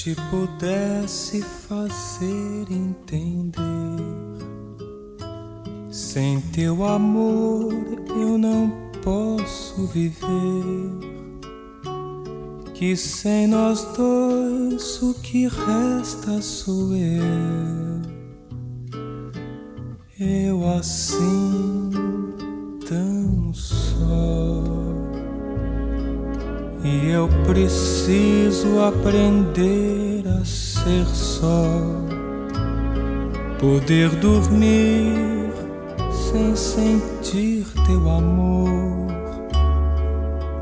te pudesse fazer entender, sem teu amor eu não posso viver, que sem nós dois o que resta sou eu assim tão só. E eu preciso aprender a ser só, poder dormir sem sentir teu amor,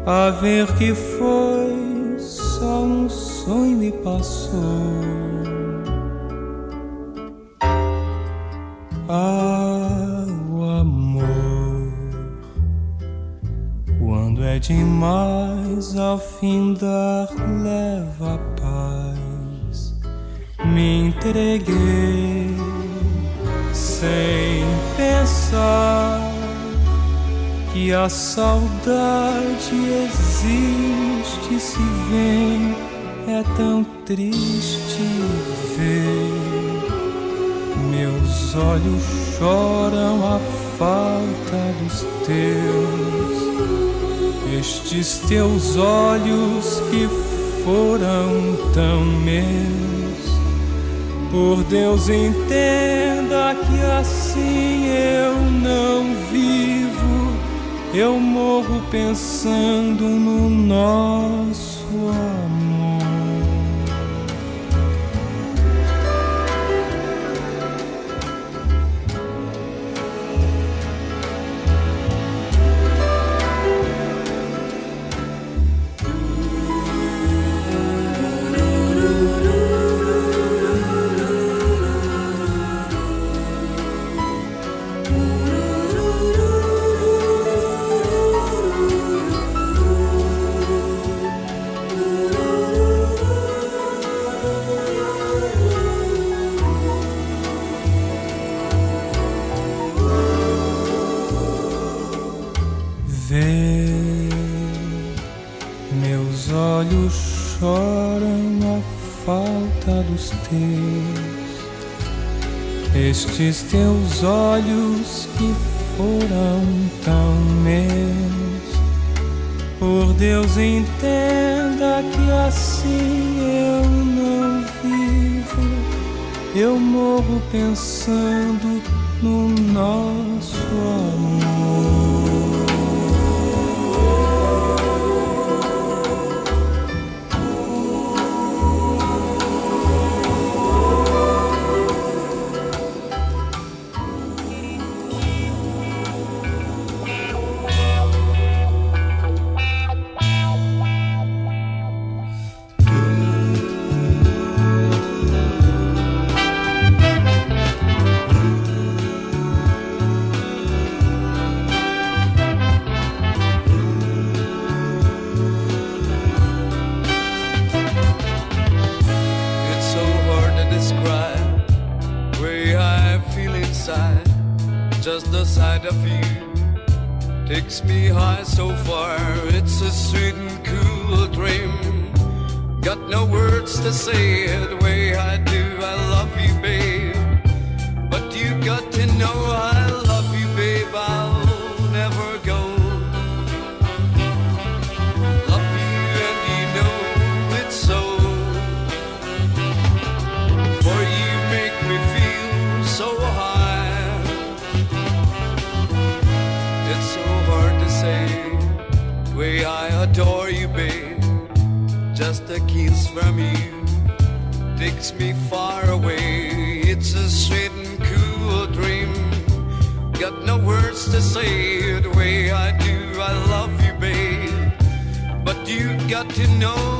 a ver que foi só um sonho e passou. Ah, o amor, quando é demais, ao findar leva a paz. Me entreguei sem pensar que a saudade existe, se vem, é tão triste ver. Meus olhos choram a falta dos teus, estes teus olhos que foram tão meus. Por Deus, entenda que assim eu não vivo, eu morro pensando no nosso amor. Meus olhos choram a falta dos teus, estes teus olhos que foram tão meus. Por Deus, entenda que assim eu não vivo, eu morro pensando no nosso amor. Just the sight of you takes me high so far. It's a sweet and cool dream. Got no words to say the way I do. I love you, babe, but you got to know I love you, babe. I'll never go. Love you and you know it's so. For you make me feel so high. It's so hard to say the way I adore you, babe. Just a kiss from you takes me far away. It's a sweet and cool dream. Got no words to say the way I do. I love you, babe, but you got to know.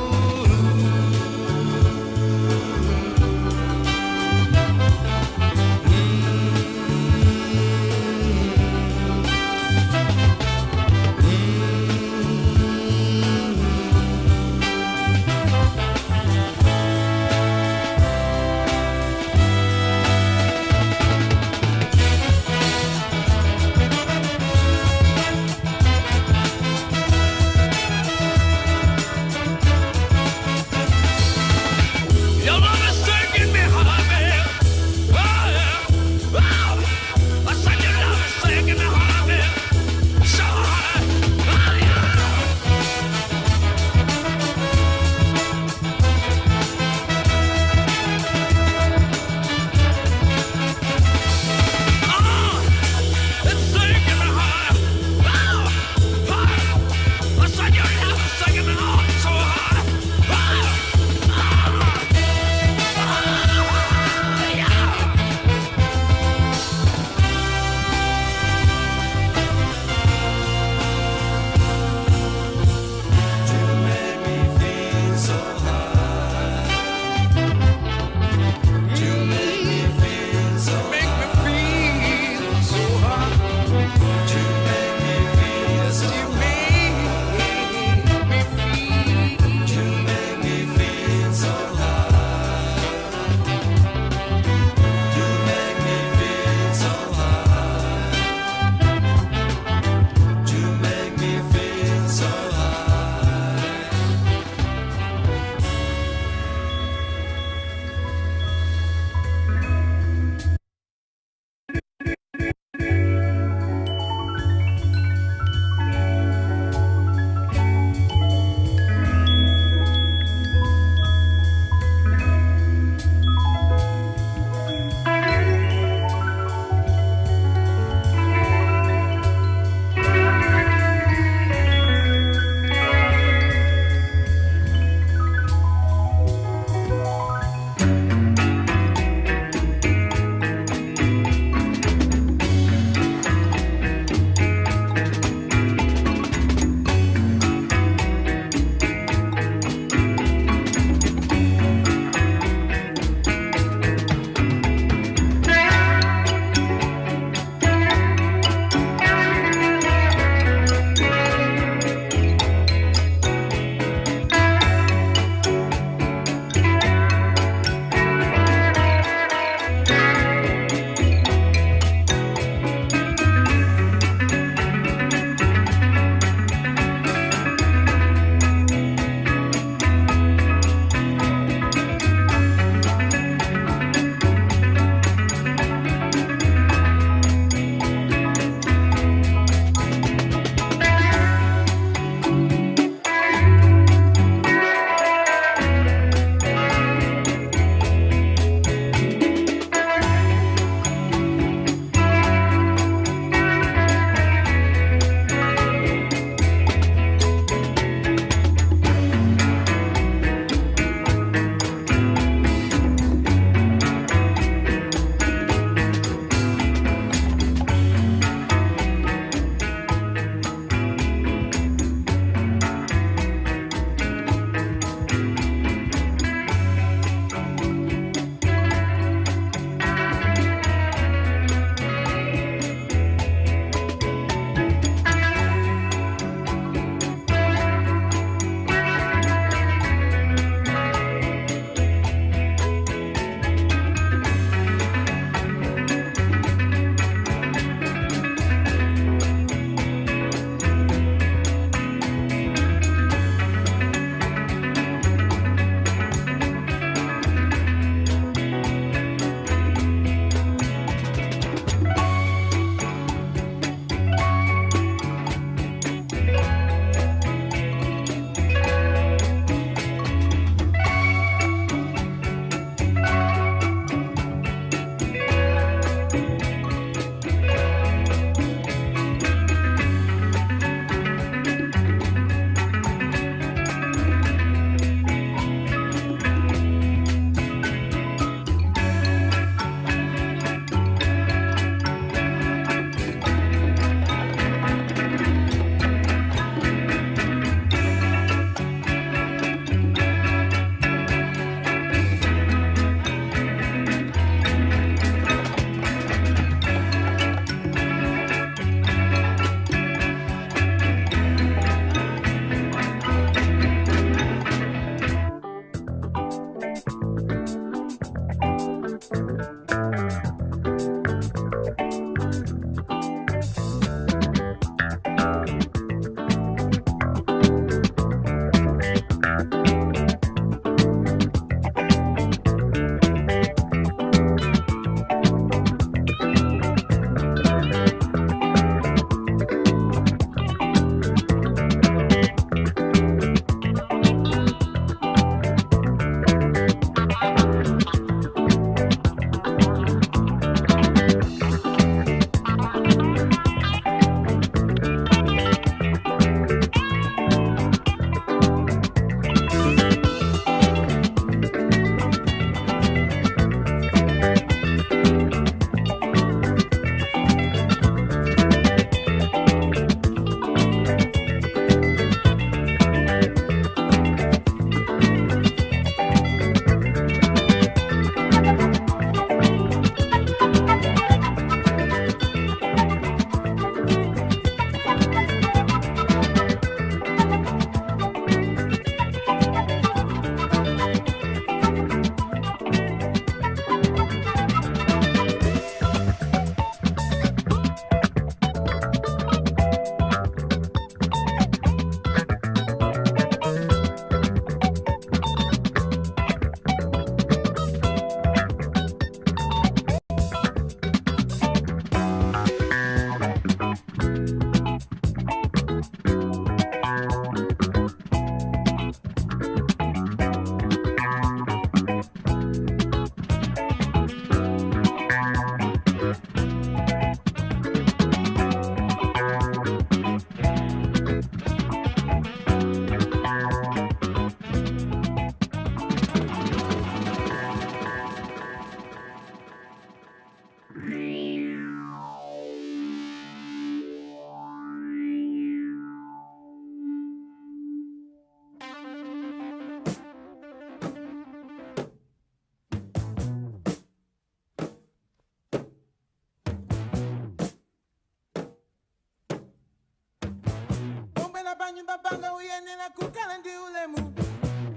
panyumba panga uyenera kukhala ndi ulemu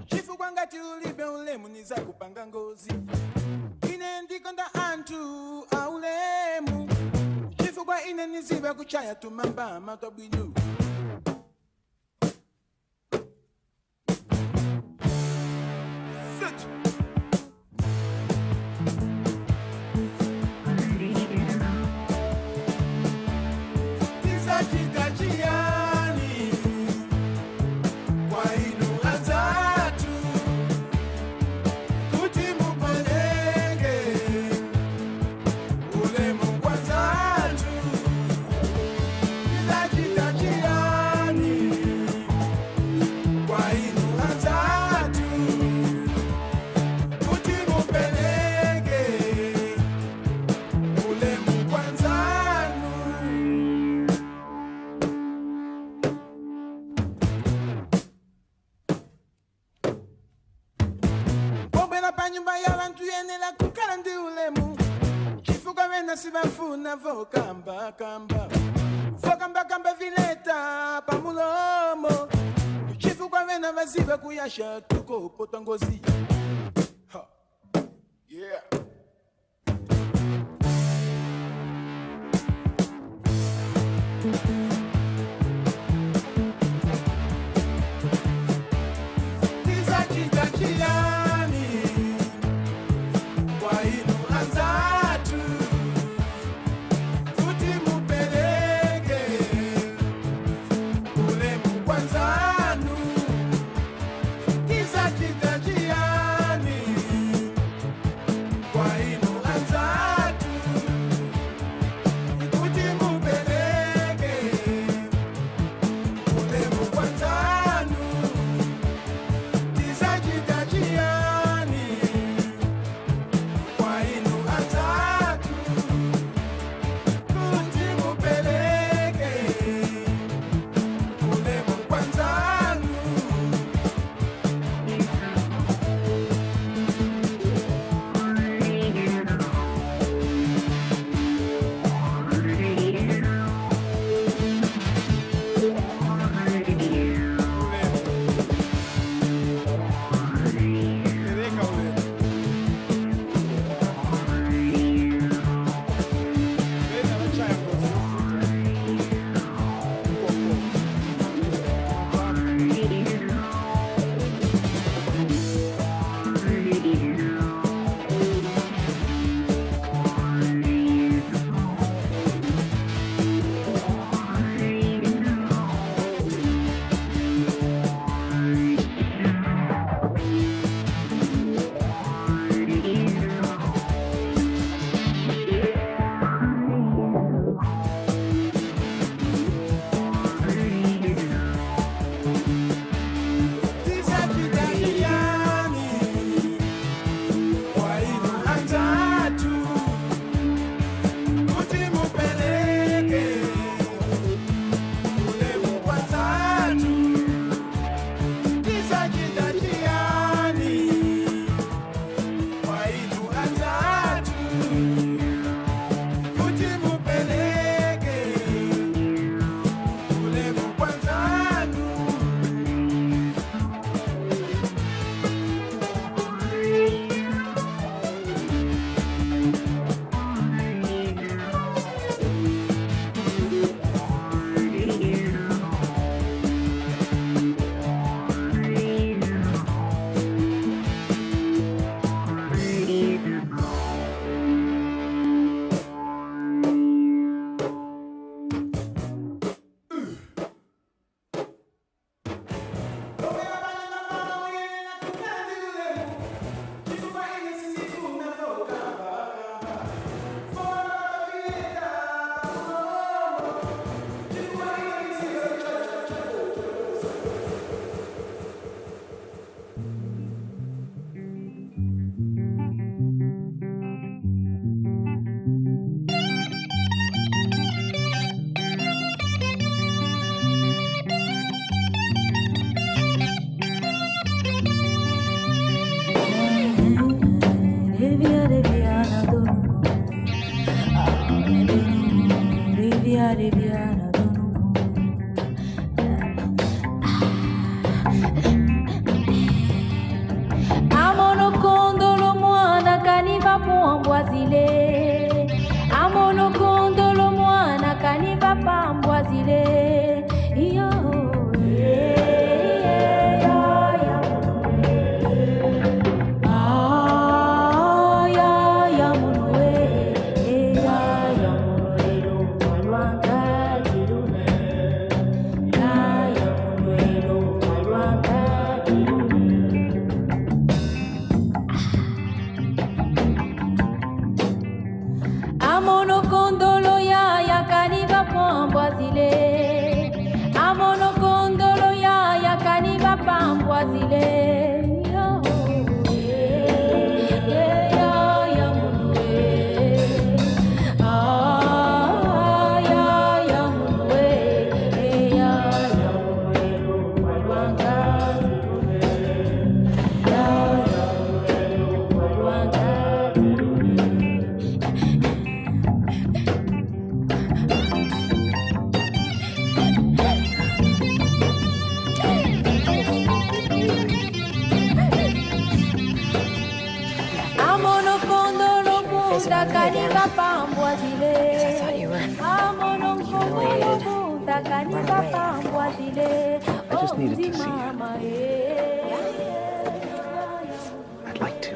chifukwa ngati ulibe ulemu nizakupanga ngozi. Ine ndikonda anthu aulemu chifukwa ine niziva kuchaya tumamba makabwino. Nyumba ya bantu yenera kukhala ndi ulemu chifukwa wena sibafuna vokamba vileta pamulomo chifukwa wena vaziva kuyasha tukopota ngozi. Yeah. Ulemu kwanzanu, kiza kita jiani. pambwazile amono kondolo mwana kaniva pambwazile iyo amono kondolo ya kaniva pambwazile amono kondolo ya kaniva pambwazile I thought you were humiliated. Run away. I just needed to see you. I'd like to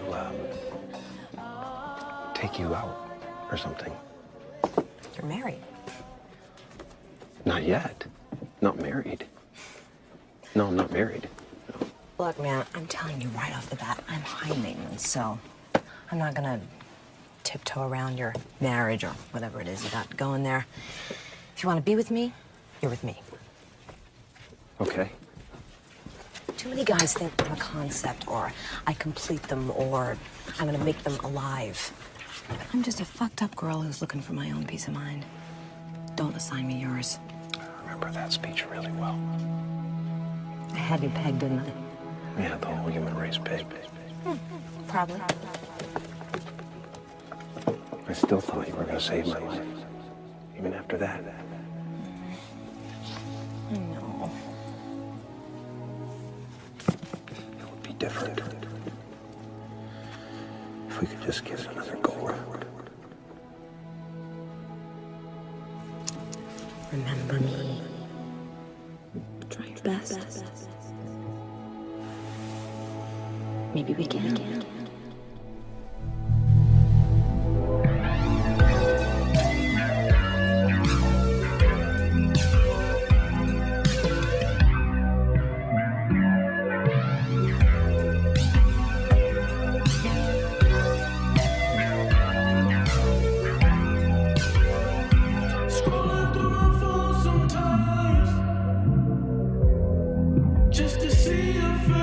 take you out or something. You're married. Not yet. Not married. No, I'm not married. No. Look, man, I'm telling you right off the bat, I'm high maintenance, so I'm not gonna tiptoe around your marriage or whatever it is you got going there. If you want to be with me, you're with me. Okay. Too many guys think I'm a concept, or I complete them, or I'm gonna make them alive. I'm just a fucked up girl who's looking for my own peace of mind. Don't assign me yours. I remember that speech really well. I had you pegged, didn't I? Yeah, the whole human race pig. Probably. I still thought you were going to save my life, even after that. I know. It would be different if we could just give it another go-round. Remember me. Try your best. Maybe we can. Scrolling through my phone sometimes, just to see your face.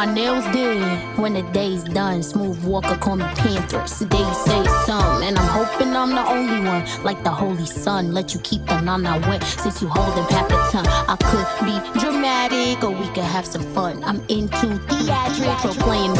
my nails did. When the day's done, smooth walker call me Panthers. They say some, and I'm hoping I'm the only one. Like the holy sun, let you keep the nana wet. Since you holding Papaton, I could be dramatic, or we could have some fun. I'm into theatrics, role playing,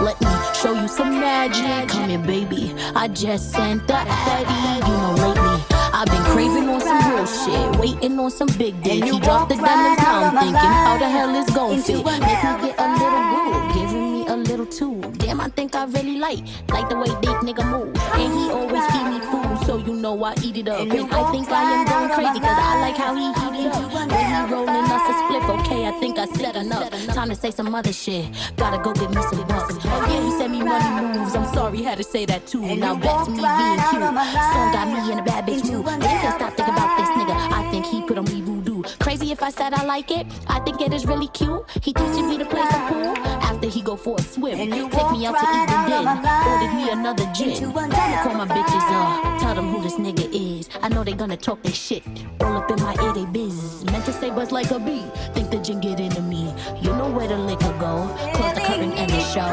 let me show you some magic. Come here, baby, I just sent the Addy. You know lately, I've been craving on some real shit, waiting on some big dick. He dropped the diamonds down, thinking how the hell is gon' fit. Make me get a little rude, giving me a little too. Damn, I think I really like the way big nigga move. And he always feed me food, so you know I eat it up. And I think I am going crazy, cause I like how he heat it up. When he rolling us a spliff, okay, I think I said enough. Time to say some other shit, gotta go get me some bucks. Oh yeah, he sent me money moves, I'm sorry, had to say that too. Now back to me being cute, song got me in a bad bitch mood. They can't stop thinking about this nigga, I think he put on me voodoo. Crazy if I said I like it, I think it is really cute. He teaching me to play some pool, after he go for a swim. Take me out to eat the den, ordered me another gin. Time to call my bitches tell them who this nigga is. I know they gonna talk their shit, roll up in my ear, they business. Meant to say buzz like a bee, think the gin get into me. You know where the liquor go, close the curtain and the show.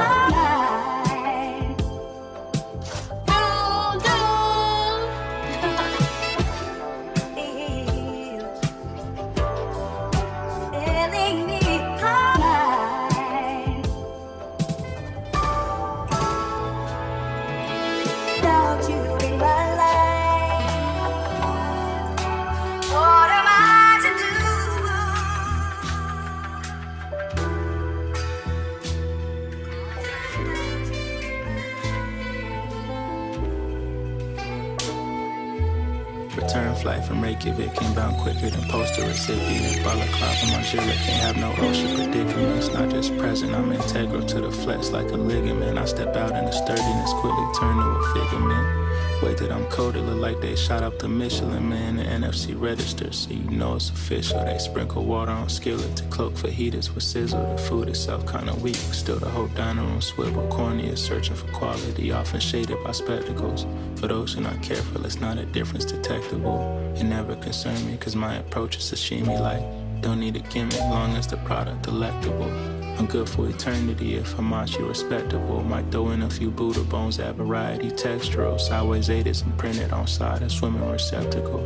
Return flight from Reykjavik came bound quicker than postal recipient. Balaclava, my jewelry can't have no OSHA predicaments. Not just present, I'm integral to the flesh like a ligament. I step out in the sturdiness, quickly turn to a figment. Way that I'm coded, look like they shot up the Michelin Man, the NFC register, so you know it's official. They sprinkle water on skillet to cloak fajitas with sizzle. The food itself kinda weak, still the whole dining room swivel. Cornea searching for quality, often shaded by spectacles. For those who not careful, it's not a difference detectable. It never concerned me, cause my approach is sashimi like. Don't need a gimmick, long as the product delectable. I'm good for eternity if Hamachi respectable. Might throw in a few Buddha bones, add variety textural. Sideways 8 is imprinted on side, a swimming receptacle.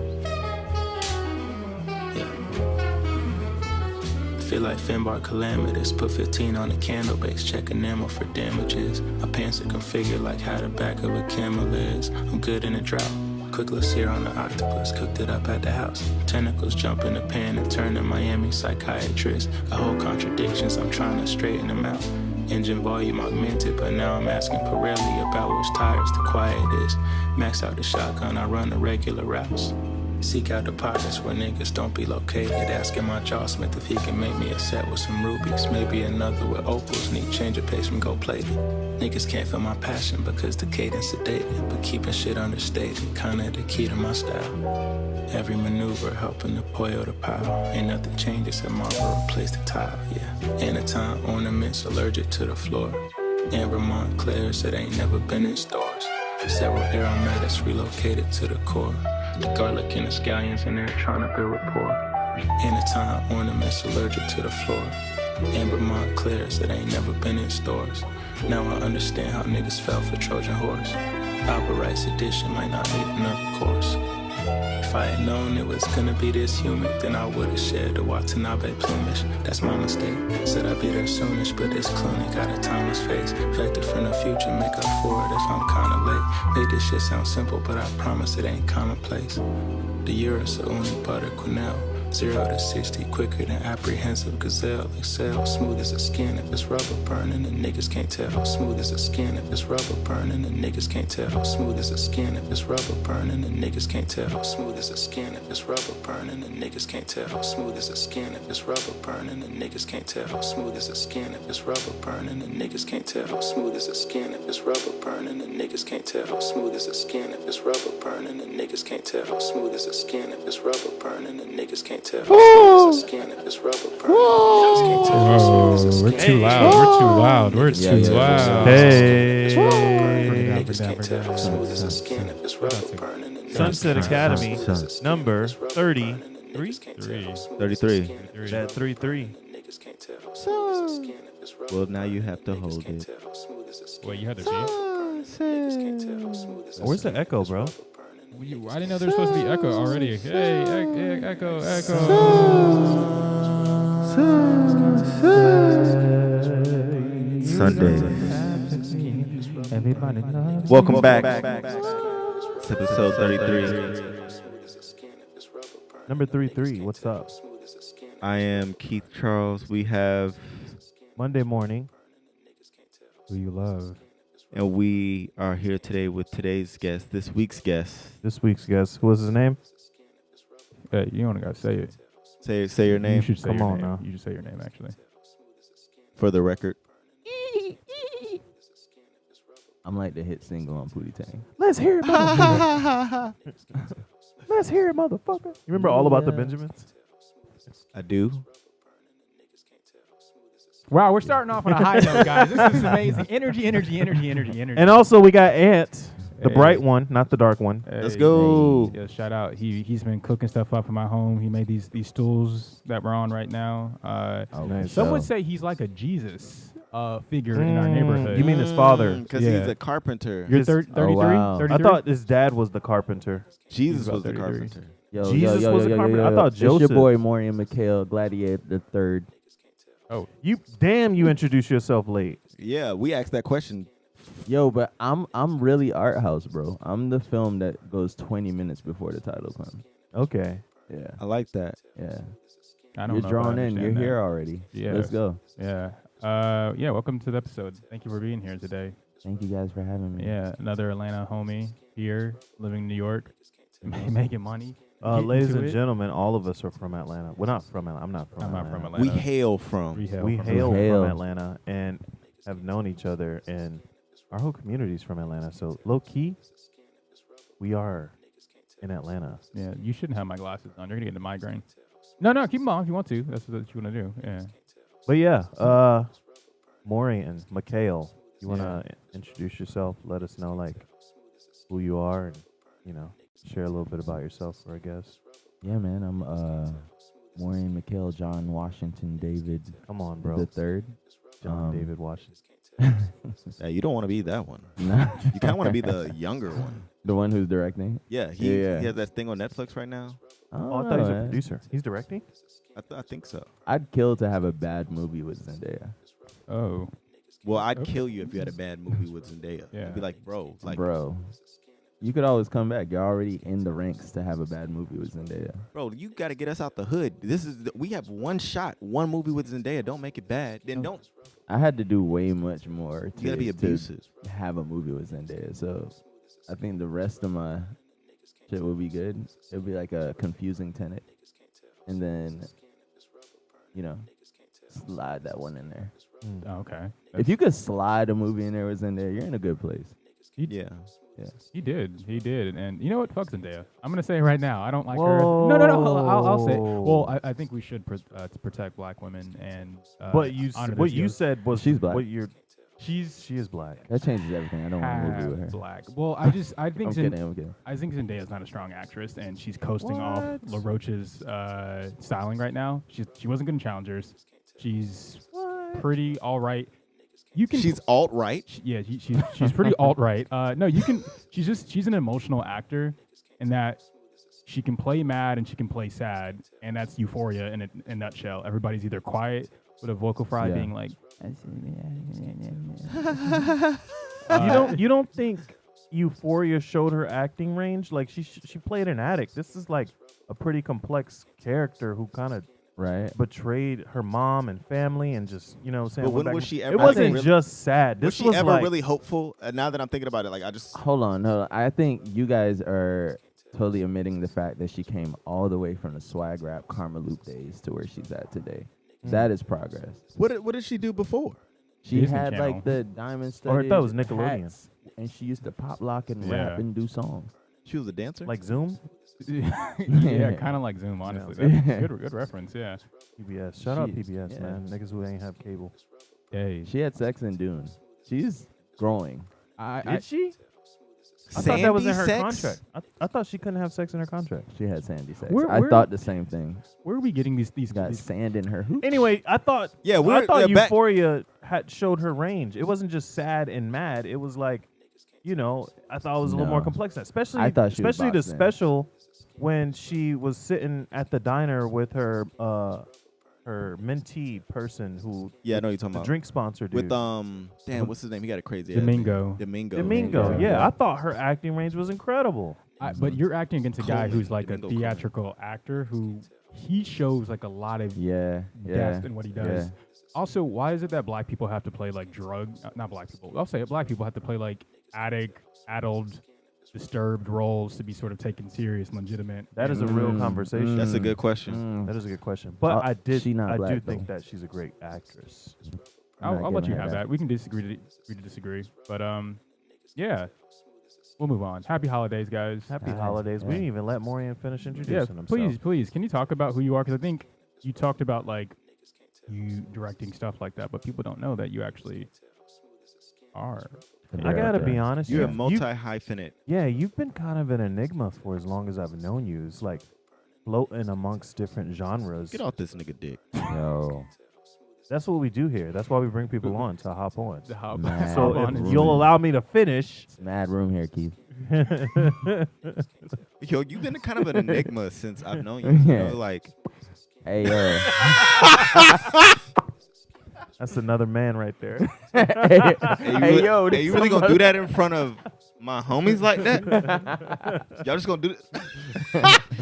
Yeah. Feel like Finbar calamitous, put 15 on the candle base, check enamel for damages. My pants are configured like how the back of a camel is. I'm good in a drought. Quick let's here on the octopus, cooked it up at the house. Tentacles jump in the pan and turn to Miami psychiatrist. Got whole contradictions, I'm trying to straighten them out. Engine volume augmented, but now I'm asking Pirelli about which tires the quiet is. Max out the shotgun, I run the regular routes. Seek out the pockets where niggas don't be located. Asking my jawsmith if he can make me a set with some rubies. Maybe another with opals, need change of pace from gold plated. Niggas can't feel my passion because the cadence sedated. But keeping shit understated, kinda the key to my style. Every maneuver helping the Pollo to pile. Ain't nothing changed except Marlboro replace the tile, yeah. Anatine ornaments allergic to the floor. Amber Montclairs that ain't never been in stores. Several aromatics relocated to the core. The garlic and the scallions in there trying to build rapport. Anatine ornaments allergic to the floor. Amber Montclairs that ain't never been in stores. Now I understand how niggas fell for Trojan Horse. Albert Rice edition might not need another course. If I had known it was gonna be this humid, then I would've shared the Watanabe plumage. That's my mistake. Said I'd be there soonish, but this Clooney got a timeless face. Vector from the future, make up for it if I'm kinda late. Made this shit sound simple, but I promise it ain't commonplace. The Urus are only butter quenelle. 0 to 60 quicker than apprehensive gazelle. Excel, smooth as a skin if it's rubber burning, and niggas can't tell. Smooth as a skin if it's rubber burning, and niggas can't tell. Smooth as a skin if it's rubber burning, and niggas can't tell. Smooth as a skin if it's rubber burning, and niggas can't tell. Smooth as a skin if it's rubber burning, and niggas can't tell. Smooth as a skin if it's rubber burning, and niggas can't tell. Smooth as a skin if it's rubber burning, and niggas can't tell. Smooth as a skin if it's rubber burning, and niggas can't tell. Smooth as a skin if it's rubber burning, and niggas can't tell. Whoa, we're too loud. We're too loud. We're too loud. Hey. Sonset Academy, number 33. 33. 33. Well, now you have to hold it. Wait, you had the beat? Where's the echo, bro? I didn't know there was supposed to be echo already. Hey, echo. Sunday. Everybody loves Welcome back. It's episode 33. Number 33. What's up? I am Keith Charles. We have Monday morning. Who you love? And we are here today with today's guest, this week's guest. This week's guest. What's his name? Hey, you only gotta say it. Say your name. You should say Come your on name. now. You should say your name actually. For the record. I'm like the hit single on Pootie Tang. Let's hear it, motherfucker. Let's hear it, motherfucker. You remember all about the Benjamins? I do. Wow, we're starting off on a high note, guys. This is amazing. Energy. And also we got Ant, the bright one, not the dark one. Let's go. Yeah, shout out. He's been cooking stuff up in my home. He made these stools that we're on right now. Nice. Some would say he's like a Jesus figure in our neighborhood. You mean his father? Because Yeah. he's a carpenter. You're 33? wow. 33? I thought his dad was the carpenter. Jesus about was the 33. carpenter. Yo, Jesus was a carpenter? I thought It's Joseph. your boy Morian Mikhail, Gladiator the Third. You introduced yourself late. Yeah, we asked that question. Yo, but I'm really art house, bro. I'm the film that goes 20 minutes before the title comes. Okay. Yeah, I like that. yeah. I don't You're know if I drawn in. understand You're that. here already. Yeah. Let's go. Yeah. Yeah, welcome to the episode. Thank you for being here today. Thank you guys for having me. Yeah, another Atlanta homie here, living in New York, making money. Ladies Getting and to it. gentlemen, all of us are from Atlanta. We're not from Atlanta. I'm not from I'm Atlanta. not from Atlanta. We hail from. We from hail Hail. from Atlanta and have known each other, and our whole community's from Atlanta. So low key, we are in Atlanta. Yeah, you shouldn't have my glasses on. You're gonna get a migraine. No, keep them on if you want to. That's what you want to do. Yeah. But yeah, Morian Mikhail, you wanna introduce yourself? Let us know like who you are, and share a little bit about yourself for our guests. Yeah, man. I'm Morian Mikhail, John Washington David Come on, bro. the Third. John David Washington. Yeah, you don't want to be that one. Nah. You kind of want to be the younger one. The one who's directing. Yeah, he Yeah. has that thing on Netflix right now. Oh, I thought he was a producer. He's directing? I think so. I'd kill to have a bad movie with Zendaya. Oh. Well, I'd Okay. kill you if you had a bad movie with Zendaya. Yeah. I'd be like, bro, Bro, you could always come back. You're already in the ranks to have a bad movie with Zendaya. bro, you got to get us out the hood. We have one shot, one movie with Zendaya. Don't make it bad. Then don't. I had to do way much more You got to be abusive. to have a movie with Zendaya. So I think the rest of my shit would be good. It would be like a confusing Tenet. And then, slide that one in there. Oh, okay. If you could slide a movie in there with Zendaya, you're in a good place. Yeah. He did, and you know what? Fuck Zendaya. I'm gonna say it right now. I don't like her. Whoa. No. I'll say. It. Well, I think we should to protect black women and. But what you said was She's black. She is black. That changes everything. I don't want a movie with her. Black. Well, I think I'm kidding. I think Zendaya's not a strong actress, and she's coasting off LaRoche's styling right now. She wasn't gonna challenge hers. She's pretty all right. She's alt right. Yeah, she's pretty alt right. No, you can. She's an emotional actor, in that she can play mad and she can play sad, and that's Euphoria in a nutshell. Everybody's either quiet with a vocal fry being like. You don't think Euphoria showed her acting range? Like she played an addict. This is like a pretty complex character who kind of betrayed her mom and family and just saying. But when was she ever? It wasn't just sad. Was This she ever like, really hopeful? Now that I'm thinking about it, like I just Hold on. I think you guys are totally omitting the fact that she came all the way from the swag rap Karma Loop days to where she's at today. That is progress. What did she do before? She Disney had Channel. like the diamond Or studded I thought it was Nickelodeon. hats, and she used to pop lock and Yeah. rap and do songs. She was a dancer. like Zoom. Yeah, kind of like Zoom, honestly. That's good reference. Yeah. PBS. Shout out She- PBS, yeah. man. Niggas who ain't have cable. Hey. She had sex in Dune. She's growing. Did she? I thought that was in her Sandy contract. I thought she couldn't have sex in her contract. She had sandy sex. Where- I where- thought the same thing. Where are we getting these Got sand in her hoops. Anyway, I thought Yeah, I thought back- Euphoria showed her range. It wasn't just sad and mad. It was like, you know, I thought it was a little more complex. Especially, I thought she was especially the boxing. special when she was sitting at the diner with her mentee person who Yeah, I know you're talking the about. drink sponsor dude. With damn, what's his name? He got a crazy Domingo. ass name. Domingo. Yeah, I thought her acting range was incredible. But you're acting against a guy Coleman, who's like Domingo a theatrical actor who he shows like a lot of depth in what he does. Yeah. Also, why is it that black people have to play like not black people, I'll say it, black people have to play like addict, addled, disturbed roles to be sort of taken serious and legitimate? That is a real conversation. That's a good question. That is a good question. But I do black, think that she's a great actress. I'll let you have that. We can disagree to disagree. But yeah. We'll move on. Happy holidays, guys. Happy holidays. We didn't even let Morian finish introducing himself. Please. Can you talk about who you are? Because I think you talked about like you directing stuff like that, but people don't know that you actually are. I gotta be honest. You're a multi-hyphenate. Yeah, you've been kind of an enigma for as long as I've known you. It's like floating amongst different genres. Get off this nigga dick. Yo. That's what we do here. That's why we bring people on to hop on. Mad So room. if you'll allow me to finish. It's mad room here, Keith. Yo, you've been kind of an enigma since I've known you. You know, like, hey, yo. That's another man right there. Hey, yo. Hey, you really gonna do that in front of my homies like that? Y'all just gonna do this?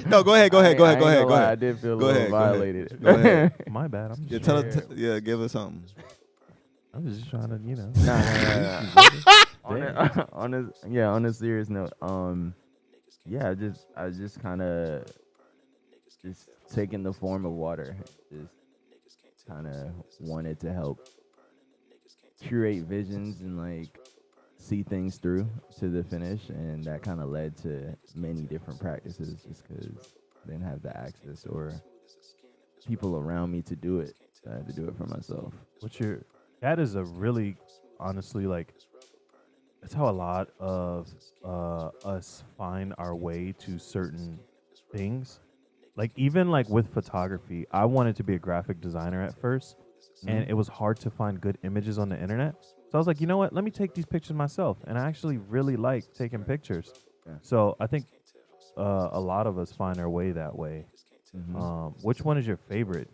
No, go ahead. I did feel a little violated. Go ahead. My bad. I'm just Give us something. I'm just trying to, you know. Nah. On a serious note, I just kind of just taking the form of water. Just kind of wanted to help curate visions and like see things through to the finish, and that kind of led to many different practices just because I didn't have the access or people around me to do it. So I had to do it for myself. That is a really, honestly, like, that's how a lot of us find our way to certain things. Like, even like with photography, I wanted to be a graphic designer at first, and it was hard to find good images on the internet. So I was like, you know what? Let me take these pictures myself. And I actually really like taking pictures. Yeah. So I think a lot of us find our way that way. Which one is your favorite?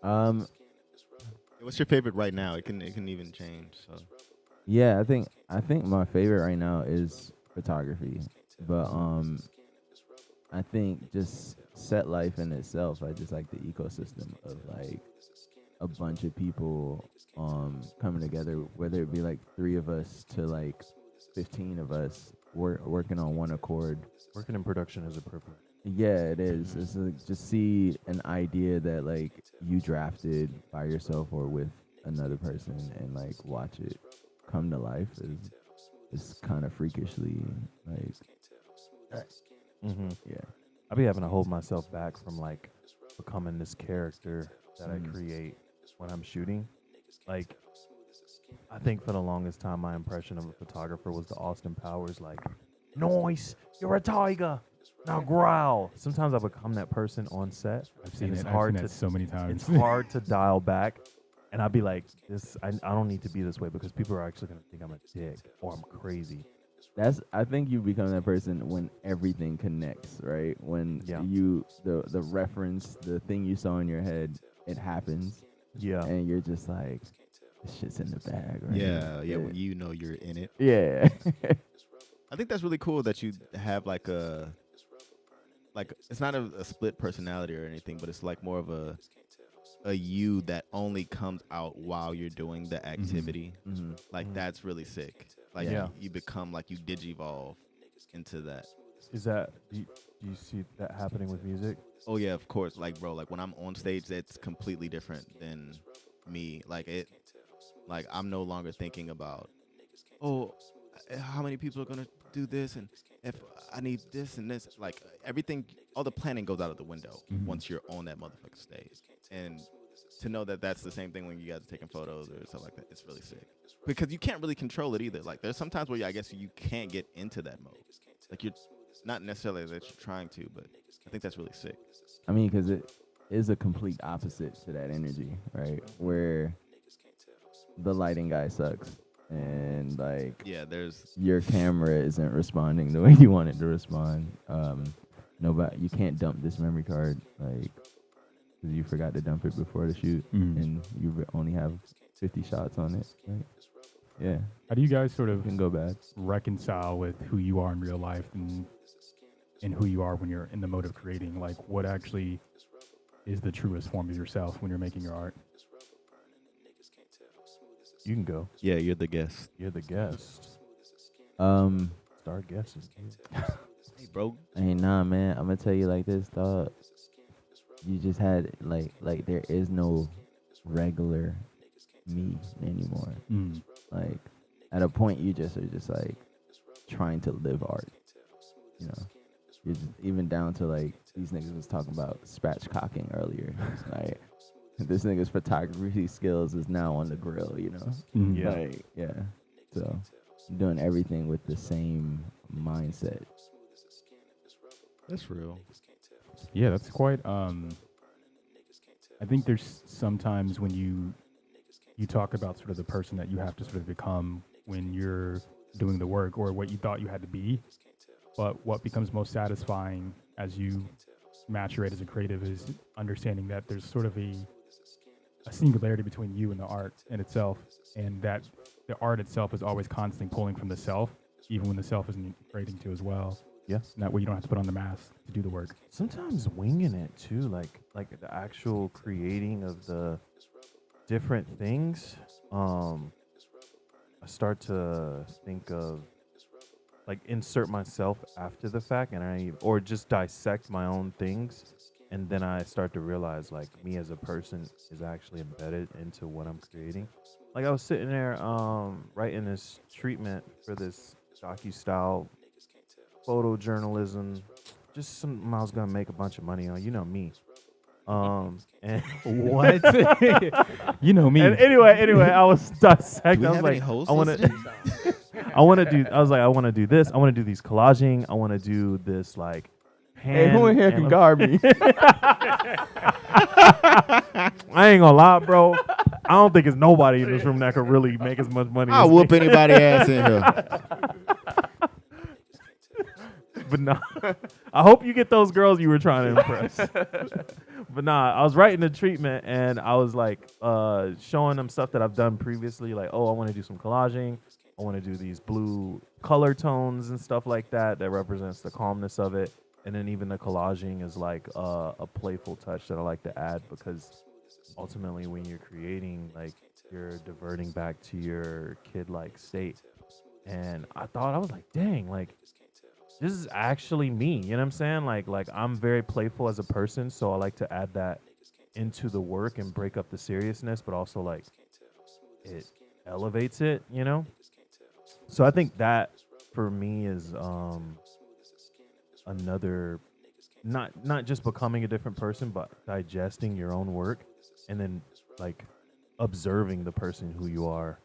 What's your favorite right now? It can even change. So yeah, I think my favorite right now is photography, but I think just set life in itself. I just like the ecosystem of like a bunch of people coming together, whether it be like 3 of us to like 15 of us working on one accord. Working in production is a privilege. Yeah, it is. It's like just see an idea that like you drafted by yourself or with another person and like watch it come to life is kind of freakishly like yeah. I be having to hold myself back from like becoming this character that I create when I'm shooting. Like, I think for the longest time my impression of a photographer was the Austin Powers, like, noise, you're a tiger, now growl. Sometimes I become that person on set. I've seen it's it. hard I've seen that so many times. It's hard to dial back, and I'd be like, I don't need to be this way because people are actually gonna think I'm a dick or I'm crazy. I think you become that person when everything connects, right? When the reference, the thing you saw in your head, it happens. Yeah. And you're just like, this shit's in the bag, right? Yeah, when you know you're in it. Yeah. I think that's really cool that you have like it's not a split personality or anything, but it's like more of a you that only comes out while you're doing the activity. Like that's really sick. Like you become like you digivolve into that. Is that do you see that happening with music? Oh yeah, of course. Like bro, like when I'm on stage, that's completely different than me. Like I'm no longer thinking about, oh, how many people are gonna do this, and if I need this and this. Like everything, all the planning goes out of the window once you're on that motherfucking stage. And to know that that's the same thing when you guys are taking photos or stuff like that, it's really sick. Because you can't really control it either. Like there's sometimes where I guess you can't get into that mode. Like you're not necessarily that you're trying to, but I think that's really sick. I mean, because it is a complete opposite to that energy, right? Where the lighting guy sucks, and like Yeah, there's your camera isn't responding the way you want it to respond. Nobody, you can't dump this memory card like because you forgot to dump it before the shoot, and you only have 50 shots on it. Like, yeah. How do you guys sort It of can go bad. reconcile with who you are in real life and who you are when you're in the mode of creating? Like, what actually is the truest form of yourself when you're making your art? You can go. Yeah, you're the guest. You're the guest. Star guest is you. Hey, bro. Hey, nah, man. I'm gonna tell you like this, dog. You just had like there is no regular me anymore. Like at a point, you just are just like trying to live art. You know, you're just, even down to like these niggas was talking about spatchcocking earlier. Like this nigga's photography skills is now on the grill. You know, Yeah. like yeah. So doing everything with the same mindset. That's real. Yeah, that's quite. I think there's sometimes when you talk about sort of the person that you have to sort of become when you're doing the work, or what you thought you had to be. But what becomes most satisfying as you maturate as a creative is understanding that there's sort of a singularity between you and the art in itself, and that the art itself is always constantly pulling from the self, even when the self isn't creating to as well. Yeah. And that way you don't have to put on the mask to do the work. Sometimes winging it too, like the actual creating of the different things. I start to think of like insert myself after the fact, and or just dissect my own things, and then I start to realize like me as a person is actually embedded into what I'm creating. Like I was sitting there writing this treatment for this docu-style photojournalism, just something I was gonna make a bunch of money on. You know me. And What? You know me. And anyway, I was dissecting. I was like, hosts I want to do. I was like, I want to do this. I want to do these collaging. I want to do this like. Hey, who in here can guard me? I ain't gonna lie, bro. I don't think there's nobody in this room that could really make as much money. I'll as whoop me. anybody ass in here. But nah, I hope you get those girls you were trying to impress. But nah, I was writing the treatment and I was like showing them stuff that I've done previously. Like, oh, I want to do some collaging. I want to do these blue color tones and stuff like that represents the calmness of it. And then even the collaging is like a playful touch that I like to add, because ultimately when you're creating, like you're diverting back to your kid-like state. And I was like, dang, like this is actually me. You know what I'm saying? Like I'm very playful as a person, so I like to add that into the work and break up the seriousness, but also like it elevates it, you know? So I think that for me is another, not just becoming a different person, but digesting your own work and then like observing the person who you are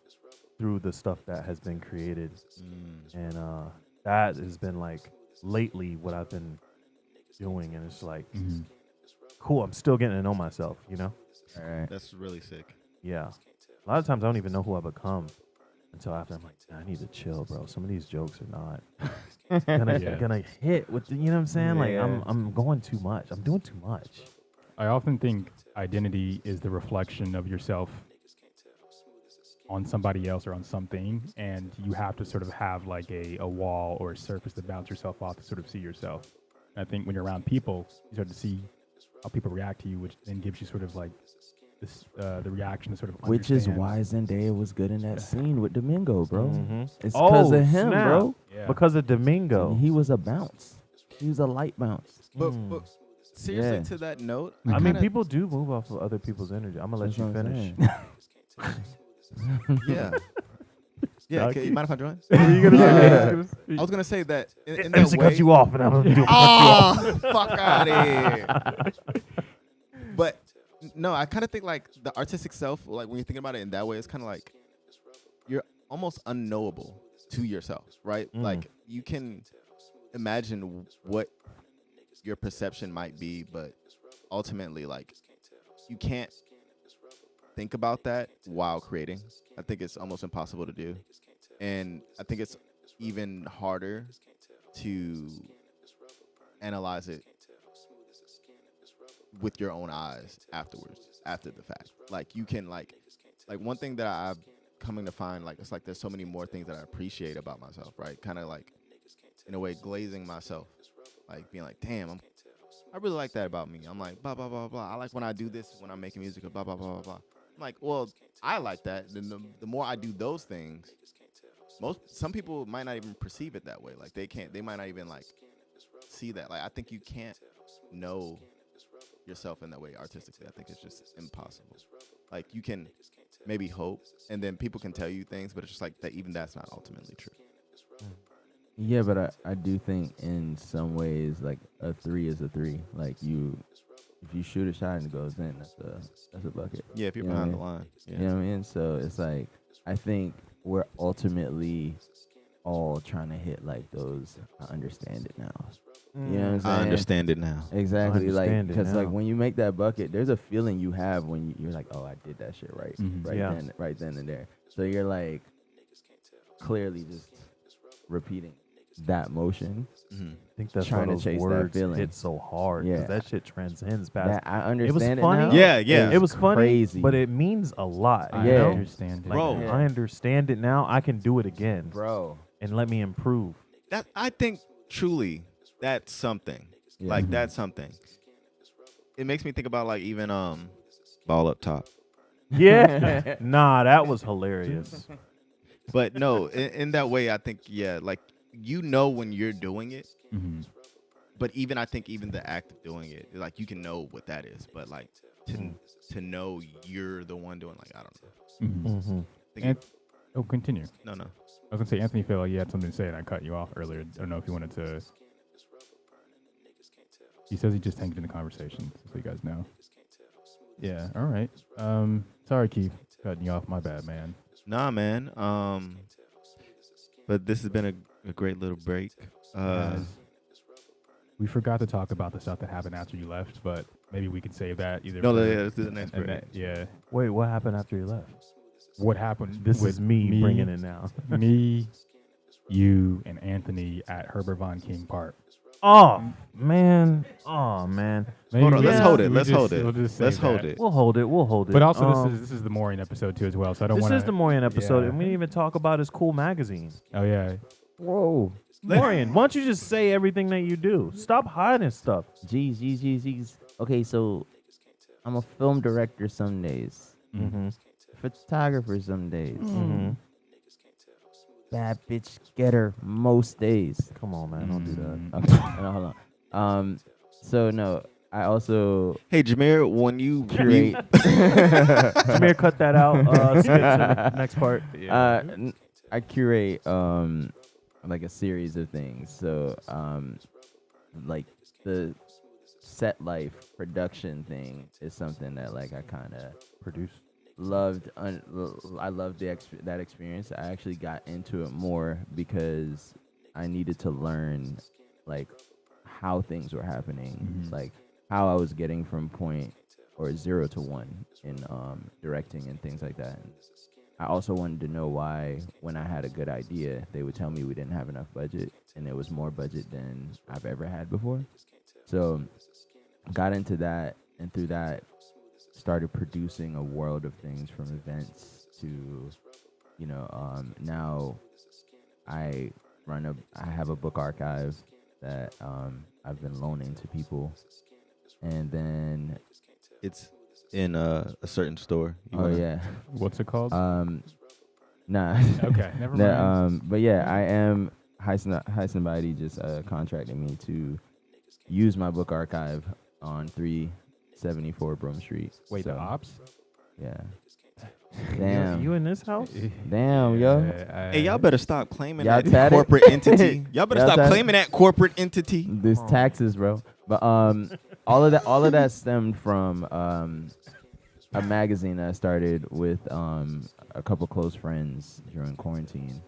through the stuff that has been created. And that has been like lately what I've been doing, and it's like cool. I'm still getting to know myself, you know? All right. That's really sick. Yeah. A lot of times I don't even know who I become until after. I'm like, I need to chill, bro. Some of these jokes are not gonna hit with the, you know what I'm saying? Like I'm going too much. I'm doing too much. I often think identity is the reflection of yourself on somebody else or on something, and you have to sort of have like a wall or a surface to bounce yourself off to sort of see yourself. And I think when you're around people, you start to see how people react to you, which then gives you sort of like this the reaction to sort of Which is understand. why Zendaya was good in that scene with Domingo, bro. It's Oh, because of him, snap. bro. Yeah. Because of Domingo. He was a bounce. He was a light bounce. But seriously, Yeah. to that note, I mean, kinda- people do move off of other people's energy. I'm gonna let That's you what I'm finish. yeah. Yeah, okay, you mind if I join? What are you gonna say? I was gonna say that in I'm that just gonna way. cut you off, and I'm gonna do Fuck out of here. But no, I kind of think like the artistic self, like when you think about it in that way, it's kind of like you're almost unknowable to yourself, right? Like you can imagine what your perception might be, but ultimately, like you can't think about that while creating. I think it's almost impossible to do. And I think it's even harder to analyze it with your own eyes afterwards, after the fact. Like you can like one thing that I've coming to find, like it's like there's so many more things that I appreciate about myself, right? Kind of like in a way glazing myself, like being like, damn, I really like that about me. I'm like, blah, blah, blah, blah. I like when I do this, when I'm making music, blah, blah, blah, blah, blah. I'm like, well, I like that. Then the more I do those things, some people might not even perceive it that way. Like they might not even like see that. Like I think you can't know yourself in that way artistically. I think it's just impossible. Like you can maybe hope, and then people can tell you things, but it's just like that. Even that's not ultimately true. Yeah, but I do think in some ways like a 3 is a 3. Like if you shoot a shot and it goes in, that's a bucket. Yeah, if you're behind the line. Yeah. You know what I mean? So it's like I think we're ultimately all trying to hit like those. I understand it now. You know what I'm saying? I understand it now. Exactly, like because like when you make that bucket, there's a feeling you have when you're like, oh, I did that shit right, right then and there. So you're like clearly just repeating that motion. I think that's trying why to those chase words that feeling. hit so hard. Yeah, that shit transcends past. I understand it was funny. now. Yeah. It was crazy, funny, but it means a lot. I You know? understand it. Like, Bro. I understand it now. I can do it again, bro, and let me improve. That I think truly that's something. Yeah. Like that's something. It makes me think about like even Ball Up Top. Yeah, nah, that was hilarious. But no, in that way, I think like you know when you're doing it. Mm-hmm. But even I think even the act of doing it, like you can know what that is. But like to know you're the one doing, like I don't know. Mm-hmm. Continue. No. I was gonna say, Anthony, felt like you had something to say, and I cut you off earlier. I don't know if you wanted to. He says he just tanked in the conversation, so you guys know. Yeah. All right. Sorry, Keith, cutting you off. My bad, man. Nah, man. But this has been a great little break. We forgot to talk about the stuff that happened after you left, but maybe we could save that either. No, let's do the next break. Yeah. Wait, what happened after you left? What happened? This with is me bringing it now. Me, you, and Anthony at Herbert Von King Park. Oh man. Maybe Hold on, let's hold it. we'll Let's hold it. save Hold that. it. We'll hold it. But also, this is the Morian episode too, as well. So I don't want. This is the Morian episode, Yeah. and we didn't even talk about his cool magazine. Oh yeah. whoa, Morian, why don't you just say everything that you do? Stop hiding stuff. Jeez. Okay, so I'm a film director some days, Mm-hmm. photographer some days, Mm-hmm. bad bitch getter most days. Come on, man, don't do that. Okay, no, hold on. So no, I also Hey, Jameer, when you curate. Jameer, cut that out. Skip to the next part. I curate like a series of things. So like the set life production thing is something that like I kind of loved. I loved that experience. I actually got into it more because I needed to learn like how things were happening, like how I was getting from point or 0 to 1 in directing and things like that. And I also wanted to know why, when I had a good idea, they would tell me we didn't have enough budget, and it was more budget than I've ever had before. So got into that, and through that started producing a world of things, from events to, now I have a book archive that I've been loaning to people, and then it's in a certain store. Yeah. What's it called? Nah. Okay, never mind. But yeah, I am. Hi Somebody just contracted me to use my book archive on 374 Broome Street. Wait, so, the ops? Yeah. Damn. You in this house? Damn, yo. Hey, y'all better stop claiming Y'all that corporate entity. Y'all better stop claiming that corporate entity. This taxes, bro. But all of that stemmed from a magazine that I started with a couple close friends during quarantine,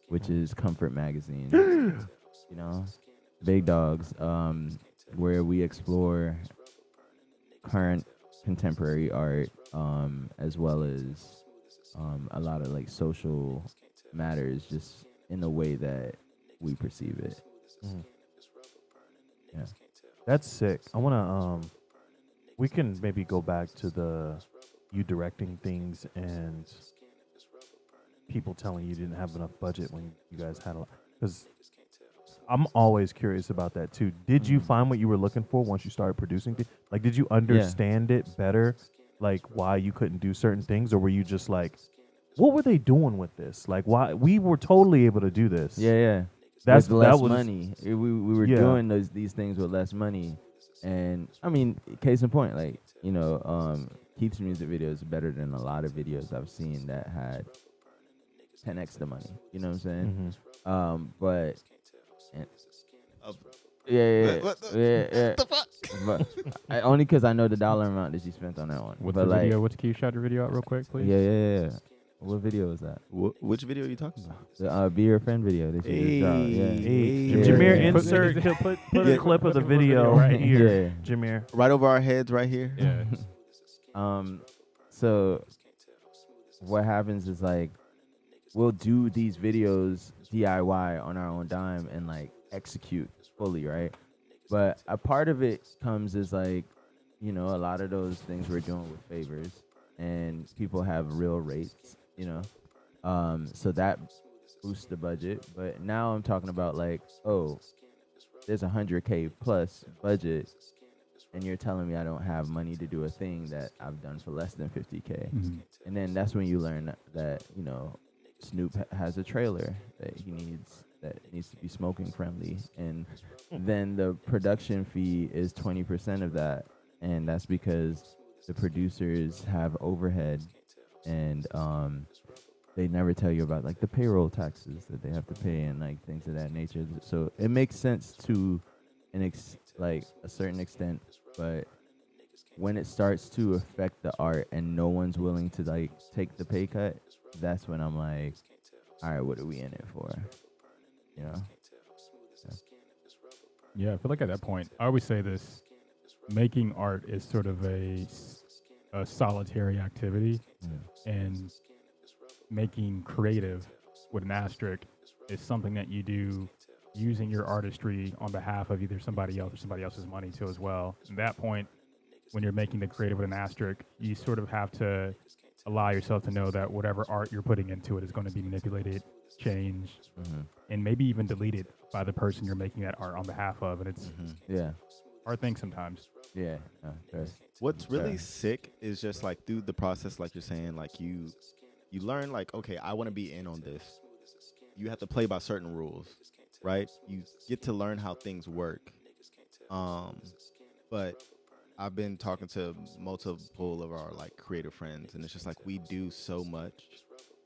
which is Comfort Magazine. Big dogs, where we explore current contemporary art, as well as a lot of like social matters, just in the way that we perceive it. Yeah, That's sick. I wanna we can maybe go back to you directing things and people telling you didn't have enough budget when you guys had a lot. Because I'm always curious about that too. Did you find what you were looking for once you started producing? Like, did you understand it better? Like, why you couldn't do certain things, or were you just like, what were they doing with this? Like, why we were totally able to do this? Yeah. That's with less that was, money. We were doing these things with less money, and I mean, case in point, like Keith's music videos are better than a lot of videos I've seen that had 10x the money. You know what I'm saying? But yeah. The fuck? But only because I know the dollar amount that you spent on that one. What's but the video? What's Keith? Shout your video out real quick, please. Yeah. What video is that? Which video are you talking about? The Be Your Friend video. That you just dropped. Yeah. Jameer, insert. Put a clip of the video right here. Yeah. Jameer. Right over our heads, right here. Yeah. So what happens is like we'll do these videos DIY on our own dime and like execute fully, right? But a part of it comes is like, a lot of those things we're doing with favors, and people have real rates, so that boosts the budget. But now I'm talking about like, oh, there's $100K plus budget, and you're telling me I don't have money to do a thing that I've done for less than 50K. And then that's when you learn that Snoop has a trailer that needs to be smoking friendly, and then the production fee is 20% of that, and that's because the producers have overhead, and they never tell you about like the payroll taxes that they have to pay and like things of that nature. So it makes sense to like a certain extent, but when it starts to affect the art and no one's willing to like take the pay cut, that's when I'm like, all right, what are we in it for? Yeah, I feel like at that point, I always say this: making art is sort of a solitary activity, and making creative with an asterisk is something that you do using your artistry on behalf of either somebody else or somebody else's money too as well. At that point, when you're making the creative with an asterisk, you sort of have to allow yourself to know that whatever art you're putting into it is going to be manipulated, changed, and maybe even deleted by the person you're making that art on behalf of. And it's hard thing sometimes. Yeah. What's really sick is just like through the process, like you're saying, like you learn like, okay, I want to be in on this. You have to play by certain rules, right? You get to learn how things work. But I've been talking to multiple of our like creative friends, and it's just like we do so much,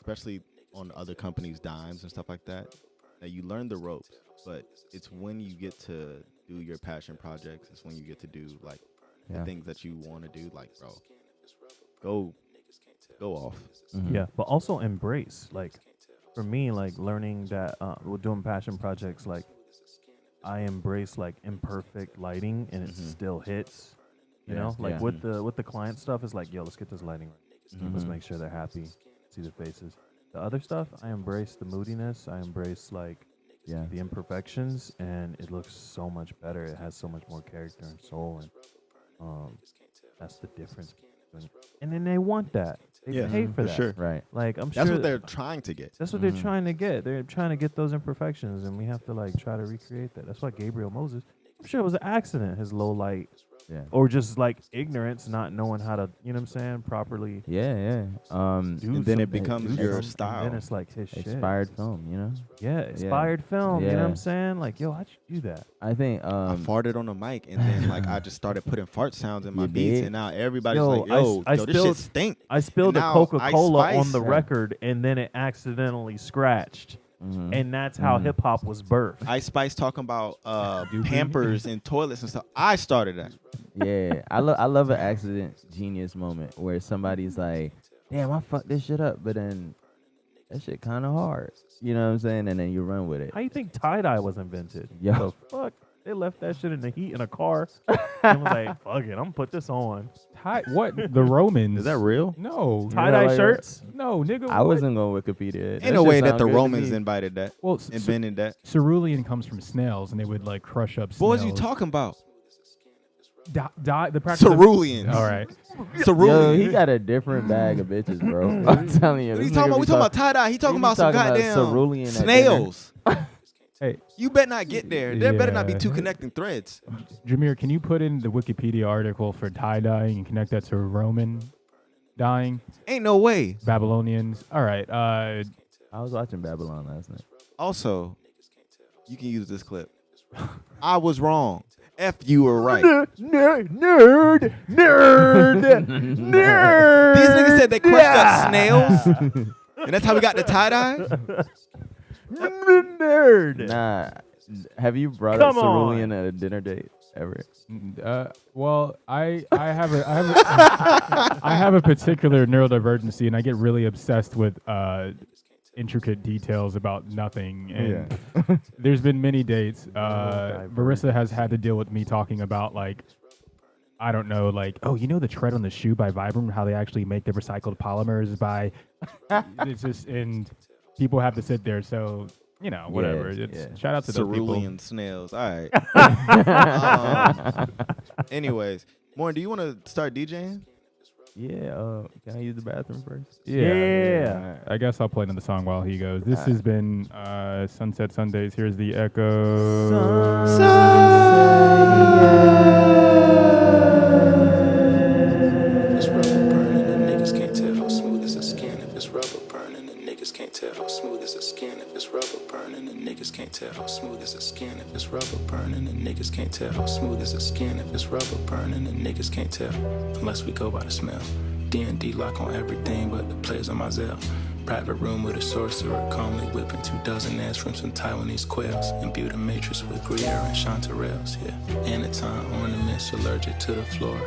especially on other companies' dimes and stuff like that, that you learn the ropes. But it's when you get to do your passion projects, it's when you get to do like the things that you want to do. Like, bro, go off. Yeah, but also embrace. Like, for me, like learning that we're doing passion projects, like I embrace like imperfect lighting, and it still hits. You know, like with the client stuff, is like, yo, let's get this lighting right. Let's make sure they're happy, see the faces. The other stuff, I embrace the moodiness. I embrace like the imperfections, and it looks so much better. It has so much more character and soul, and that's the difference. And then they want that. They pay for that. Sure. Right. Like I'm That's sure what they're trying to get. That's what they're trying to get. They're trying to get those imperfections, and we have to like try to recreate that. That's why Gabriel Moses, I'm sure it was an accident. His low light. Yeah. Or just like ignorance, not knowing how to, you know what I'm saying, properly. Yeah. And then it becomes your style. And then it's like his Expired film, you know? Yeah, expired film. You know what I'm saying? Like, yo, how'd you do that? I think I farted on the mic, and then like I just started putting fart sounds in my beats, and now everybody's Yo, like, "Yo, this shit stink." I spilled And a now Coca-Cola Ice on Spice- the record, and then it accidentally scratched, and that's how hip hop was birthed. Ice Spice talking about Pampers and toilets and stuff. I started that. Yeah, I love an accident genius moment where somebody's like, "Damn, I fucked this shit up," but then that shit kind of hard. You know what I'm saying? And then you run with it. How you think tie-dye was invented? Yo. The fuck? They left that shit in the heat in a car. And was like, fuck it, I'm gonna put this on. What? The Romans? Is that real? No. Tie-dye like shirts? No, nigga. I wasn't going to Wikipedia. Ain't That no shit way that sound the good to Romans me. invited that. Well, invented that. Cerulean comes from snails, and they would like crush up snails. What was you talking about? The practice Ceruleans. All right. Yo, he got a different bag of bitches, bro. I'm telling you. What are you this talking nigga about? be We talking about tie-dye. He talking be about some talking about goddamn cerulean at snails. Hey, You better not get there. There better not be Yeah. two connecting threads. Jameer, can you put in the Wikipedia article for tie-dyeing and connect that to Roman dyeing? Ain't no way. Babylonians. All right. I was watching Babylon last night. Also, you can use this clip. I was wrong. F you were right. Nerd. These niggas said they crushed up snails. And that's how we got the tie-dye? Nerd. Nah. Have you brought Come up on. cerulean at a dinner date ever? Well, I have a particular neurodivergency, and I get really obsessed with intricate details about nothing. And there's been many dates. Marissa has had to deal with me talking about like, I don't know, like, oh, you know the tread on the shoe by Vibram, how they actually make the recycled polymers by, it's just, and people have to sit there. So, you know, whatever. Shout out to those people. Cerulean snails. All right. Anyways, Morian, do you want to start DJing? Yeah. Can I use the bathroom first? Yeah. I guess I'll play another song while he goes. This has been Sunset Sundays. Here's the If it's rubber burning, the niggas can't tell how smooth is the skin. If it's rubber burning, the niggas can't tell how smooth is the skin. If it's rubber burning, the niggas can't tell how smooth is the skin. If it's rubber burning, the niggas can't tell how smooth is the skin. If it's rubber burning, the niggas can't tell unless we go by the smell. DnB lock on everything but the players on my Zelle. Private room with a sorcerer, calmly whipping 24 ass from some Taiwanese quails. Imbue the matrix with Gruyere and chanterelles, yeah. Anaton ornaments allergic to the floor.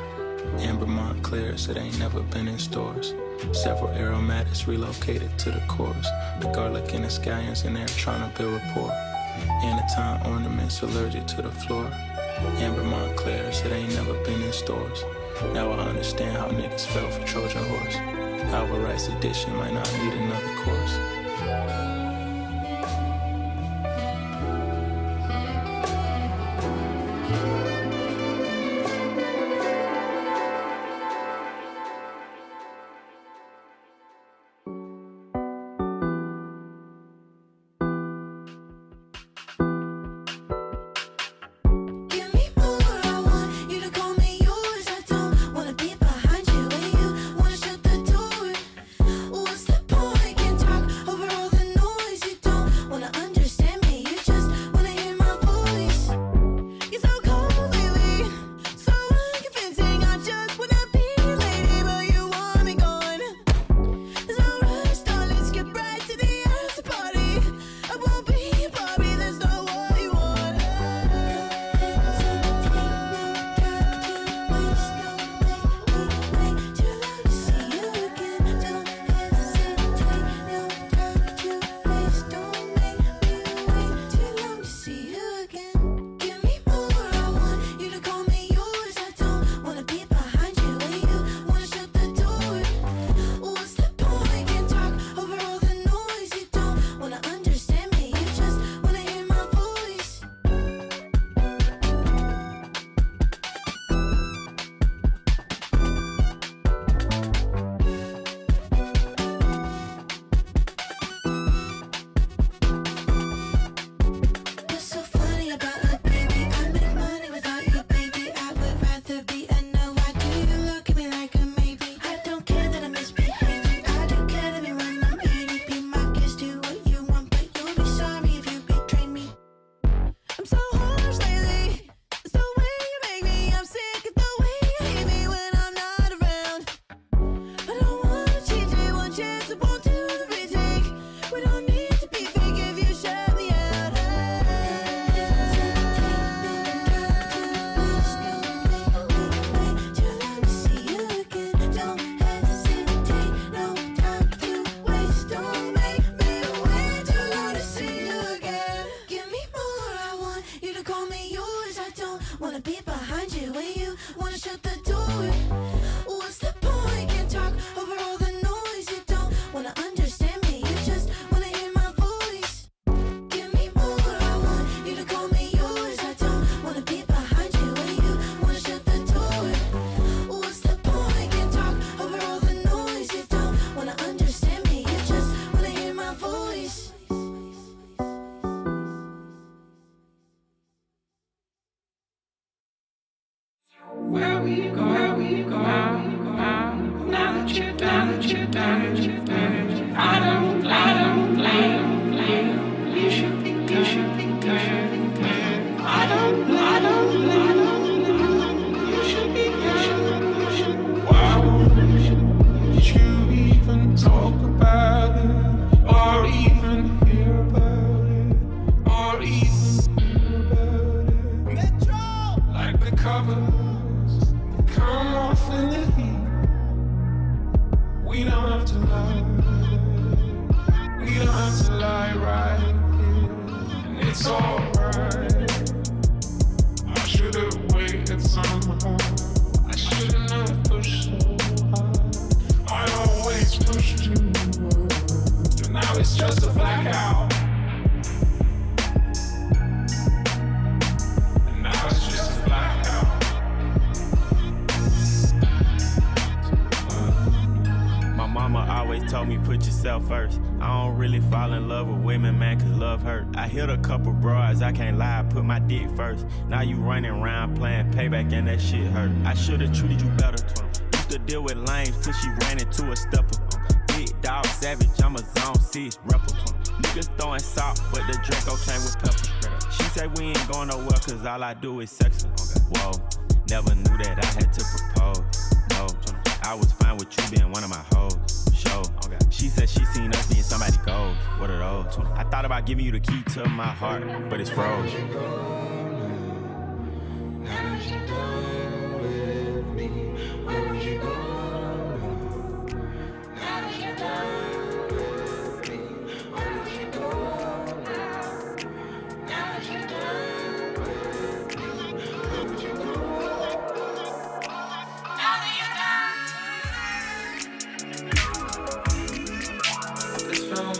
Amber Montclairs that ain't never been in stores. Several aromatics relocated to the cores. The garlic and the scallions in there trying to build rapport. Anaton ornaments allergic to the floor. Amber Montclairs that ain't never been in stores. Now I understand how niggas fell for Trojan horse. Albert Rice edition might not need another course. What's the point? Can talk over all the noise. have to lie. We don't have to lie right here, and it's alright. I should've waited somehow. I shouldn't have pushed so hard. I always pushed too hard. But now it's just a blackout. And now it's just a blackout. My mama always told me put yourself first. I don't really fall in love with women, man, cause love hurt. I hit a couple broads, I can't lie, I put my dick first. Now you running around playing payback and that shit hurt. I should've treated you better. Used to deal with lames till she ran into a stepper. Big dog savage, I'm a zone 6 rapper. Niggas throwing salt, but the Draco came with pepper. She said we ain't going nowhere cause all I do is sex her. Whoa, never knew that I had to propose. No, I was fine with you being one of my hoes. Show. She said she seen us being somebody goals. What are those? I thought about giving you the key to my heart, but it's froze.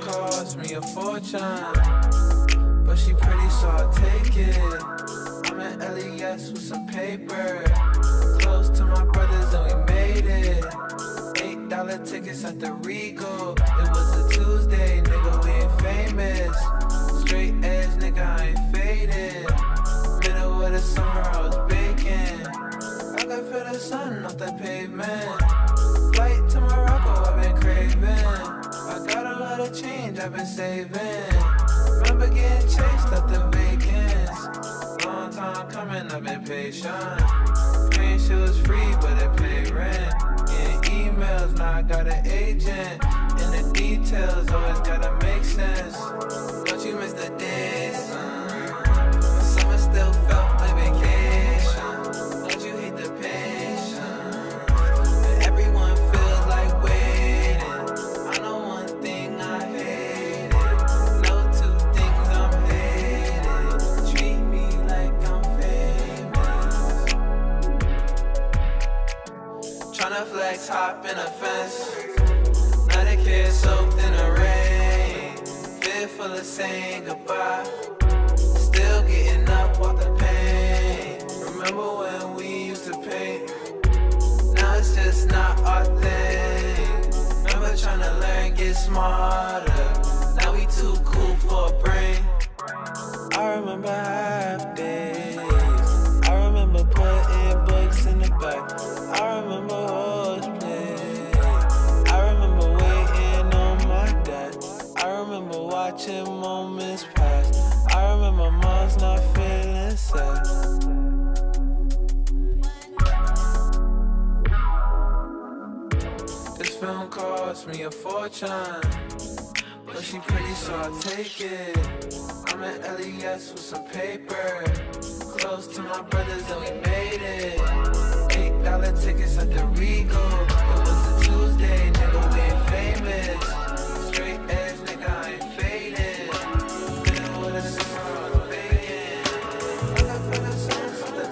Cost me a fortune, but she pretty, so I'll take it. I'm in LES with some paper, close to my brothers and we made it. $8 tickets at the Regal. It was a Tuesday, nigga, we ain't famous. Straight edge, nigga, I ain't faded. Middle of the summer, I was baking. I could feel the sun off the pavement. Flight to Morocco, I've been craving. I got a lot of change I've been saving. Remember getting chased at the vacants. Long time coming, I've been patient. Paying shit was free, but it paid rent. Getting emails, now I got an agent. And the details always gotta make sense. Don't you miss the days, son? Summer still felt like vacation. Don't you hate the patience? But everyone feels like waiting. I know one thing I hate it. No two things I'm hating. Treat me like I'm famous. Tryna flex, hop in a fence. Now the kids soaked in the rain. Fearful of saying goodbye. Still getting up off the pain. Remember when we used to paint? Now it's just not our thing. Remember trying to learn, get smarter. Now we too cool for a brain. I remember half days. I remember putting books in the back. I remember horseplay. I remember waiting on my dad. I remember watching moments pass. I remember moms not feeling sad. This film cost me a fortune, but she pretty, so I'll take it. I'm in LES with some paper, close to my brothers and we made it. $8 tickets at the Regal. It was a Tuesday, nigga, we ain't famous. Straight edge, nigga, I ain't faded. Middle of the summer, I was baking. I got for the sun, so the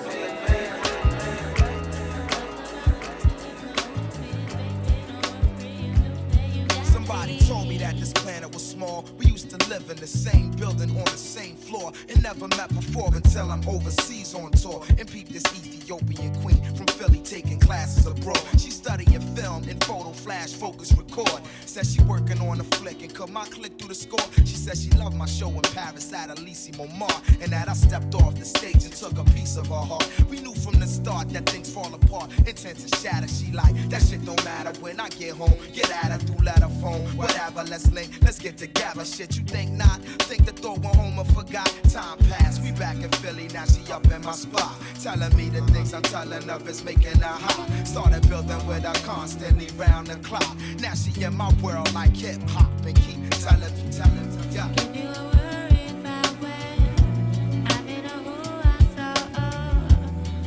Somebody told me that this planet was small. We used to live in the same building on the same floor and never met before until I'm overseas on tour and peep this Ethiopian queen from Philly taking classes abroad. She studying film and photo flash focus record. Says she working on a flick and cut my click through the score. She said she loved my show in Paris at Elysee Montmartre and that I stepped off the stage and took a piece of her heart. We knew from the start that things fall apart, intent to shatter. She like, that shit don't matter when I get home. Get at her through letter phone, whatever, let's link, let's get together. Shit, you think not? Think the thought went home and forgot. Time passed, we back in Philly, now she up in my spot. Telling me the things I'm telling her is making her hot. Started building with her constantly round the clock. Now she in my world like hip hop and keep telling me, yeah. If you were worried about when I've been a who I saw,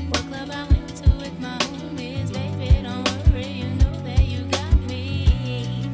what club I went to with my homies, baby, don't worry, you know that you got me.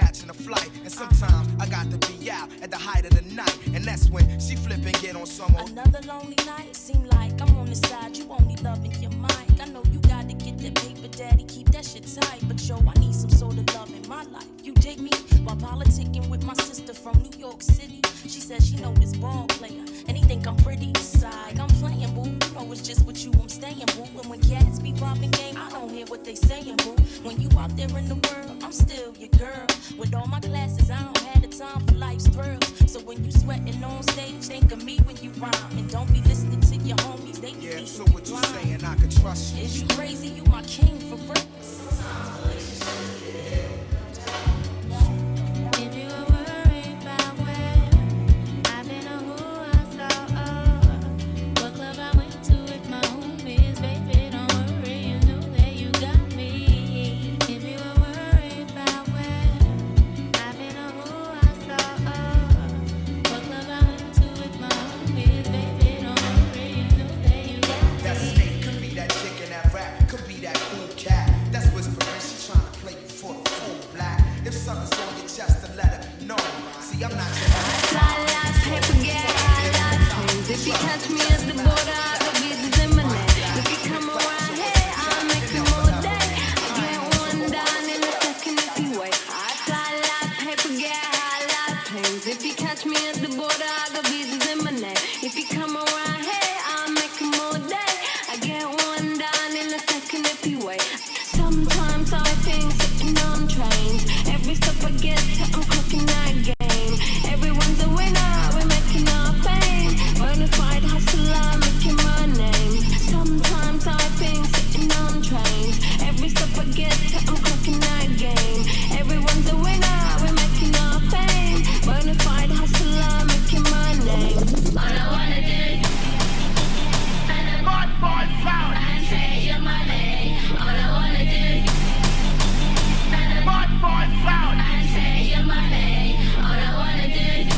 catching a flight. And sometimes I got to be out at the height of the night. And that's when she flip and get on some old. Another lonely night, seem like I'm on the side, you only loving your mind. I know you gotta get that paper, daddy, keep that shit tight. But yo, I need some sort of love in my life. You dig me? While politicking with my sister from New York City. She says she know this ball player, and he think I'm pretty side. I'm playing, boo. You know it's just with you I'm staying, boo. And when cats be popping game, I don't hear what they saying, boo. When you out there in the world, I'm still your girl. With all my classes, I don't have the time for life's thrills. So when you sweating on stage, think of me when you rhyme. And don't be listening to your homies, they be so what you saying, I can trust you. Is you crazy? You my king for real. If you were worried about where I've been or who I saw, what club I went to with my homies, baby, don't worry, you know that you got me. If you were worried about where I've been or who I saw, what club I went to with my homies, baby, don't worry, you know that you got me. That snake could be that chick in that rap, could be that cool cat. That's whispering, she trying to play you for the full black. If something's on your chest, to let it know. See, I'm not your If you catch me at the border, I could be the lemonade. If you come around here, I'll make you all day. I get one down in a second if you wait. I fly like paper, get high like planes. If you catch me at the border, I could be the lemonade. If you come around here, I'll make them all day. I get one down in a second if you wait. Sometimes I think sitting on trains. Every step I get to, I'm cooking that game. Everyone's a winner, we're making our fame. Bonafide hustler, making my name. Sometimes I think sitting on trains. Every step I get to, I'm cooking that game. Everyone's a winner, we're making our fame. Bonafide hustler, making my name. All I wanna do is bad boy sound and say your money. All I wanna do is bad boy sound and say your money. All I wanna do is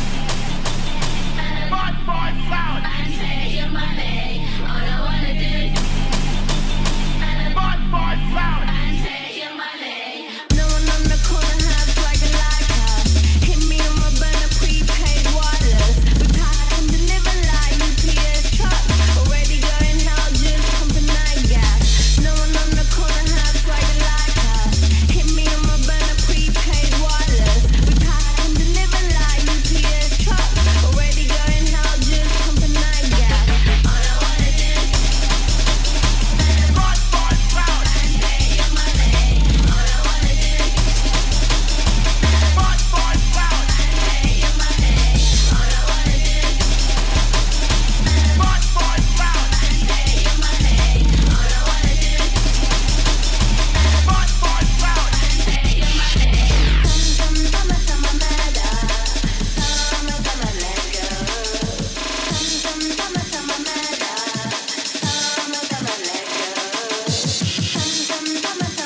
bad boy sound and say your money. All I wanna do is bad boy sound and say your money. No one on the corner has like a lighthouse. Hit me on my burner prepaid wireless. We pack and deliver like UPS trucks. Already going hell, just pumping night gas. No one on the corner has like a lighthouse. Hit me on my burner prepaid wireless. We pack and deliver like UPS trucks. Already going hell, just pumping night gas. All I wanna do is bad boy sound and say your money. All I wanna do is bad boy sound and say your money. All I wanna do is bad boy sound and say your money. All I wanna do is bad boy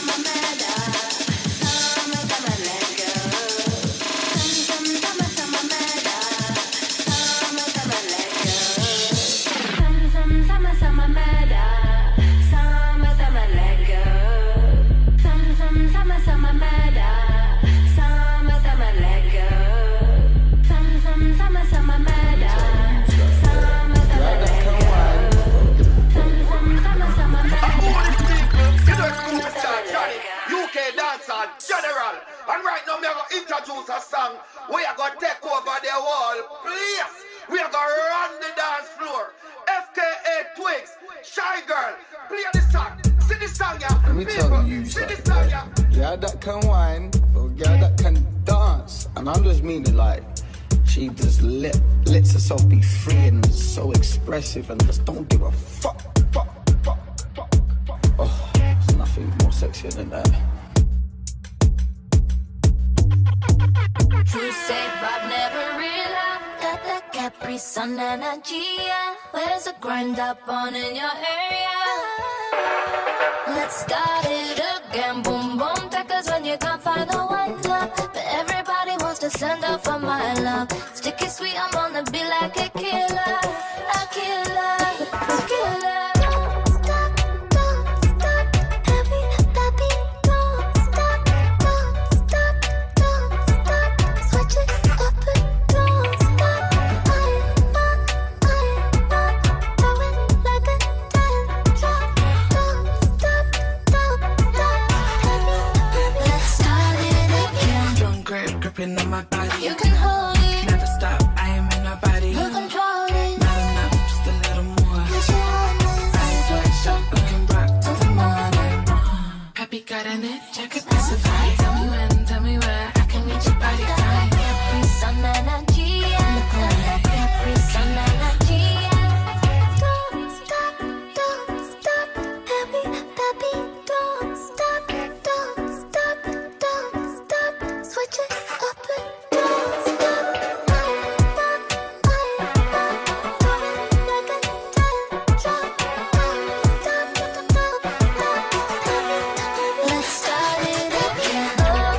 sound and say your money. Sama mada, sama let go. Sama mada, sama let go. Sama let go. Sama mada, sama let go. Sama let go. UK dancehall general, and right now we are going to introduce a song. We are going to take over the whole place. We are going to run the dance floor. FKA Twigs, Shy Girl, play this song. Sing this song, yeah. Let me tell you sing this something. song, yeah. Girl that can whine, or girl that can dance. And I'm just meaning like, she just lets herself be free and so expressive and just don't give a fuck. Oh, there's nothing more sexier than that. True safe, I've never realized. Got that Capri Sun energy, yeah. Where's the grind up on in your area? Let's start it again, boom boom. Take when you can't find the one club, but everybody wants to send up for my love. Sticky sweet, I'm gonna be like a killer, a killer, a killer. Don't stop, heavy, baby, don't stop, moving on my body. You can hold it. Never stop, I am in my body. You control it. Not enough, just a little more. Cause you're honest. Eyes wide shut, we can rock till the morning. Happy got an itch, I could specify. Tell me when, tell me where, I can reach your body fine. Caprice on energy. Caprice on energy. Don't stop, baby, baby, don't stop, switch it up and don't stop. Let's start it again. Oh,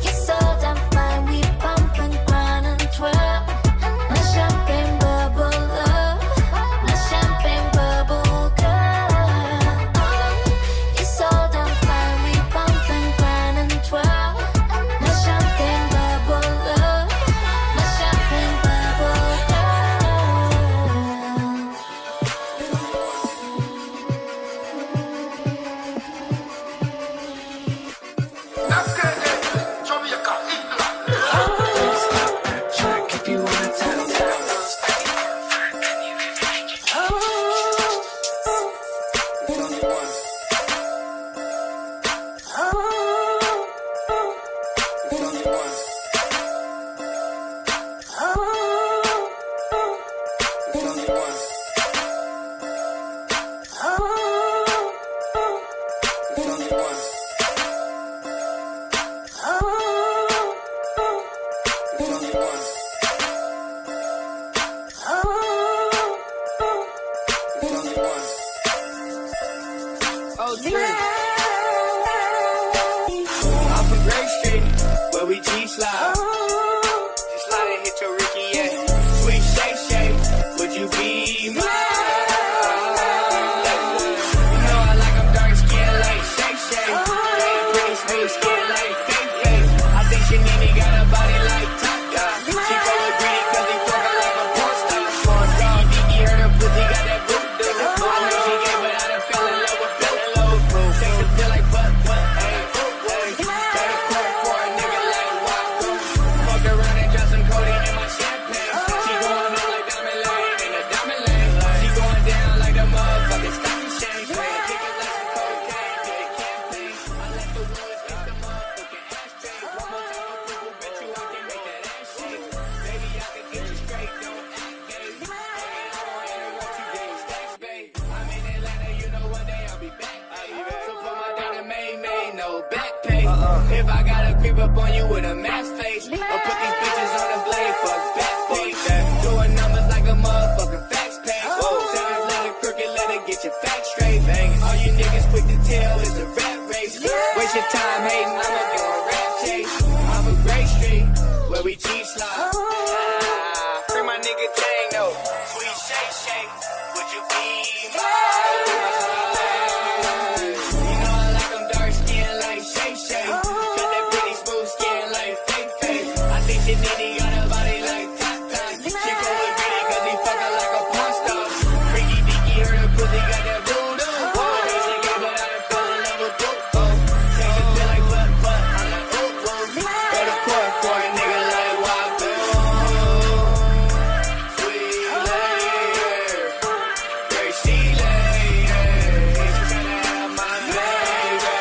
you're so damn fine. We bump and grind and twirl. My champagne bubble up. My champagne bubble girl. Oh, you're so damn fine. We bump and grind and twirl. My champagne bubble up. My champagne bubble girl. Jamaica, England. Don't stop that track if you wanna tap that. I'm from Grace Street, where we G-slide. Just slide and hit your Ricky, yeah. Sweet shake, shake, would you be mine? You know I like them dark skin like shake, shake. Pretty smooth skin like fake, fake. I think she need me, got a body like Taka. She call it greedy cause he fuck her like a porn star. Doggy, Diki heard her pussy, got that voodoo. I know she gay, but I done fell in love with feeling low. Takes a feel like butt, hey. Got a court for a nigga like Waco. Fuck around and drop some codeine in my champagne. She going up like Diamond Lane in a Diamond Lane. She going down like the motherfucking stock exchange. Kick it like some cocaine, get a campaign. I let the woods get the motherfucking ashtray. One more time for people, bet you I can make that ass shake. Baby, I can get you straight, don't act gay. I won't interrupt you, getting stacks, babe. I'm in Atlanta, you know one day I'll be back, babe. So put my daughter May, no back pay. If I gotta creep up on you with a mask face, or put these bitches on the blade, fuck back pay. Doing numbers like a motherfucking fax page. Savage, let it crooked, let it get your facts straight. All you niggas quick to tell is a rap race. Waste your time hating, I'ma do a rap chase. I'm from Grace Street, where we G-slide. Free my nigga Tango, sweet shake, shake. Would you be mine? You know I like them dark skin like Shay Shay. Got that pretty smooth skin like fake fake. I think she need got a body like Tata. She go with greedy cause he fuck her like a porn star. Freaky Diki heard her pussy got that voodoo. She gay but I done fell in love with Popo. Takes a feel like butt, I'm like ooh ooh. Go to court for a nigga like Waco. Sweet lady, great she lady. She tryna have my baby.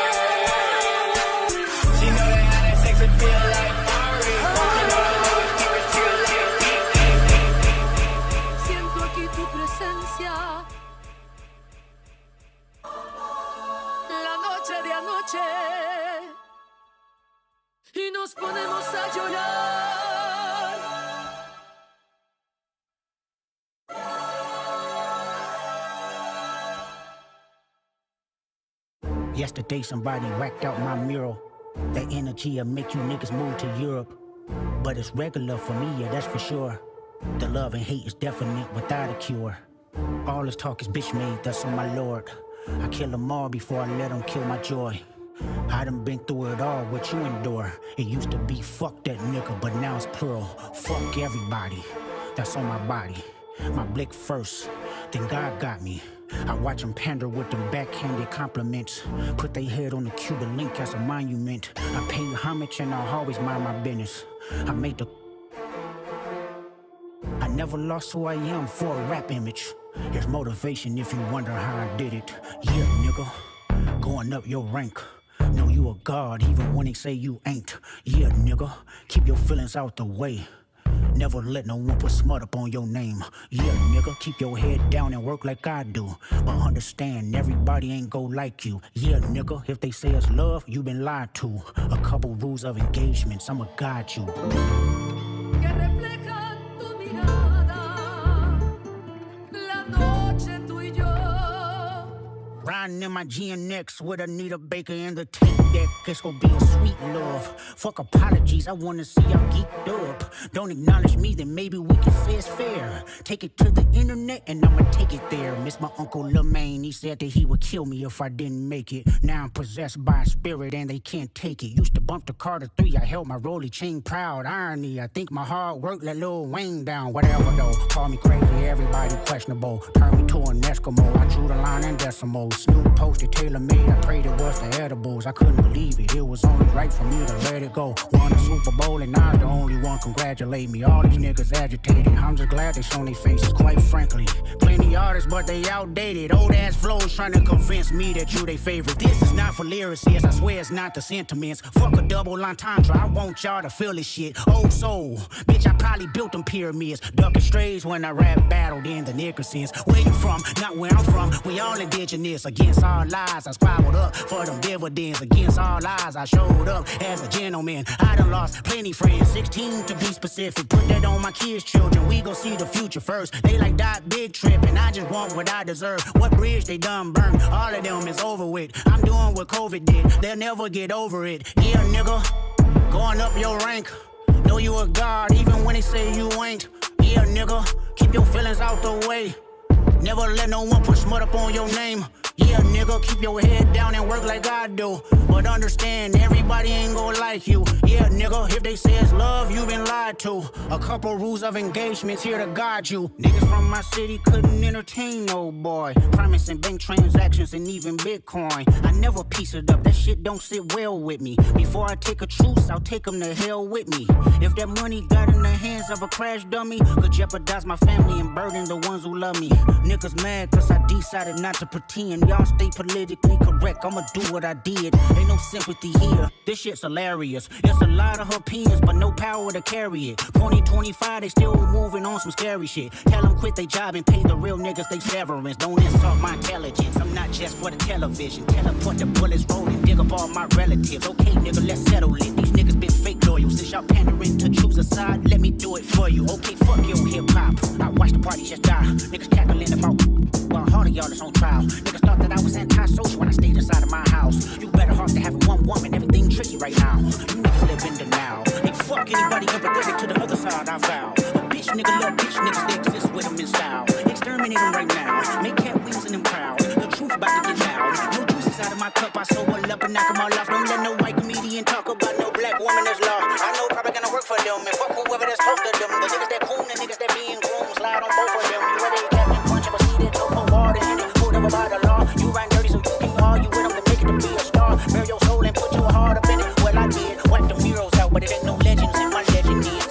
She know that how that sex would feel like Mari. She know I always keep it chill like Siento aquí tu presencia. La noche de anoche. Y nos ponemos a llorar. Yesterday somebody whacked out my mural. That energy'll make you niggas move to Europe. But it's regular for me, yeah, that's for sure. The love and hate is definite without a cure. All this talk is bitch made, that's on my lord. I kill them all before I let them kill my joy. I done been through it all, what you endure. It used to be fuck that nigga, but now it's plural. Fuck everybody, that's on my body. My blick first, then God got me. I watch them pander with them backhanded compliments. Put their head on the Cuban link as a monument. I pay homage and I'll always mind my business. I never lost who I am for a rap image. There's motivation if you wonder how I did it. Yeah, nigga, going up your rank. Know you a god even when they say you ain't. Yeah, nigga, keep your feelings out the way. Never let no one put smut up on your name. Yeah, nigga, keep your head down and work like I do. But understand, everybody ain't go like you. Yeah, nigga, if they say it's love, you been lied to. A couple rules of engagements, I'ma guide you. Que refleja tu mirada, la noche tú y yo. Riding in my GNX with Anita Baker in the tape deck. It's gonna be a sweet love. Fuck apologies, I wanna see y'all geeked up. Don't acknowledge me, then maybe we can say it's fair. Take it to the internet and I'ma take it there. Miss my Uncle Lemaine, he said that he would kill me if I didn't make it. Now I'm possessed by a spirit and they can't take it. Used to bump the Carter 3, I held my rolly chain proud. Irony, I think my hard work let Lil Wayne down. Whatever though, call me crazy, everybody questionable. Turn me to an Eskimo, I drew the line in decimals. Snoop posted tailor-made, I prayed it was the edibles. I couldn't believe it, it was only right for me to let it go. Won a Super Bowl and I'm the only one congratulate me. All these niggas agitated, I'm just glad they shown their faces, quite frankly. Plenty artists, but they outdated. Old ass flows trying to convince me that you they favorite. This is not for lyricists, I swear it's not the sentiments. Fuck a double entendre, I want y'all to feel this shit. Old soul, bitch, I probably built them pyramids. Ducking strays when I rap battled in the Nickersons. Where you from? Not where I'm from, we all indigenous. Against all lies, I squabbled up for them dividends. Against all lies, I showed up as a gentleman. I done lost plenty friends, 16 to be specific. Put that on my kids' children, we gon' see the future first. They like that big trip, and I just want what I deserve. What bridge they done burned, all of them is over with. I'm doing what COVID did, they'll never get over it. Yeah, nigga, going up your rank. Know you a god, even when they say you ain't. Yeah, nigga, keep your feelings out the way. Never let no one put smut up on your name. Yeah, nigga, keep your head down and work like I do. But understand, everybody ain't gon' like you. Yeah, nigga, if they say it's love, you been lied to. A couple rules of engagements here to guide you. Niggas from my city couldn't entertain no boy. Promising bank transactions and even Bitcoin. I never piece it up, that shit don't sit well with me. Before I take a truce, I'll take them to hell with me. If that money got in the hands of a crash dummy, could jeopardize my family and burden the ones who love me. Niggas mad cause I decided not to pretend. Y'all stay politically correct, I'ma do what I did. Ain't no sympathy here, this shit's hilarious. It's a lot of opinions, but no power to carry it. 2025, they still moving on some scary shit. Tell them quit their job and pay the real niggas they severance. Don't insult my intelligence, I'm not just for the television. Tell them put the bullets rolling, dig up all my relatives. Okay, nigga, let's settle it. These niggas been fake loyal. Since y'all pandering to choose a side, let me do it for you. Okay, fuck your hip-hop, I watch the party just die. Niggas cackling about while all of y'all is on trial. Niggas thought that I was anti-social when I stayed inside of my house. You better off to have one woman, everything tricky right now. You niggas live in denial. Ain't fuck anybody empathetic to the other side, I vow. A bitch nigga love bitch niggas, they exist with them in style. Exterminate them right now, make cat wings in them crowds. The truth about to get loud. No juice inside of my cup, I sober up and knock them all off. Don't let no white comedian talk about no black woman that's lost. I know probably gonna work for them and fuck whoever that's close to them. The niggas that coon and niggas that being groomed, slide on both of them. You ready to captain punch, but see that don't put water in it. Pulled over by the law, you riding dirty so you can argue with them to make it to be a star. Bear your soul and put your heart up in it. Well, I did, wipe them heroes out, but it ain't no legends in my legend is.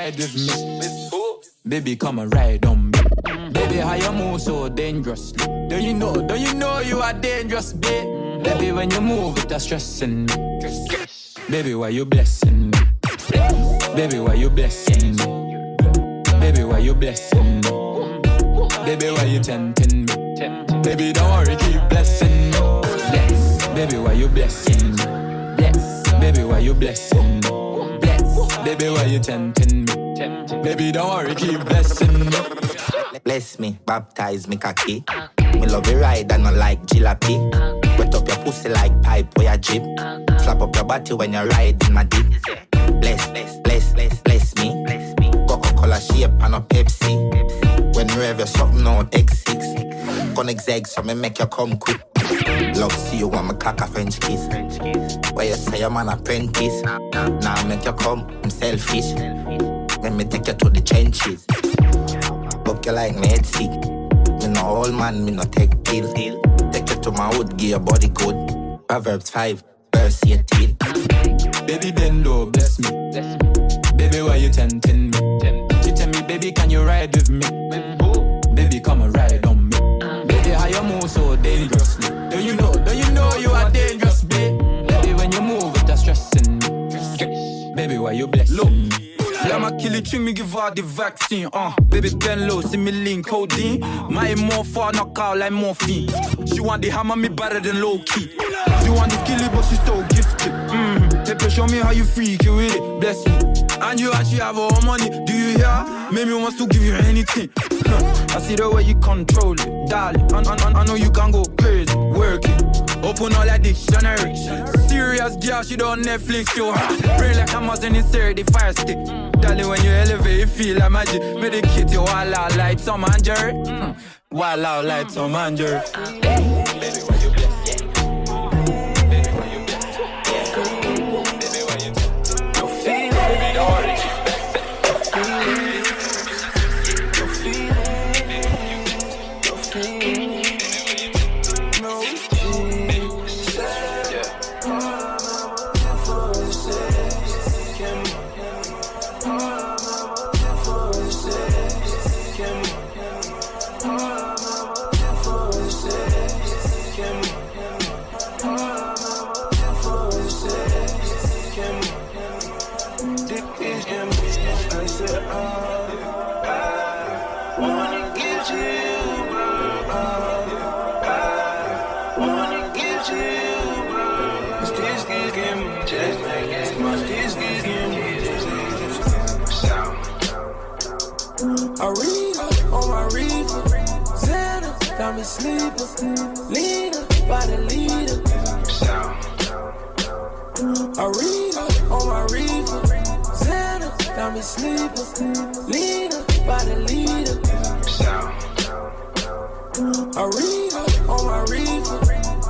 ride with me. Baby, come and ride on me. Baby, how you move so dangerously? Don't you know you are dangerous, babe? Baby, when you move, it's stressing me. Baby, why you blessing me? Baby, why you blessing me? Baby, why you blessing me? Baby, why you tempting me? Baby, don't worry, keep blessing me. Bless. Baby, why you blessing me? Bless. Baby, why you blessing me? Bless. Baby, why you tempting me? Baby, don't worry, keep blessing me. Bless me, baptize me cocky. Me love you ride and not like jalopy. Wet up your pussy like pipe or your jeep. Slap up your body when you ride in my deep. Bless me. Coca-Cola shape and a Pepsi. When you have your something now, take 6. Gonna exeg so me make you come quick. Love see you want me cock a French kiss. Where you say I'm an apprentice. Now make you come, I'm selfish. Let me take you to the trenches. Book you like me head sick. Me no old man, me no take pill. Take you to my hood, give your body good. Proverbs 5, verse 18. Baby, bend low, bless me. Baby, why you tempting me? She tell me, baby, can you ride with me? Baby, come and ride on me. Baby, how you move so dangerously? Don't you know you are dangerous, babe? Baby, when you move, it's stressing me. Baby, why you blessing me? Yeah, my kill it, me give her the vaccine. Baby, bend low, see me link codeine. My more far, knock out like morphine. She want the hammer, me better than low key. She want the kill it, but she so gifted. Pepe, show me how you freak you with it. Bless me. And you actually have all money. Do you hear? Maybe wants to give you anything. I see the way you control it, darling. I know you can go crazy, work it. Open all that dictionary. Serious girl, she don't Netflix show. Brain like Amazon insert the fire stick. Darling, when you elevate, you feel like magic. Medicate you wild out like Tom and Jerry. Wild out like Tom and Jerry. Baby, why you bless? Baby, why you bless? Baby, why you bless? No feeling. Baby, don't worry, keep blessing. No feeling. No feeling. Just like got me sleeping. Leader by the leader. Aretha on my reefer. Xana got me sleeping. Leader by the leader. Aretha on my reefer.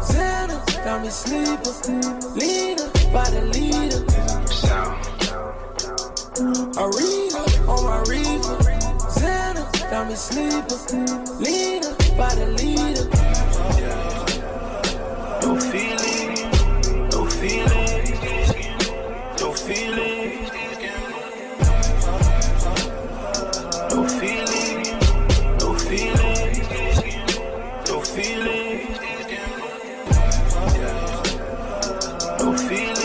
Xana got me sleeping. Leader by the leader. Aretha on my reefer. Xana got me sleeping. Leader by the leader. No feeling, no feeling, no feeling, no feeling, no feeling, no feeling, no feeling, no feeling,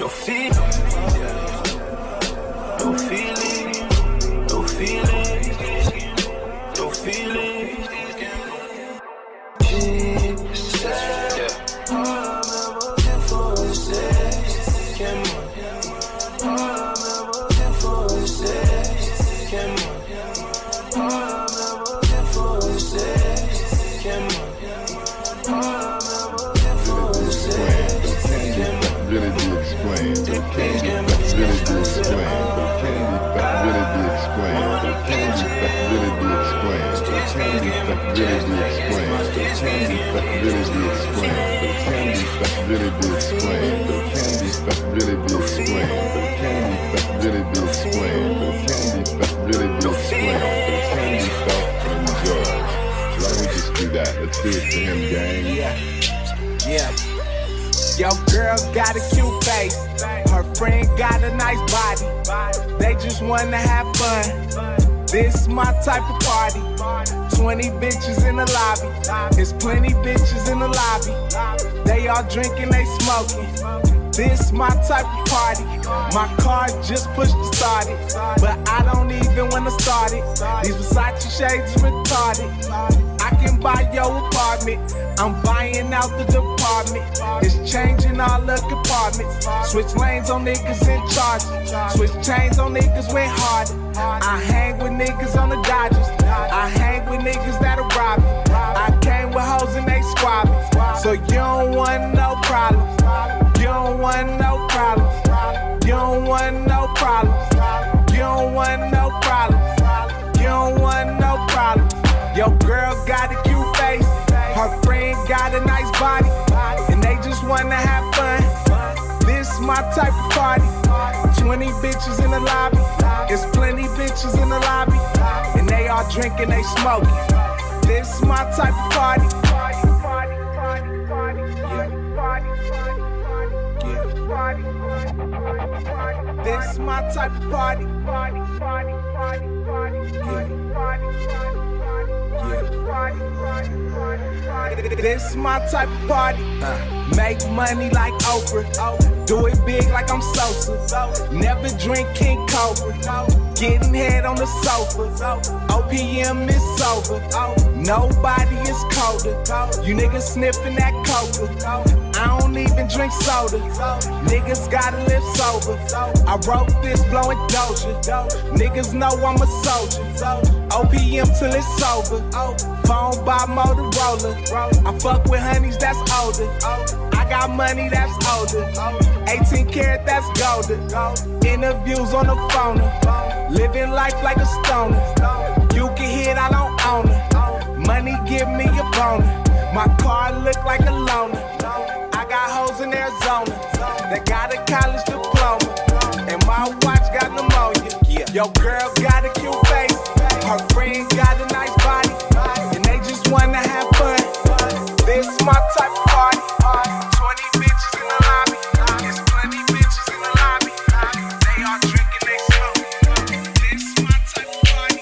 no feeling, no feeling, no feeling, no feeling, no feeling. Let's do it to him, gang. Yeah. Yo, girl got a cute face. Her friend got a nice body. They just wanna have fun. This my type of party. 20 bitches in the lobby. There's plenty bitches in the lobby. They all drinking, they smoking. This my type of party. My car just pushed to start it, but I don't even wanna start it. These Versace shades retarded. I can buy your apartment. I'm buying out the department. It's changing all the compartments. Switch lanes on niggas in charge. Switch chains on niggas went hard. I hang with niggas on the Dodgers. I hang with niggas that'll rob me. I came with hoes and they squabbing. So you don't want no problems. You don't want no problems. You don't want no problems. You don't want no problems. You don't want no problems. Your girl got a cute face. Her friend got a nice body. And they just wanna have fun. This my type of party. 20 bitches in the lobby. There's plenty bitches in the lobby. And they all drinking, they smoking. This my type of party. This my type of party. This my type of party. Make money like Oprah. Do it big like I'm Sosa. Never drink King Cobra. Getting head on the sofa. OPM is over. Nobody is colder. You niggas sniffing that coca. I don't even drink soda. Niggas gotta live sober. I wrote this blowing Doja. Niggas know I'm a soldier. OPM till it's over. Phone by Motorola. I fuck with honeys that's older. I got money that's older. 18 karat that's golden. Interviews on the phone. Living life like a stoner. You can hit, I don't own it. Money give me a boner. My car look like a loner. I got hoes in Arizona that got a college diploma. And my watch got pneumonia. Your girl got a cute face. Her friend got a nice body. And they just wanna have fun. This my type of party. 20 bitches in the lobby. There's plenty bitches in the lobby. They all drinking, they smoking. This my type of party.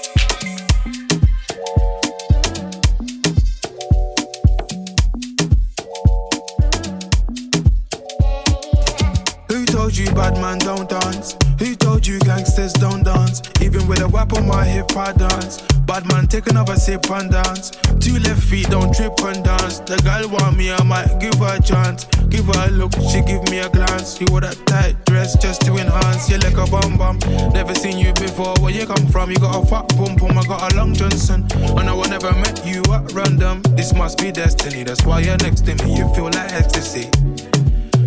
Who told you bad man don't dance? Who told you gangsters don't dance? Even with a whip on my hip I dance. Bad man, take another sip and dance. 2 left feet, don't trip and dance. The girl want me, I might give her a chance. Give her a look, she give me a glance. You wore that tight dress just to enhance. You like a bum bum. Never seen you before, where you come from? You got a fat pum pum, I got a long Johnson. I know I never met you at random. This must be destiny, that's why you're next to me. You feel like ecstasy.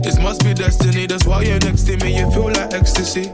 This must be destiny, that's why you're next to me. You feel like ecstasy.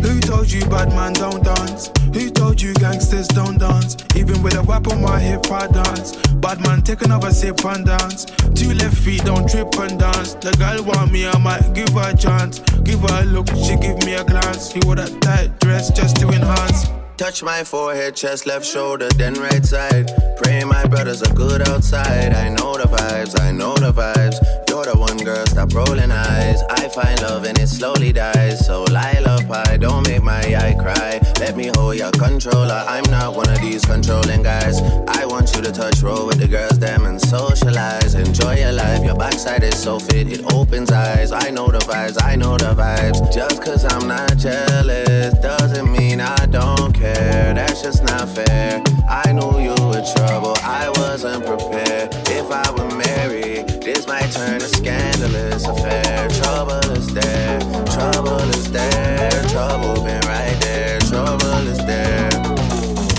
Who told you bad man don't dance? Who told you gangsters don't dance? Even with a whip on my hip I dance. Bad man, take another sip and dance. 2 left feet, don't trip and dance. The girl want me, I might give her a chance. Give her a look, she give me a glance. You wore that tight dress just to enhance. Touch my forehead, chest, left shoulder, then right side. Pray my brothers are good outside. I know the vibes, I know the vibes. You're the one girl, stop rolling eyes. I find love and it slowly dies. So lullaby, don't make my eye cry. Let me hold your controller. I'm not one of these controlling guys. I want you to touch, roll with the girls, them and socialize. Enjoy your life, your backside is so fit, it opens eyes. I know the vibes, I know the vibes. Just cause I'm not jealous doesn't mean I don't care. That's just not fair. I knew you were trouble, I wasn't prepared. If I were married, this might turn a scandalous affair. Trouble is there, trouble is there. Trouble been right there, trouble is there.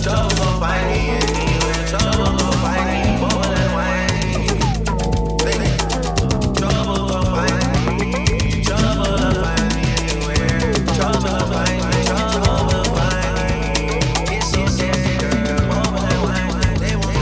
Trouble gon' find me anywhere, trouble gon' find me more than wine. Trouble gon' find me, trouble gon' find me anywhere. Trouble gon' find me, trouble gon' find me. Yes, girl, more than wine, they won't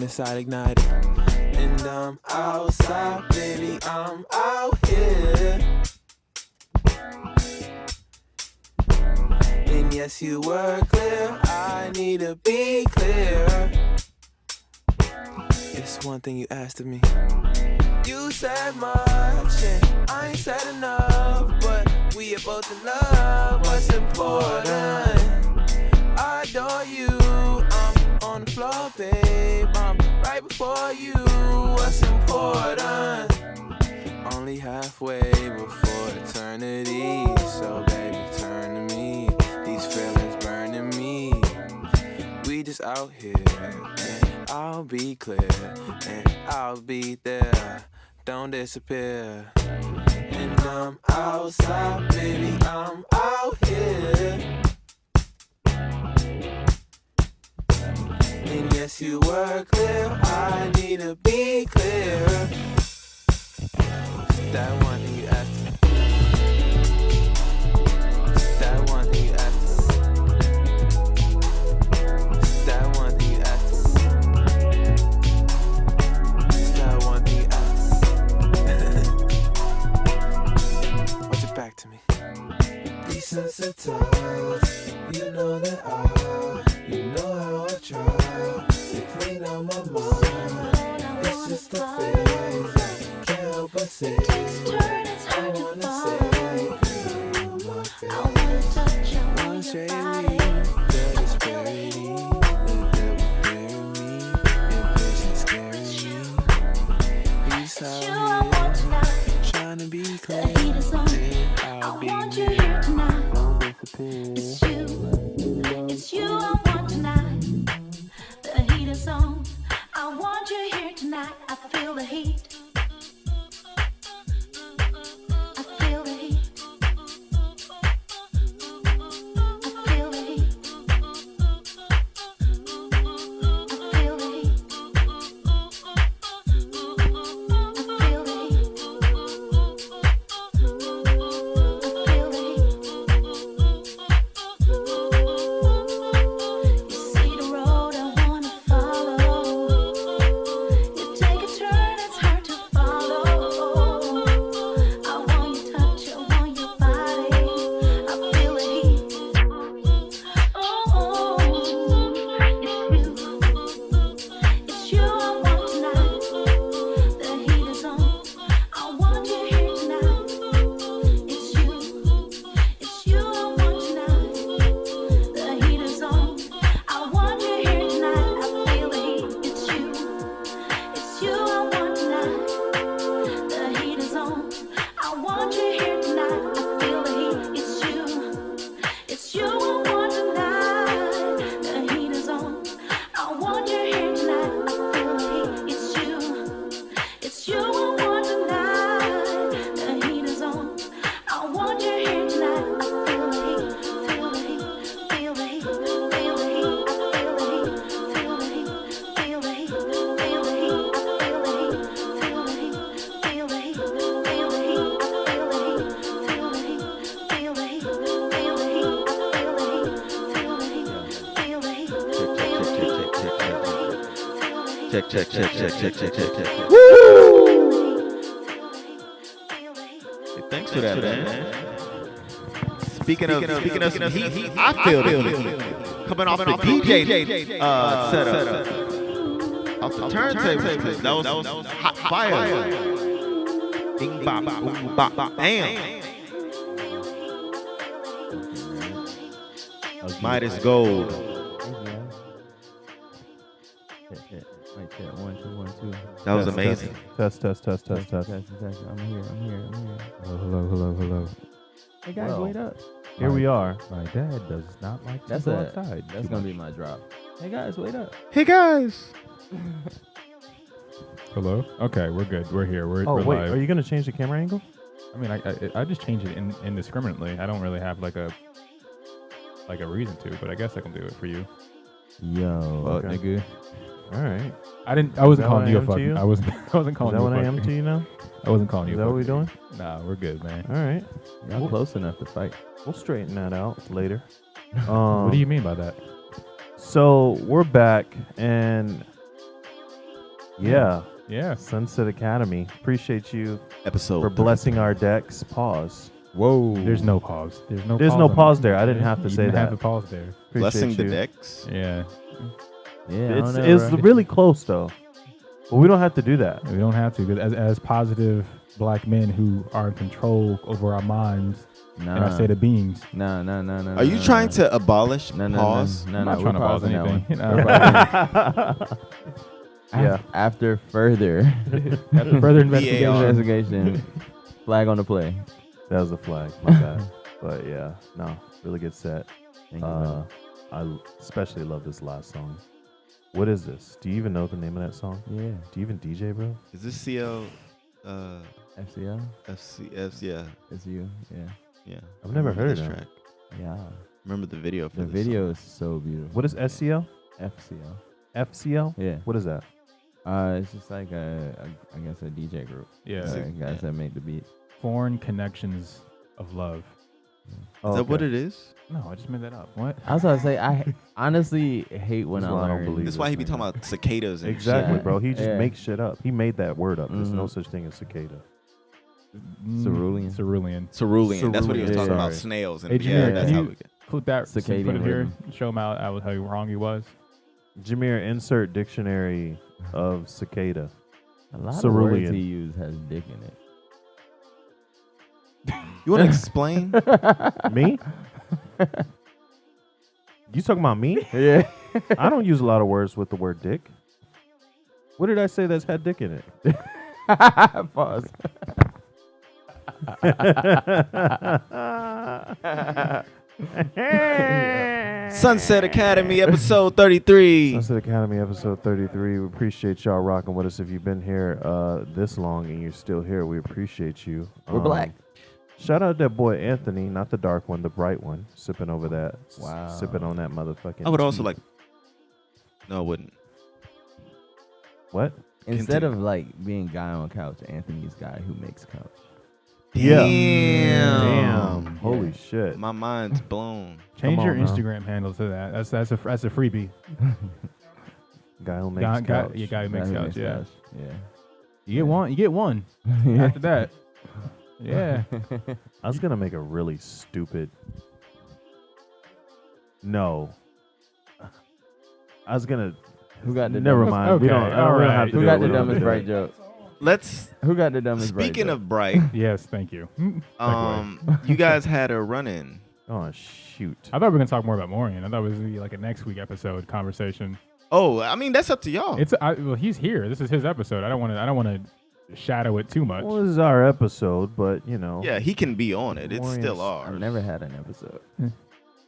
inside ignited. And I'm outside, baby, I'm out here. And yes, you were clear, I need to be clear. It's one thing you asked of me. You said much, and I ain't said enough, but we are both in love, what's important? I adore you, I'm on the floor, babe, I'm right before you, what's important? Only halfway before eternity, so baby turn to me, these feelings burning me. We just out here, and I'll be clear, and I'll be there, don't disappear. And I'm outside, baby, I'm out here. And yes, you were clear, I need to be clear. It's that one thing you asked me. It's that one thing you asked me. It's that one thing you asked me. It's that one thing you asked me. Watch it back to me. Desensitized, you know that you know how I try to clean out my mind. It's just a phase, I can't help but say I wanna say I wanna touch you, wanna say we, the disparity, the Trying to be clean. I'll be here. Don't disappear. It's you I want tonight. The heat is on. I want you here tonight. I feel the heat. I feel the heat. I feel the heat. I feel the heat. Check. Woo! Hey, thanks for that, man. Speaking of some heat, I feel the heat coming off the DJ setup. Off the turntable. That was hot fire. Bing, bop, boom, bop, bop, bam. Midas Gold. That was amazing. Test. I'm here. Hello. Hey guys, wait up. Here we are. My dad does not like to go outside. That's gonna be my drop. Hey guys, wait up. Hey guys. Hello. Okay, we're good. We're here. We're wait, live. are you gonna change the camera angle? I mean, I just change it indiscriminately. I don't really have like a reason to, but I guess I can do it for you. Yo, nigga. All right. I wasn't calling you a fucking. I wasn't calling you. Is that what I am to you now? I wasn't calling you. Is that what we're doing? Nah, we're good, man. All right. Y'all close enough to fight. We'll straighten that out later. What do you mean by that? So we're back, and yeah, Sonset Academy. Appreciate you episode for blessing our decks. Pause. Whoa. There's no pause. There's no pause there. I didn't have to say you that. Have a pause there. Blessing the decks. Yeah. It's really close though. But we don't have to do that. We don't have to, because as positive black men who are in control over our minds and our state of beings. No. Are you trying to abolish pause? No, I'm not trying to pause anything. After further investigation, flag on the play. That was a flag, my bad. But yeah, no, really good set. I especially love this last song. What is this? Do you even know the name of that song? Yeah. Do you even DJ, bro? Is this CL? FCL? FCS, yeah. It's you, yeah. Yeah. I've never heard of this that. track. Yeah. Remember the video for the this video song. is so beautiful. What is SCL? FCL. FCL? Yeah. What is that? It's just like I guess a DJ group. Yeah. Guys that make the beat. Foreign Connections of Love. Is that what it is? No, I just made that up. What? I was about to say, I honestly hate when I learn. That's why he be talking about cicadas and Exactly, shit. bro. He just makes shit up. He made that word up. There's no such thing as cicada. Cerulean. Cerulean. That's what he was talking about. Snails. And Hey, Jameer, that's can how you we get. clip that, Circadian put it here, rhythm. show him out how wrong he was. Jameer, insert dictionary of cicada. A lot of Cerulean. words he used has dick in it. You want to explain? Me? You talking about me? Yeah. I don't use a lot of words with the word dick. What did I say that's had dick in it? Pause. Sunset Academy, episode 33. Sunset Academy, episode 33. We appreciate y'all rocking with us. If you've been here this long and you're still here, we appreciate you. We're black. Shout out that boy Anthony, not the dark one, the bright one, sipping over that. Wow. Sipping on that motherfucking. I would also tea. like. No, I wouldn't. What? Instead of like being guy on couch, Anthony's guy who makes couch. Damn. Holy shit. My mind's blown. Change your on now. Instagram handle to that. That's a freebie. Guy who makes couch. Yeah, guy who makes couch. Yeah. Couch. Yeah. You get one. You get one. After that. Yeah. I was gonna make a really stupid. No. I was gonna. Who got the Never dumbest- mind. We Okay, don't. I don't all really have right. to Who do got it. the We don't have dumbest to do bright it. joke? Let's. Who got the dumbest bright Speaking joke? of bright, Yes. Thank you. you guys had a run-in. Oh shoot. I thought we were gonna talk more about Morian. I thought it was gonna be like a next week episode conversation. Oh, I mean that's up to y'all. Well, he's here. This is his episode. I don't want to shadow it too much. Well, this is our episode, but you know. Yeah, he can be on it. It's still Morian's- ours. I've never had an episode.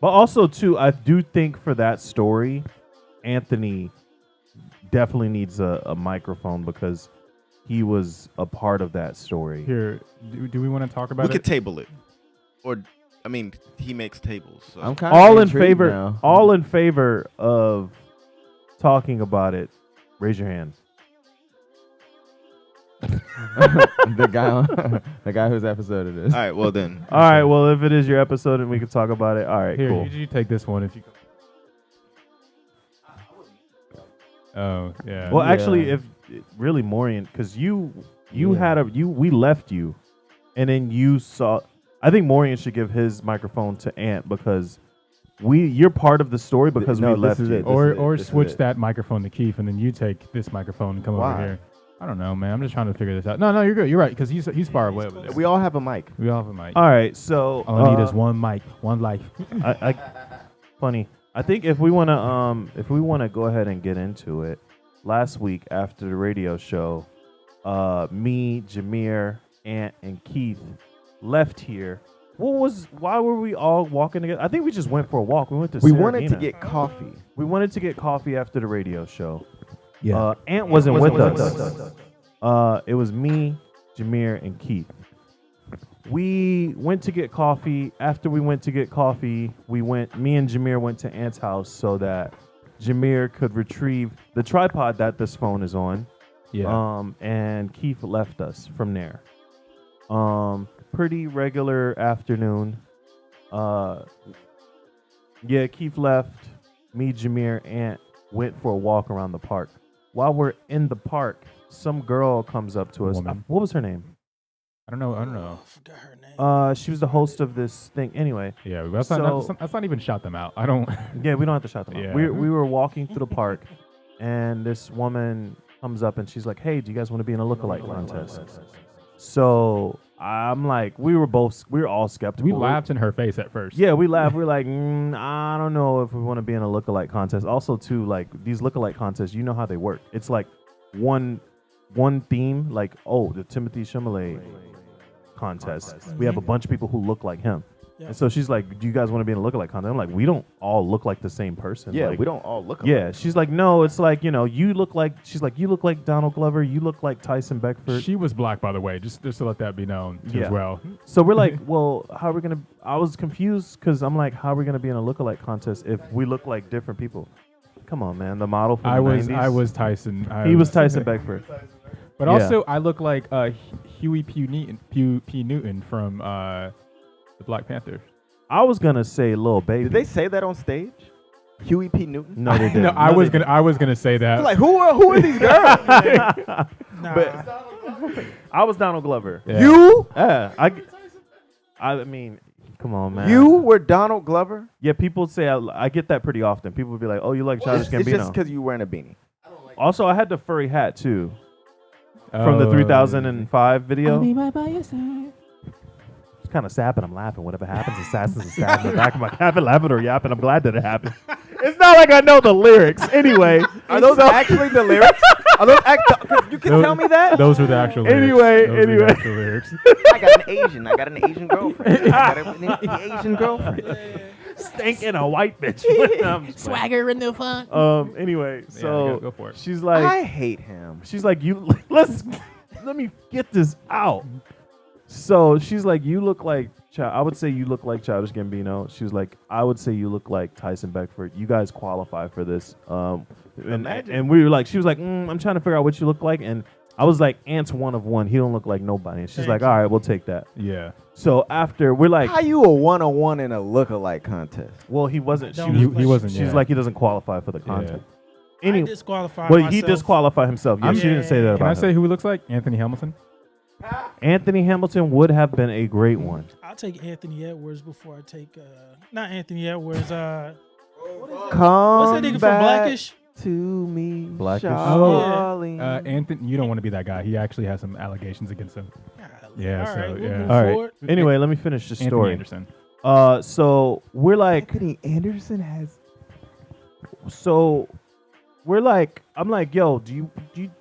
But also too, I do think for that story, Anthony definitely needs a microphone because he was a part of that story. Here, do we want to talk about We it? could table it, or I mean, he makes tables. So. I'm kind All of in favor. All in favor of talking about it. Raise your hand. the guy whose episode it is. All right, well then. All right. Well, if it is your episode and we can talk about it. All right. Here, cool. you take this one if you. Oh yeah. Well, actually, if really Morian, because you we left you, and then you saw. I think Morian should give his microphone to Ant because you're part of the story because we left you. Or switch that microphone to Keith, and then you take this microphone and come Why? over here. I don't know, man. I'm just trying to figure this out. No, you're good. You're right because he's far away over there. We all have a mic. We all have a mic. All right. So All I need is one mic, one life. Funny. I think if we wanna go ahead and get into it, last week after the radio show, me, Jameer, Ant, and Keith left here. Why were we all walking together? I think we just went for a walk. We went to We wanted to Saravina. get coffee. We wanted to get coffee after the radio show. Yeah. Ant wasn't with us. It was me, Jameer, and Keith. We went to get coffee. After we went to get coffee, me and Jameer went to Ant's house so that Jameer could retrieve the tripod that this phone is on. Yeah. And Keith left us from there. Pretty regular afternoon. Yeah, Keith left. Me, Jameer, Ant went for a walk around the park. While we're in the park, some girl comes up to us. Woman. What was her name? I don't know. She was the host of this thing. Anyway. Yeah, let's not even shout them out. I don't. Yeah, we don't have to shout them Yeah. out. We were walking through the park, and this woman comes up and she's like, "Hey, do you guys want to be in a lookalike contest?" So I'm like, we were all skeptical. We laughed in her face at first. Yeah, we laughed. We were like, I don't know if we want to be in a lookalike contest. Also, too, like these lookalike contests, you know how they work. It's like one theme, like the Timothy Chalamet contest. We have a bunch of people who look like him. Yeah. And so she's like, do you guys want to be in a lookalike contest? I'm like, we don't all look like the same person. Yeah, like, we don't all look alike. Yeah, she's like, no, it's like, you look like, she's like, you look like Donald Glover, you look like Tyson Beckford. She was black, by the way, just to let that be known as well. So we're like, well, how are we going to, I was confused because I'm like, how are we going to be in a lookalike contest if we look like different people? Come on, man, the model from the 90s. I was Tyson. He was Tyson Beckford. But also, I look like Huey P. Newton from the Black Panther. I was gonna say Lil Baby. Did they say that on stage? Huey P. Newton? No, they didn't. No, I was gonna say that. Like, who are these girls? But I was Donald Glover. Yeah. You? Yeah. I mean, come on, man. You were Donald Glover? Yeah, people say I get that pretty often. People would be like, "Oh, you like Childish Gambino?" It's just because you were wearing a beanie. Also, I had the furry hat too, from the 2005 video. I'll be right by your side. It's kind of sad, but I'm laughing. Whatever happens, assassins is sad in the back of my cabin, laughing or yapping. I'm glad that it happened. It's not like I know the lyrics. Anyway, Are those actually the lyrics? Are those you can tell me that? Those were the actual lyrics. Anyway, Those were the actual lyrics. I got an Asian girlfriend. I got an Asian girlfriend. Stinking a white bitch. Swagger in the fun. Anyway, so go for it. she's like, I hate him. She's like, let me get this out. So she's like, you look like, I would say you look like Childish Gambino. She was like, I would say you look like Tyson Beckford. You guys qualify for this. And we were like, she was like, I'm trying to figure out what you look like. And I was like, Ant's one of one. He don't look like nobody. And she's like, all right, we'll take that. Yeah. So after we're like, how you a 1-on-1 in a lookalike contest? Well, he wasn't. He wasn't. She's like, he doesn't qualify for the contest. I disqualify Well, myself. he disqualified himself. Yeah, she didn't say that about Can I him. say who he looks like? Anthony Hamilton. Anthony Hamilton would have been a great one. I'll take Anthony Edwards before I take not Anthony Edwards. Come what's that nigga from Blackish? To me, Blackish. Charlie. Anthony, you don't want to be that guy. He actually has some allegations against him. Yeah. All So right, we'll yeah. move All right. forward. Anyway, let me finish the Anthony story. Anderson. So we're like, Anthony Anderson has. so we're like, I'm like, yo, do you?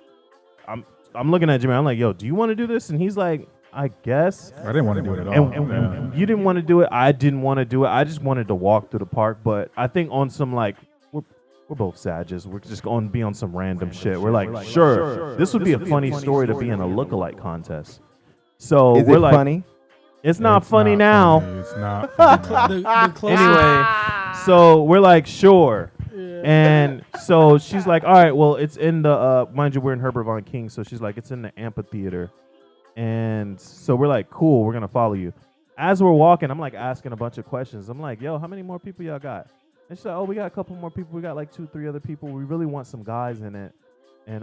I'm looking at Jimmy. I'm like, yo, do you want to do this? And he's like, I guess. I didn't want to do it at all. And you didn't want to do it. I didn't want to do it. I just wanted to walk through the park. But I think on some like, we're both Sages. We're just going to be on some random shit. We're like, sure, this would be a funny story to be in a lookalike contest. So Is we're it like, funny? It's not funny now. Funny. It's not funny. Anyway, so we're like, sure. And so she's like, all right, well, it's in the, mind you, we're in Herbert Von King. So she's like, it's in the amphitheater. And so we're like, cool, we're going to follow you. As we're walking, I'm like asking a bunch of questions. I'm like, yo, how many more people y'all got? And she's like, oh, we got a couple more people. We got like 2-3 other people. We really want some guys in it. And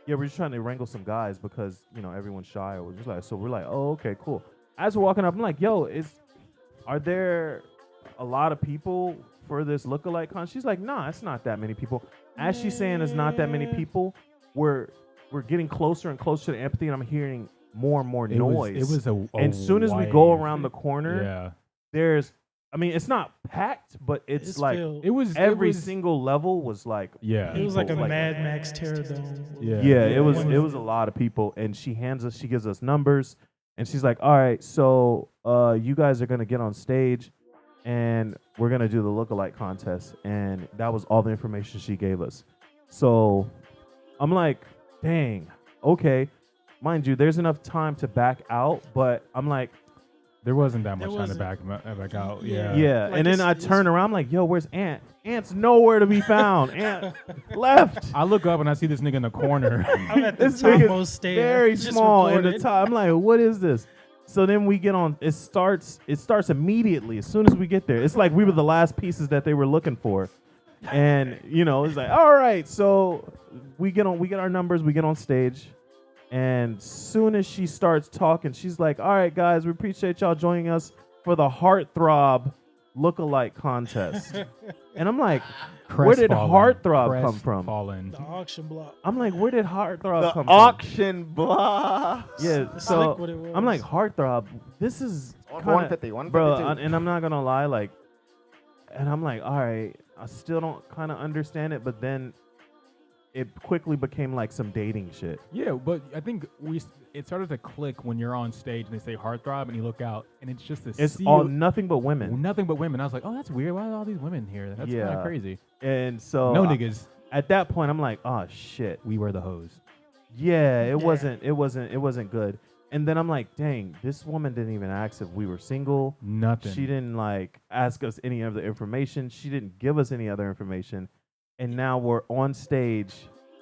yeah, we're just trying to wrangle some guys because, you know, everyone's shy. Or we're just like, so we're like, oh, okay, cool. As we're walking up, I'm like, yo, are there a lot of people for this lookalike con? She's like, nah, it's not that many people. As she's saying it's not that many people, we're getting closer and closer to the amphitheater. I'm hearing more and more noise. It was a and as soon as we go around the corner, yeah, there's, I mean, it's not packed, but it's like filled. every single level was like, yeah, It was like a Mad Max Terror Dome. yeah, it was a lot of people. And she gives us numbers, and she's like, all right, so you guys are gonna get on stage, and we're gonna do the lookalike contest. And that was all the information she gave us. So I'm like, dang, okay. Mind you, there's enough time to back out, but I'm like, there wasn't that much time to back out. Yeah. Yeah. Like and then I turn around, I'm like, yo, where's Ant? Ant's nowhere to be found. Ant left. I look up and I see this nigga in the corner. I'm at the This nigga's topmost stair. very just small in the recorded. top. I'm like, what is this? So then we get on. It starts immediately as soon as we get there. It's like we were the last pieces that they were looking for, and you know, it's like, all right. So we get our numbers. We get on stage, and soon as she starts talking, she's like, all right, guys, we appreciate y'all joining us for the Heartthrob lookalike contest. And I'm like, where did Heartthrob come from? The auction block. I'm like, where did Heartthrob come from? Auction block. Yeah, That's so like what it was. I'm like, Heartthrob, this is kinda, 150, bro, 152. and I'm not gonna lie, like, and I'm like, all right, I still don't kind of understand it, but then it quickly became like some dating shit. Yeah, but I think it started to click when you're on stage and they say heartthrob and you look out and it's just this. It's all nothing but women. Nothing but women. I was like, oh, that's weird. Why are all these women here? That's kind of crazy. And so no niggas. At that point, I'm like, oh shit, we were the hoes. Yeah, it wasn't good. And then I'm like, dang, this woman didn't even ask if we were single. Nothing. She didn't like ask us any other information. She didn't give us any other information. And now we're on stage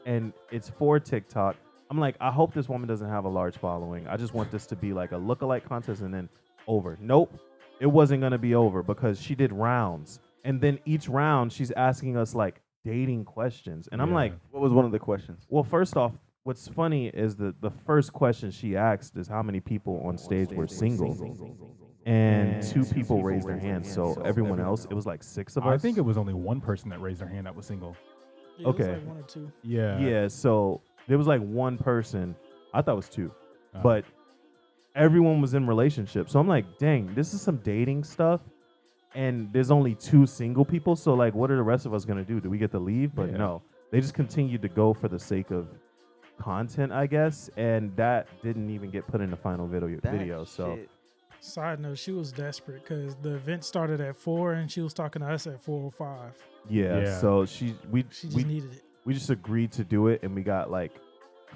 and it's for TikTok. I'm like, I hope this woman doesn't have a large following. I just want this to be like a lookalike contest and then over. Nope. It wasn't going to be over because she did rounds. And then each round she's asking us like dating questions. And I'm like, what was one of the questions? Well, first off, what's funny is the first question she asked is how many people on stage were single. And 2 people raised their hands. So everyone else, it was like 6 of us. I think it was only one person that raised their hand that was single. Yeah, it was Okay. like 1 or 2. Yeah. Yeah, so there was like 1 person. I thought it was 2. But everyone was in relationships. So I'm like, dang, this is some dating stuff. And there's only 2 single people. So like, what are the rest of us going to do? Do we get to leave? But no. they just continued to go for the sake of content, I guess, and that didn't even get put in the final video. So Side note, she was desperate because the event started at 4 and she was talking to us at 4:05. yeah, so we just needed it. We just agreed to do it, and we got like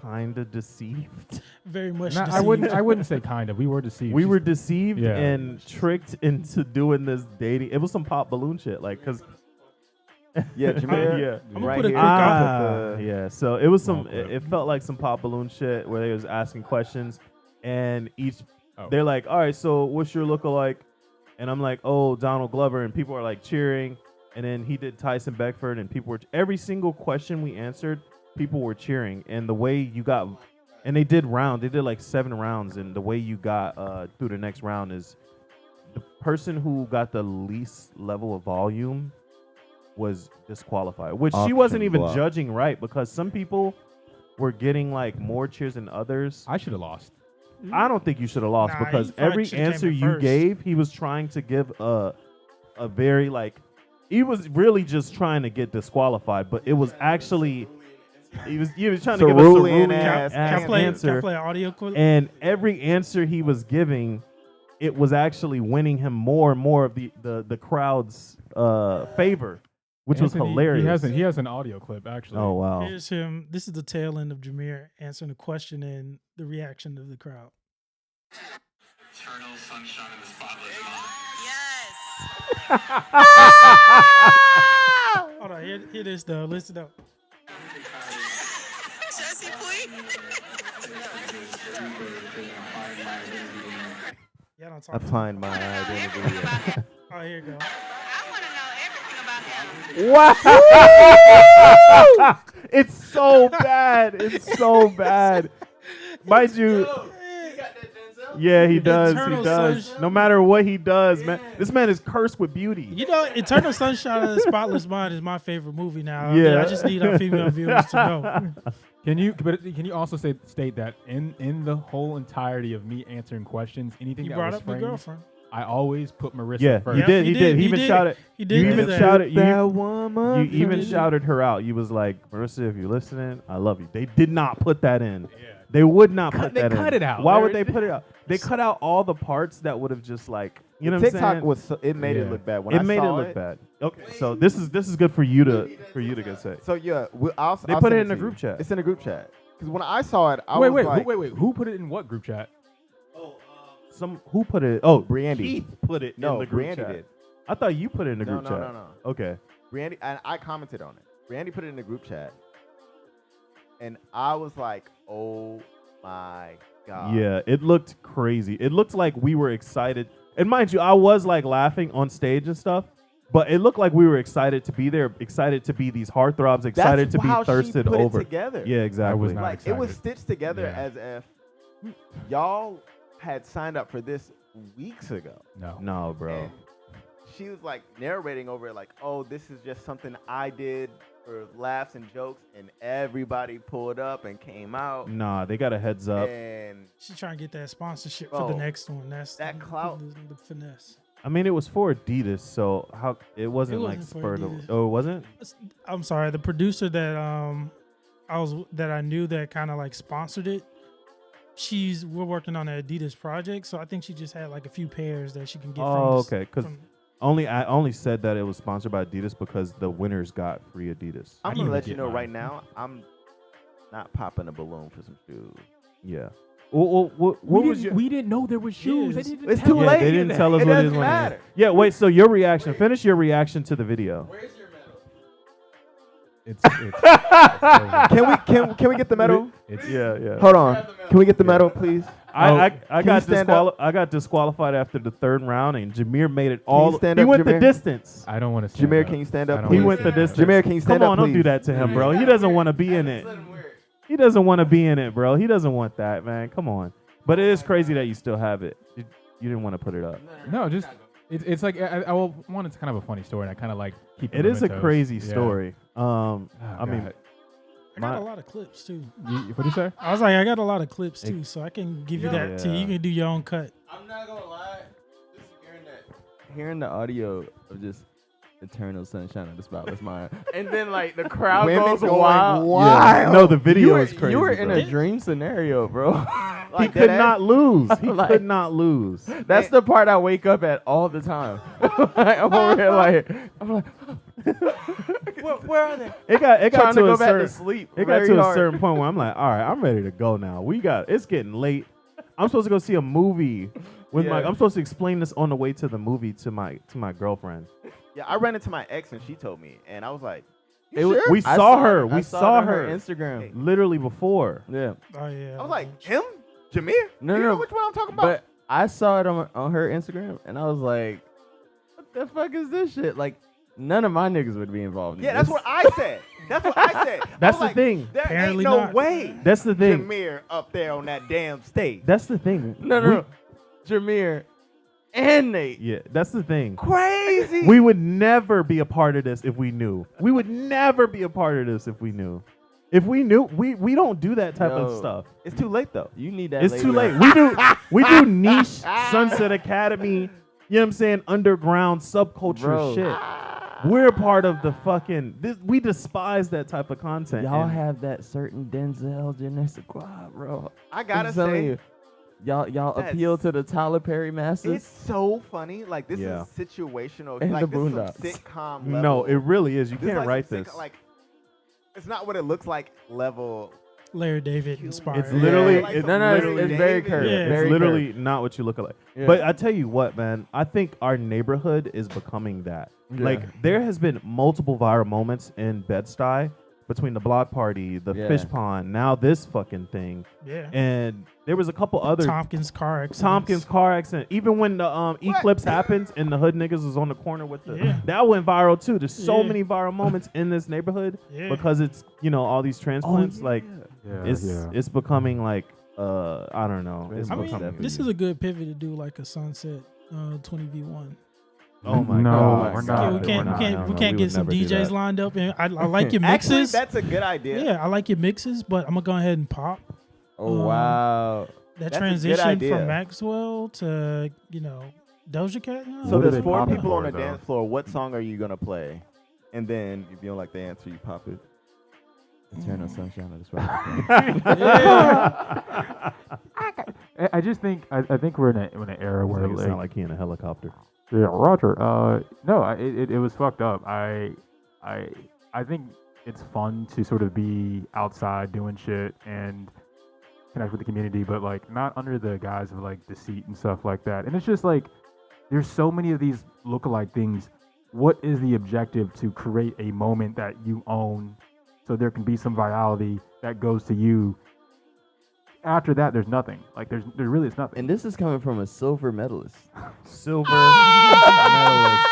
kind of deceived. Very much. No, deceived. I wouldn't say kind of. We were deceived. We were deceived Yeah. and tricked into doing this dating. It was some pop balloon shit, like because. Yeah, Jameer. Yeah, I'm gonna put a quick yeah. So it was some. It felt like some pop balloon shit where they was asking questions, and they're like, "All right, so what's your lookalike?" And I'm like, "Oh, Donald Glover," and people are like cheering. And then he did Tyson Beckford, and people were every single question we answered, people were cheering. And the way you got, and they did like 7 rounds, and the way you got through the next round is the person who got the least level of volume was disqualified, which she wasn't even judging right, because some people were getting like more cheers than others. I should have lost. I don't think you should have lost, Nah, because you probably every should've came answer in you first. gave, he was trying to give a very like, he was really just trying to get disqualified, but it was actually he was trying to give us a Cerulean ruling ass answer. Can I play an audio clip? And every answer he was giving, it was actually winning him more and more of the crowd's favor, which was Anthony, hilarious. He has an audio clip actually. Oh wow! Here's him. This is the tail end of Jameer answering the question and the reaction of the crowd. Eternal sunshine in the spotless mind. Hold on, hear this though. Listen up. Jesse, please. Yeah, don't talk. I find my identity. Oh, here you go. Wow! It's so bad. It's so bad. Mind you. Yeah, he does. Eternal He does. Sunshine. No matter what he does, man. This man is cursed with beauty. You know, Eternal Sunshine of the Spotless Mind is my favorite movie now. Yeah. I just need our female viewers to know. Can you also state that in the whole entirety of me answering questions, anything You that brought was up the framed, girlfriend. I always put Marissa Yeah, first. he did. He did. He even did. shouted. He did You do even that. shouted. That You woman. even shouted her out. You was like, Marissa, if you're listening, I love you. They did not put that in. Yeah. They would not put They that in. cut it out. Why would they put it out? They cut out all the parts that would have just like, you know what I'm TikTok saying? was it made it Yeah. look bad. When It I made it saw look bad. Okay, so this is good for you to get say. So yeah, I'll They I'll put send it in the to group you. chat. It's in the group chat. Because when I saw it, I Wait, was like, wait. Who put it in what group chat? Who put it? Oh, Brandy. Keith put it No, in the group Brandy chat. did. I thought you put it in the No, group no, chat. no. Okay. Brandy, and I commented on it. Brandy put it in the group chat, and I was like, "Oh my god!" Yeah, it looked crazy. It looked like we were excited. And mind you, I was like laughing on stage and stuff, but it looked like we were excited to be there, excited to be these heartthrobs, excited to be how she thirsted put over. it together. Yeah, exactly. was not Like it was excited. stitched together Yeah. as if y'all had signed up for this weeks ago. No, bro. And she was like narrating over it, like, "Oh, this is just something I did for laughs and jokes," and everybody pulled up and came out. Nah, they got a heads up. And She's trying to get that sponsorship for Bro, the next one. That's that clout. the finesse. I mean, it was for Adidas, so how it wasn't like wasn't for spurred. Adidas. Oh, it wasn't. I'm sorry, the producer that I knew that kind of like sponsored it. We're working on an Adidas project, so I think she just had like a few pairs that she can get. Oh, from okay. Because I only said that it was sponsored by Adidas because the winners got free Adidas. I'm gonna let you know right now, I'm not popping a balloon for some shoes. Yeah. What was your? We didn't know there was shoes. They didn't It's tell too us. late. They didn't tell us It what it doesn't is. matter. Yeah. Wait. So your reaction. Finish your reaction to the video. It's Can we get the medal? Yeah. Hold on. Can we get the medal, please? I Can got you stand up? I got disqualified after the third round, and Jameer made it all. stand He up, went the Jameer? distance. I don't want to. Jameer, can you stand up? He please? went the distance. Jameer, can you stand Come up? on, don't do please? that to him, bro. He doesn't want to be in it. He doesn't want to be in it, bro. He doesn't want that, man. Come on. But it is crazy that you still have it. You didn't want to put it up. No, just it's like one. It's kind of a funny story, and I kind of like keep. It is a mementos. crazy Yeah. story. I mean, God. I got a lot of clips too. What'd you say? I was like, I got a lot of clips too, so I can give you that too. Yeah. You can do your own cut. I'm not gonna lie. Hearing the audio of just Eternal Sunshine of the Spotless Mind. And then like the crowd Women goes going wild. Yeah. No, the video you were, is crazy. You were in bro. a dream scenario, bro. He could not lose. He could not lose. That's the part I wake up at all the time. I'm over here like, I'm like, Where are they? It got Trying to to go a back certain to sleep It got very to a hard. certain point where I'm like, all right, I'm ready to go now. It's getting late. I'm supposed to go see a movie with Yeah. I'm supposed to explain this on the way to the movie to my girlfriend. Yeah, I ran into my ex and she told me, and I was like, We saw her. We saw her Instagram. literally before. Yeah. Oh yeah. I was like, him? Jameer? No, you no. know which one I'm talking about? But I saw it on her Instagram, and I was like, what the fuck is this shit? Like, none of my niggas would be involved in yeah, this. that's what I said. That's what I said. I That's was the like, thing. There Apparently ain't no not. way. That's the thing. Jameer up there on that damn stage. That's the thing. No. Jameer and Nate. Yeah, that's the thing. Crazy. We would never be a part of this if we knew. We would never be a part of this if we knew. If we knew, we don't do that type of Yo. stuff. It's too late though. You need that. It's lady too late. on- We do niche Sunset Academy, you know what I'm saying, underground subculture Bro. shit. We're part of the fucking we despise that type of content. Y'all and have that certain Denzel Genesis-Quad, bro. I gotta I'm telling say, you, y'all that's- appeal to the Tyler Perry masses. it's so funny. Like this Yeah. is situational. And like the this Boondocks. is some sitcom level. No, it really is. You This is can't like write some this. Like it's not what it looks like level. Larry David inspired. It's literally, like it's some literally, it's very David. curved. Yeah. it's very literally curved. not what you look like. Yeah. But I tell you what, man, I think our neighborhood is becoming that. Yeah. Like there has been multiple viral moments in Bed-Stuy between the block party, the Yeah. fish pond, now this fucking thing. Yeah. And there was a couple other Tompkins car accident. Tompkins car accident. Even when the eclipse happened and the hood niggas was on the corner with the Yeah. that went viral too. There's so Yeah. many viral moments in this neighborhood Yeah. because it's all these transplants. Like Yeah. it's becoming like I don't know. It's I becoming mean, this is a good pivot to do like a Sunset 20v1. oh my No, god. we're Yeah, not. we can't, We're we can't, not. we No, can't we get would some never do DJs that. lined up, and I like your Actually, mixes. that's a good idea. Yeah, I like your mixes, but I'm gonna go ahead and pop Oh wow. that That's a good transition idea. from Maxwell to Doja Cat. So What are there's they 4 popping people on for, the though? dance floor. What song are you gonna play? And then if you don't like the answer, you pop it. Eternal Sunshine of the Spotless Mind. Yeah. I just think I think we're in an era where It sound like he in a helicopter. yeah, Roger. No, it was fucked up. I think it's fun to sort of be outside doing shit and connect with the community, but like not under the guise of like deceit and stuff like that. And it's just like there's so many of these lookalike things. What is the objective to create a moment that you own, so there can be some virality that goes to you? After that, there's nothing. Like there really is nothing. And this is coming from a silver medalist. Silver medalist.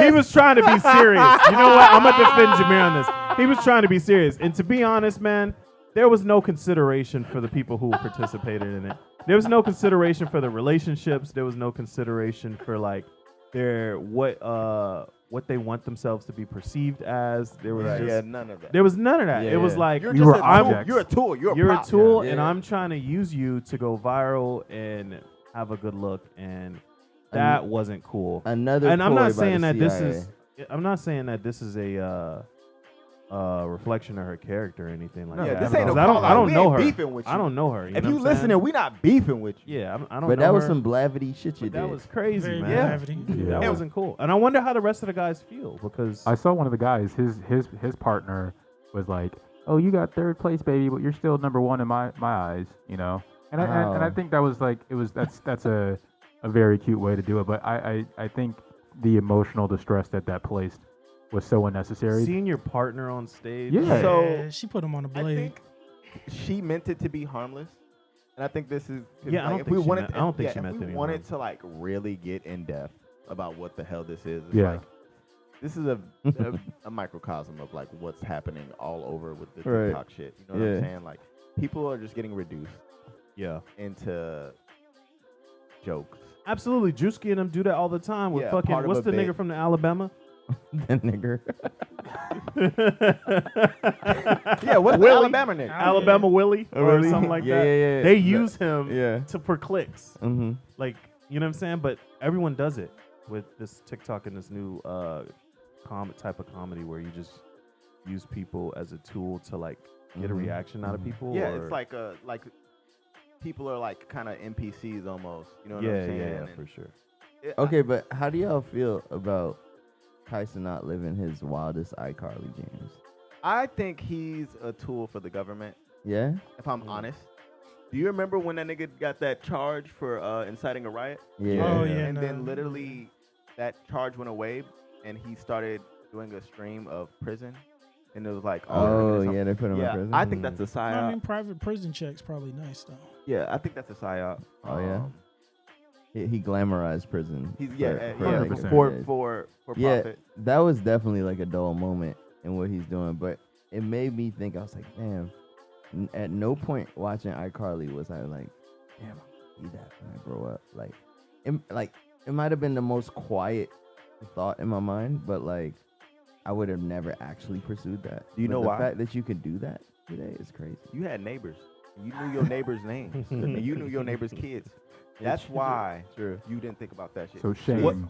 He was trying to be serious. You know what? I'm gonna defend Jameer on this. He was trying to be serious, and to be honest, man, there was no consideration for the people who participated in it. There was no consideration for the relationships. There was no consideration for like their what they want themselves to be perceived as. There was just, none of that. there was none of that. Yeah, it was yeah. like You're You just were a tool. objects. You're a tool. You're you're a a prop. tool, Yeah. and I'm trying to use you to go viral and have a good look, and that wasn't cool. Another And I'm ploy not by saying the that this CIA. is. I'm not saying that this is a reflection of her character or anything like Yeah, that. this ain't no Because call I out. don't We know ain't her. beefing with I you. don't know her. If know you what I'm listening, saying? we not beefing with you. Yeah, I don't But know that was her, some blavity shit you but that did. was crazy, Very man. gravity. Yeah. That wasn't cool. And I wonder how the rest of the guys feel because I saw one of the guys. His partner was like, "Oh, you got third place, baby, but you're still number one in my eyes," you know. And I think that was like that's a very cute way to do it. But I think the emotional distress that placed was so unnecessary. seeing your partner on stage. Yeah. So Yeah, she put him on the I blade. think she meant it to be harmless, and I think this is. Yeah, I don't if think we she wanted, meant- I don't think yeah, she meant if to we be wanted harmless. to like really get in depth about what the hell this is. It's Yeah. like, this is a microcosm of like what's happening all over with the Right. TikTok shit. You know what Yeah. I'm saying? Like people are just getting reduced Yeah. into jokes. Absolutely. Drewski and them do that all the time with Yeah, fucking part of what's a the bit. nigga from the Alabama? That nigger. Yeah, what's the Willie. Alabama nigga? Alabama Willie or Willie. something like Yeah, that. yeah, yeah. They No. use him Yeah. for clicks. Mm-hmm. Like, you know what I'm saying? But everyone does it. with this TikTok and this new type of comedy where you just use people as a tool to like get a reaction out of people? Yeah, or? it's like people are like kind of NPCs almost. You know what Yeah, I'm saying? yeah, And for sure. Okay, but how do y'all feel about Tyson not living his wildest iCarly dreams? I think he's a tool for the government. Yeah? If I'm honest. Do you remember when that nigga got that charge for inciting a riot? Yeah. Oh, yeah, And no. then literally that charge went away, and he started doing a stream of prison. And it was like, Oh, yeah, they put him in prison? I think that's a I psyop. mean, private prison check's probably nice though. Yeah, I think that's a psyop. Oh, yeah? He glamorized prison. He's for yeah, profit. that was definitely like a dull moment in what he's doing, but it made me think. I was like, damn. At no point watching iCarly was I like, damn, I'll be that when I grow up. It might have been the most quiet thought in my mind, but like, I would have never actually pursued that. Do you know the why? The fact that you can do that today is crazy. You had neighbors. You knew your neighbors' names. And you knew your neighbors' kids. That's why you didn't think about that shit. So shame.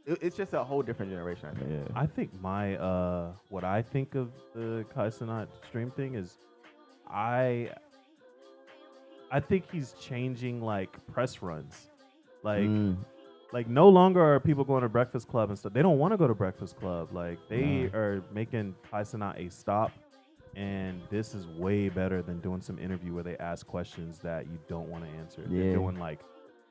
It's just a whole different generation, I think. Yeah. I think my what I think of the Kai Cenat stream thing is I think he's changing like press runs. Like no longer are people going to Breakfast Club and stuff. They don't want to go to Breakfast Club. Like they are making Kai Cenat a stop. And this is way better than doing some interview where they ask questions that you don't want to answer. Yeah. They're doing like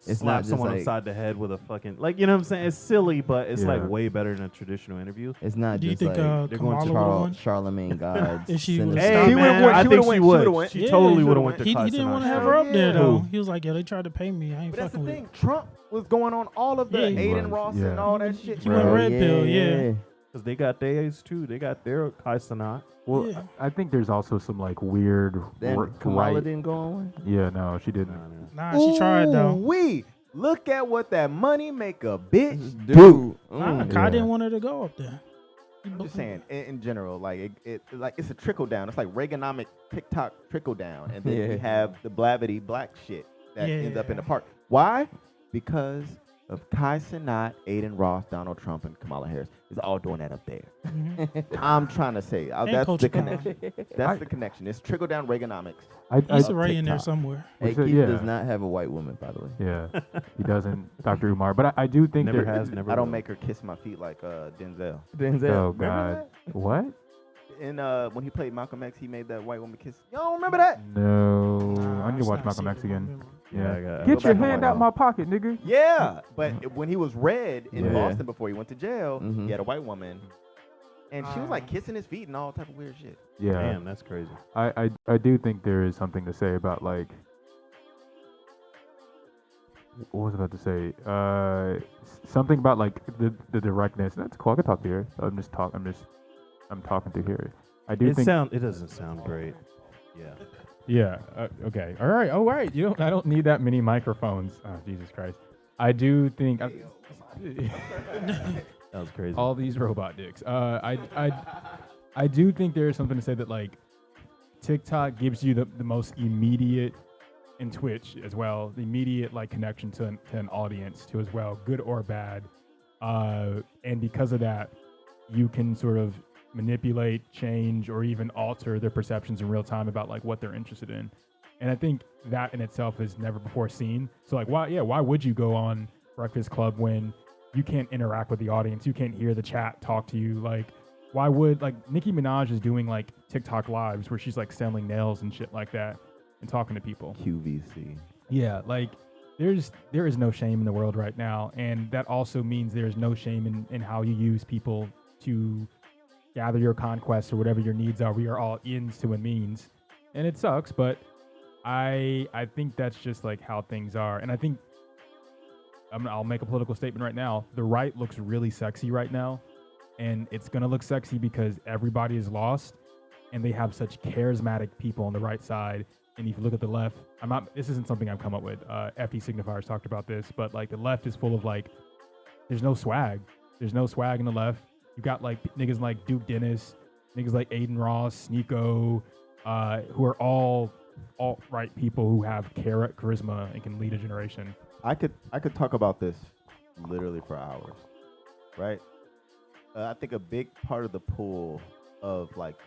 It's slap not just someone like- upside the head with a fucking like, you know what I'm saying? It's silly, but it's like way better than a traditional interview. It's not Do you just think, like they're going to Kamala would've won? Charlemagne God's. If she sinister- would've Hey, stopped, man, I think she would. She totally would have went to He Kai didn't Cenat want to have show. her up there though. Who? He was like, "Yeah, they tried to pay me. I ain't But that's the fucking with thing. it." Trump was going on all of the Yeah, he Aiden was. Ross Yeah. and all that shit. He went red pill, yeah. Because they got theirs too. They got their Kai Cenat. Well, Yeah. I think there's also some like weird. Then Kamala didn't go on one? Yeah, no, she didn't. Nah, she tried though. We look at what that money maker bitch Dude. Nah, Kai didn't want her to go up there. I'm just saying, in general, like it's a trickle down. It's like Reaganomic TikTok trickle down, and then we have the blavity black shit that ends up in the park. Why? Because of Kai Cenat, Aiden Ross, Donald Trump, and Kamala Harris is all doing that up there. I'm trying to say that's Culture the connection. That's the connection. It's trickle down Reaganomics. Issa Rae in there somewhere. Hey, So, Keith yeah. does not have a white woman, by the way. Yeah, he doesn't, Dr. Umar. But I do think Never there has, never I don't will. make her kiss my feet like Denzel. Oh Remember God, what? And when he played Malcolm X, he made that white woman kiss. You don't remember that? No, I need to it's watch not Malcolm X secret. again. Yeah, I Yeah, got- get Go your back and hand watch out it. my pocket, nigga. Yeah, but when he was red in Yeah. Boston before he went to jail, Mhm. he had a white woman, and she was like kissing his feet and all type of weird shit. Yeah, Damn, that's crazy. I do think there is something to say about like. What was I about to say? Something about like the directness. That's cool. I can talk to here. I'm talking to here. I do think It doesn't sound great. Yeah. Yeah. Okay. All right. Oh, right. I don't need that many microphones. Oh, Jesus Christ. I do think. That was crazy. All these robot dicks. I do think there is something to say that like TikTok gives you the most immediate, and Twitch as well, the immediate like connection to an audience too as well, good or bad. And because of that, you can sort of manipulate, change, or even alter their perceptions in real time about like what they're interested in. And I think that in itself is never before seen. So like, why would you go on Breakfast Club when you can't interact with the audience? You can't hear the chat talk to you. Like, why would like Nicki Minaj is doing like TikTok lives where she's like selling nails and shit like that and talking to people. QVC. Yeah, like there is no shame in the world right now, and that also means there is no shame in how you use people to gather your conquests or whatever your needs are. We are all ends to a means, and it sucks, but I think that's just like how things are. And I think I'll make a political statement right now. The right looks really sexy right now, and it's gonna look sexy because everybody is lost, and they have such charismatic people on the right side. And if you look at the left, this isn't something I've come up with. FD Signifiers talked about this, but like the left is full of like, there's no swag. There's no swag in the left. You got like niggas like Duke Dennis, niggas like Aiden Ross, Sneeko, who are all alt-right people who have charisma and can lead a generation. I could talk about this literally for hours, right? I think a big part of the pull of like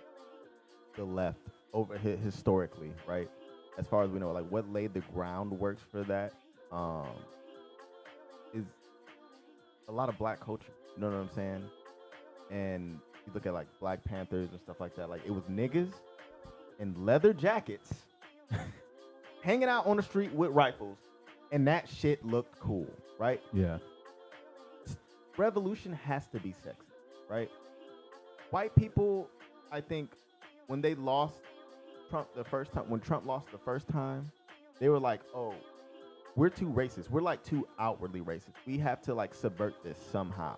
the left over historically, right? As far as we know, like what laid the groundwork for that is a lot of black culture. You know what I'm saying? And you look at like Black Panthers and stuff like that. Like it was niggas in leather jackets hanging out on the street with rifles, and that shit looked cool, right? Yeah. Revolution has to be sexy, right? White people, I think, when they lost Trump the first time, when Trump lost the first time, they were like, oh, we're too racist. We're like too outwardly racist. We have to like subvert this somehow.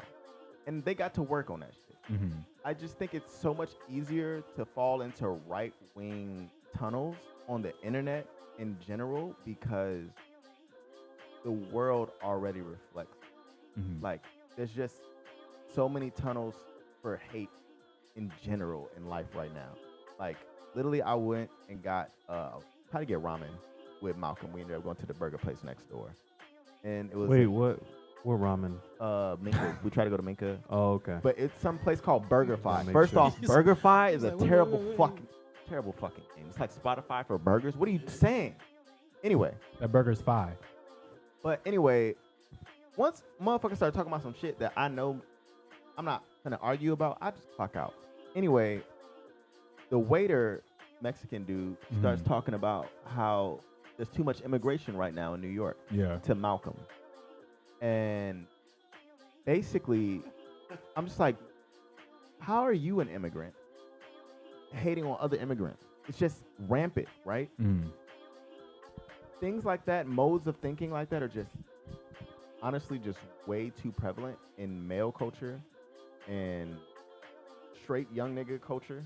And they got to work on that shit. Mm-hmm. I just think it's so much easier to fall into right-wing tunnels on the internet in general because the world already reflects. Mm-hmm. Like, there's just so many tunnels for hate in general in life right now. Like, literally, I went and got tried to get ramen with Malcolm. We ended up going to the burger place next door, and it was what ramen? Minka. We tried to go to Minka. Oh, okay. But it's some place called BurgerFi. make First sure. off, BurgerFi is a like, terrible wait. fucking name. It's like Spotify for burgers. What are you saying? Anyway, That burger's $5. but anyway, once motherfuckers start talking about some shit that I know I'm not gonna argue about, I just clock out. Anyway, the waiter, Mexican dude, starts talking about how there's too much immigration right now in New York. Yeah. To Malcolm. And basically, I'm just like, how are you an immigrant hating on other immigrants? It's just rampant, right? Mm. Things like that, modes of thinking like that are just honestly just way too prevalent in male culture and straight young nigga culture.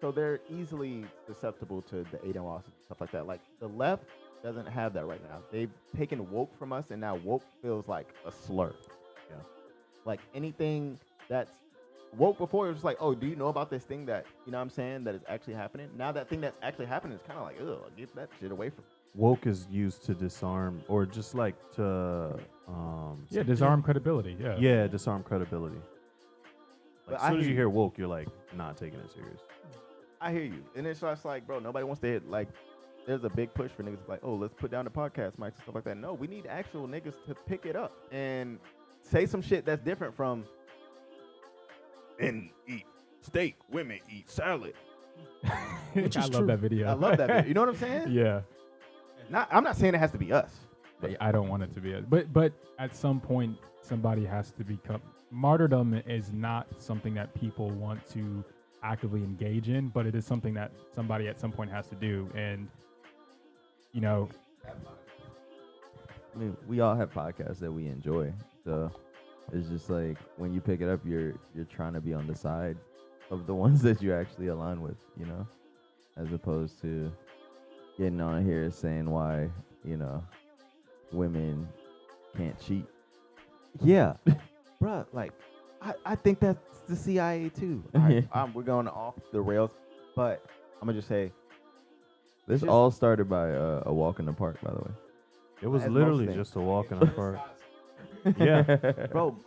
So they're easily susceptible to the Aiden Ross and stuff like that. Like the left doesn't have that right now. They've taken woke from us, and now woke feels like a slur. Yeah. Like anything that's woke before, it was just like, oh, do you know about this thing that, you know what I'm saying, that is actually happening? Now that thing that's actually happening is kind of like, ugh, get that shit away from me. Woke is used to disarm, or just like to disarm credibility. Yeah. Yeah, disarm credibility. Like, But as soon I as you hear hear woke, you're like not taking it serious. I hear you. And it's just like, bro, nobody wants to hit, like, there's a big push for niggas like, oh, let's put down the podcast mics and stuff like that. No, we need actual niggas to pick it up and say some shit that's different from men eat steak, women eat salad. Which I love that video. I love that video. You know what I'm saying? Yeah. I'm not saying it has to be us. I don't want it to be it. But at some point, somebody has to become... Martyrdom is not something that people want to actively engage in, but it is something that somebody at some point has to do. And, you know... I mean, we all have podcasts that we enjoy. So it's just like when you pick it up, you're trying to be on the side of the ones that you actually align with, you know, as opposed to getting on here saying why, you know, women can't cheat. Yeah. Bruh, like, I think that's the CIA too. We're going off the rails, but I'm going to just say. This all started by a walk in the park, by the way. It was literally just a walk in the park. Yeah. Bro,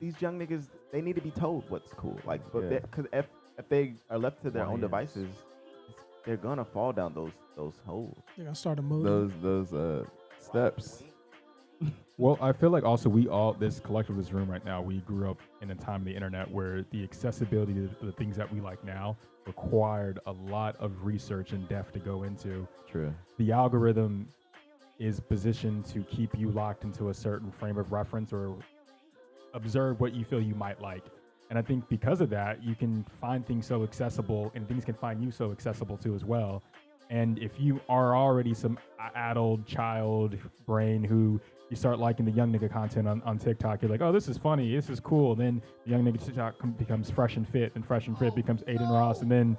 these young niggas, they need to be told what's cool. Like, but because if they are left to their own devices, they're going to fall down those holes. They're going to start a movie. Those steps. Well, I feel like also this collective, this room right now, we grew up in a time of the internet where the accessibility to the things that we like now required a lot of research and depth to go into. True. The algorithm is positioned to keep you locked into a certain frame of reference or observe what you feel you might like. And I think because of that, you can find things so accessible and things can find you so accessible too as well. And if you are already some adult child brain who you start liking the young nigga content on TikTok, you're like, oh, this is funny, this is cool. Then the young nigga TikTok becomes fresh and fit, and fresh and fit becomes Aiden Ross, and then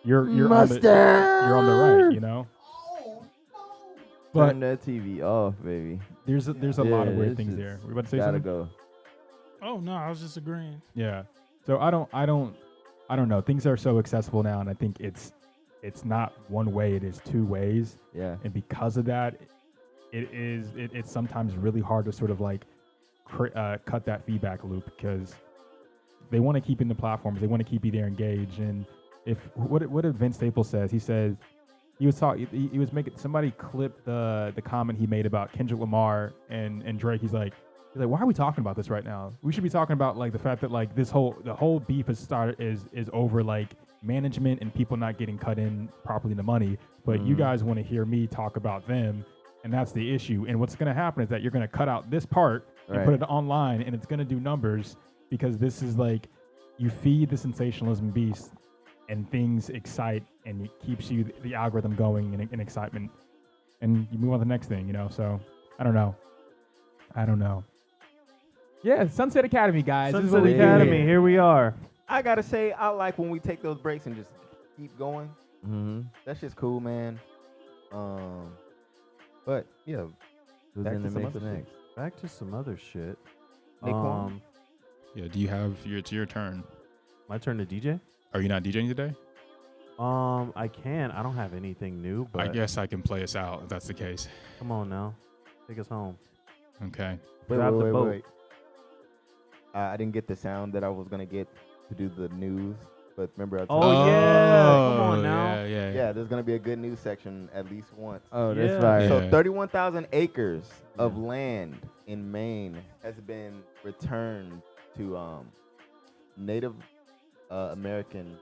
you're on the right, you know. But turn that TV off, baby. There's a lot of weird things there. We about to say something? Go. Oh no, I was just agreeing. Yeah. So I don't know. Things are so accessible now, and I think it's not one way, it is two ways. Yeah. And because of that, it's sometimes really hard to sort of like cut that feedback loop because they want to keep in the platforms, they want to keep you there engaged. And if what did Vince Staples says? He says he was making somebody clip the comment he made about Kendrick Lamar and Drake. He's like, why are we talking about this right now? We should be talking about like the fact that like the whole beef is over like management and people not getting cut in properly the money. But you guys want to hear me talk about them, and that's the issue. And what's going to happen is that you're going to cut out this part and put it online, and it's going to do numbers because this is like you feed the sensationalism beast, and things excite, and it keeps the algorithm going in excitement, and you move on to the next thing, you know. So I don't know. Yeah, Sunset Academy, guys. Sunset Academy, here we are. I gotta say, I like when we take those breaks and just keep going. That's just cool, man. But yeah, who's in the mix next? Back to some other shit. Yeah, do you have it's your turn? My turn to DJ? Are you not DJing today? I can. I don't have anything new, but I guess I can play us out if that's the case. Come on now, take us home. Okay. Wait. I didn't get the sound that I was gonna get to do the news, but remember I told you. Yeah, come on now. Yeah, there's gonna be a good news section at least once. Oh, that's right. So 31,000 acres of land in Maine has been returned to Native Americans,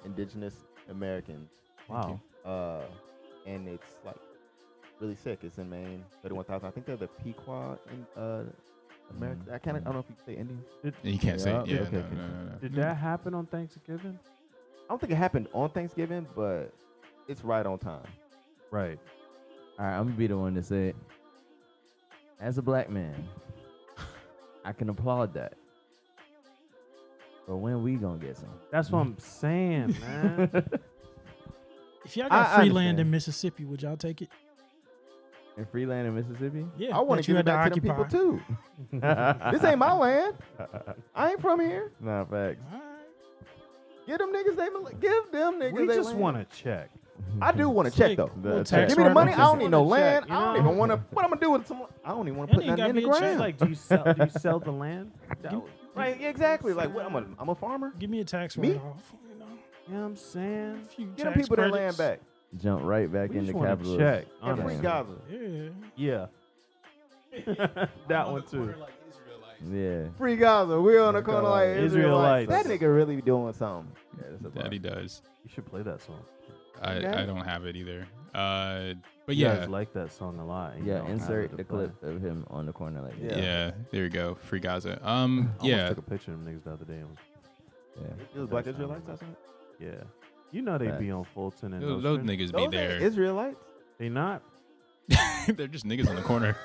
Indigenous Americans. Wow. And it's like really sick. It's in Maine. 31,000. I think they're the Pequot in America. I don't know if you can say Indian. You can't say it. Yeah, okay. No. Did that happen on Thanksgiving? I don't think it happened on Thanksgiving, but it's right on time. Right. All right, I'm gonna be the one to say it. As a black man, I can applaud that. But when we gonna get some? That's what I'm saying, man. If y'all got free land in Mississippi, would y'all take it? In free land in Mississippi? Yeah, I want to give it back to them people too. This ain't my land. I ain't from here. Nah, facts. Give them niggas We they just land. want to check. I do want to check though. Give me the money. I don't need no land. I don't even want to. What I'm gonna do with some? I don't even want to put nothing in the ground. Like, do you sell the land? Right, exactly. Like, what? I'm a farmer. Give me a tax Me? write-off. You know what I'm saying? Get them people their land back. Jump right back We into just wanna capitalism. check. And free Gaza. Yeah. That one too. Yeah. Free Gaza. We're on the corner like Israelites. That nigga really be doing something. That he does. You should play that song. I don't have it either. But You yeah, guys like that song a lot. and you Yeah, don't have insert it to the play. clip of him on the corner like that. yeah. There you go. Free Gaza. I almost Yeah. took a picture of them niggas the other day. And It was black Israelites outside. yeah. You know they be on Fulton and Those Nostrand. niggas be Those ain't there. Israelites. They not? They're just niggas on the corner.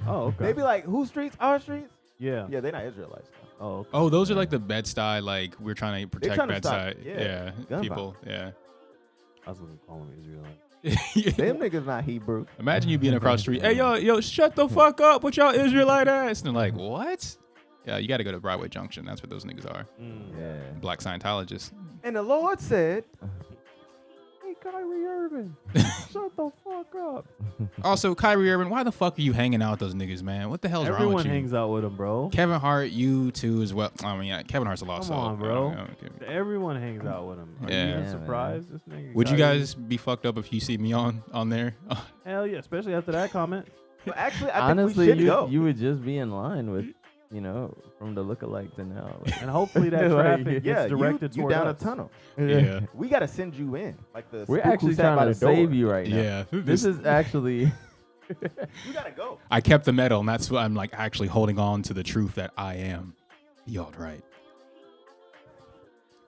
Oh, okay. They be like, whose streets? Our streets? Yeah. Yeah, they not Israelites. Though. Oh, okay. Oh, those are like the Bed-Stuy, like we're trying to protect trying to stop- Bed-Stuy. yeah, gun People. Yeah. I was looking to call them Israelites. Them niggas not Hebrew. Imagine you being across the street. Hey, yo, shut the fuck up with y'all Israelite ass. And they're like, what? Yeah, you got to go to Broadway Junction. That's what those niggas are. Yeah. Black Scientologists. And the Lord said, Hey, Kyrie Irving, shut the fuck up. Also, Kyrie Irving, why the fuck are you hanging out with those niggas, man? What the hell's wrong with Everyone you? hangs out with them, bro. Kevin Hart, you too as well. I mean, yeah, Kevin Hart's a lost Come soul. on, bro. Okay. Everyone hangs out with him. Are you Yeah. even surprised? This nigga Would you Kyrie- guys be fucked up if you see me on there? Hell yeah, especially after that comment. well, actually, I Honestly, think we should go. you would just be in line with, from the lookalikes and now. Like, And hopefully that traffic gets directed you toward down us. a tunnel. Yeah. We got to send you in. Like the We're spook who actually sat by trying to the door. save you right now. Yeah. This is actually. You got to go. I kept the medal, and that's why I'm like actually holding on to the truth that I am the alt-right.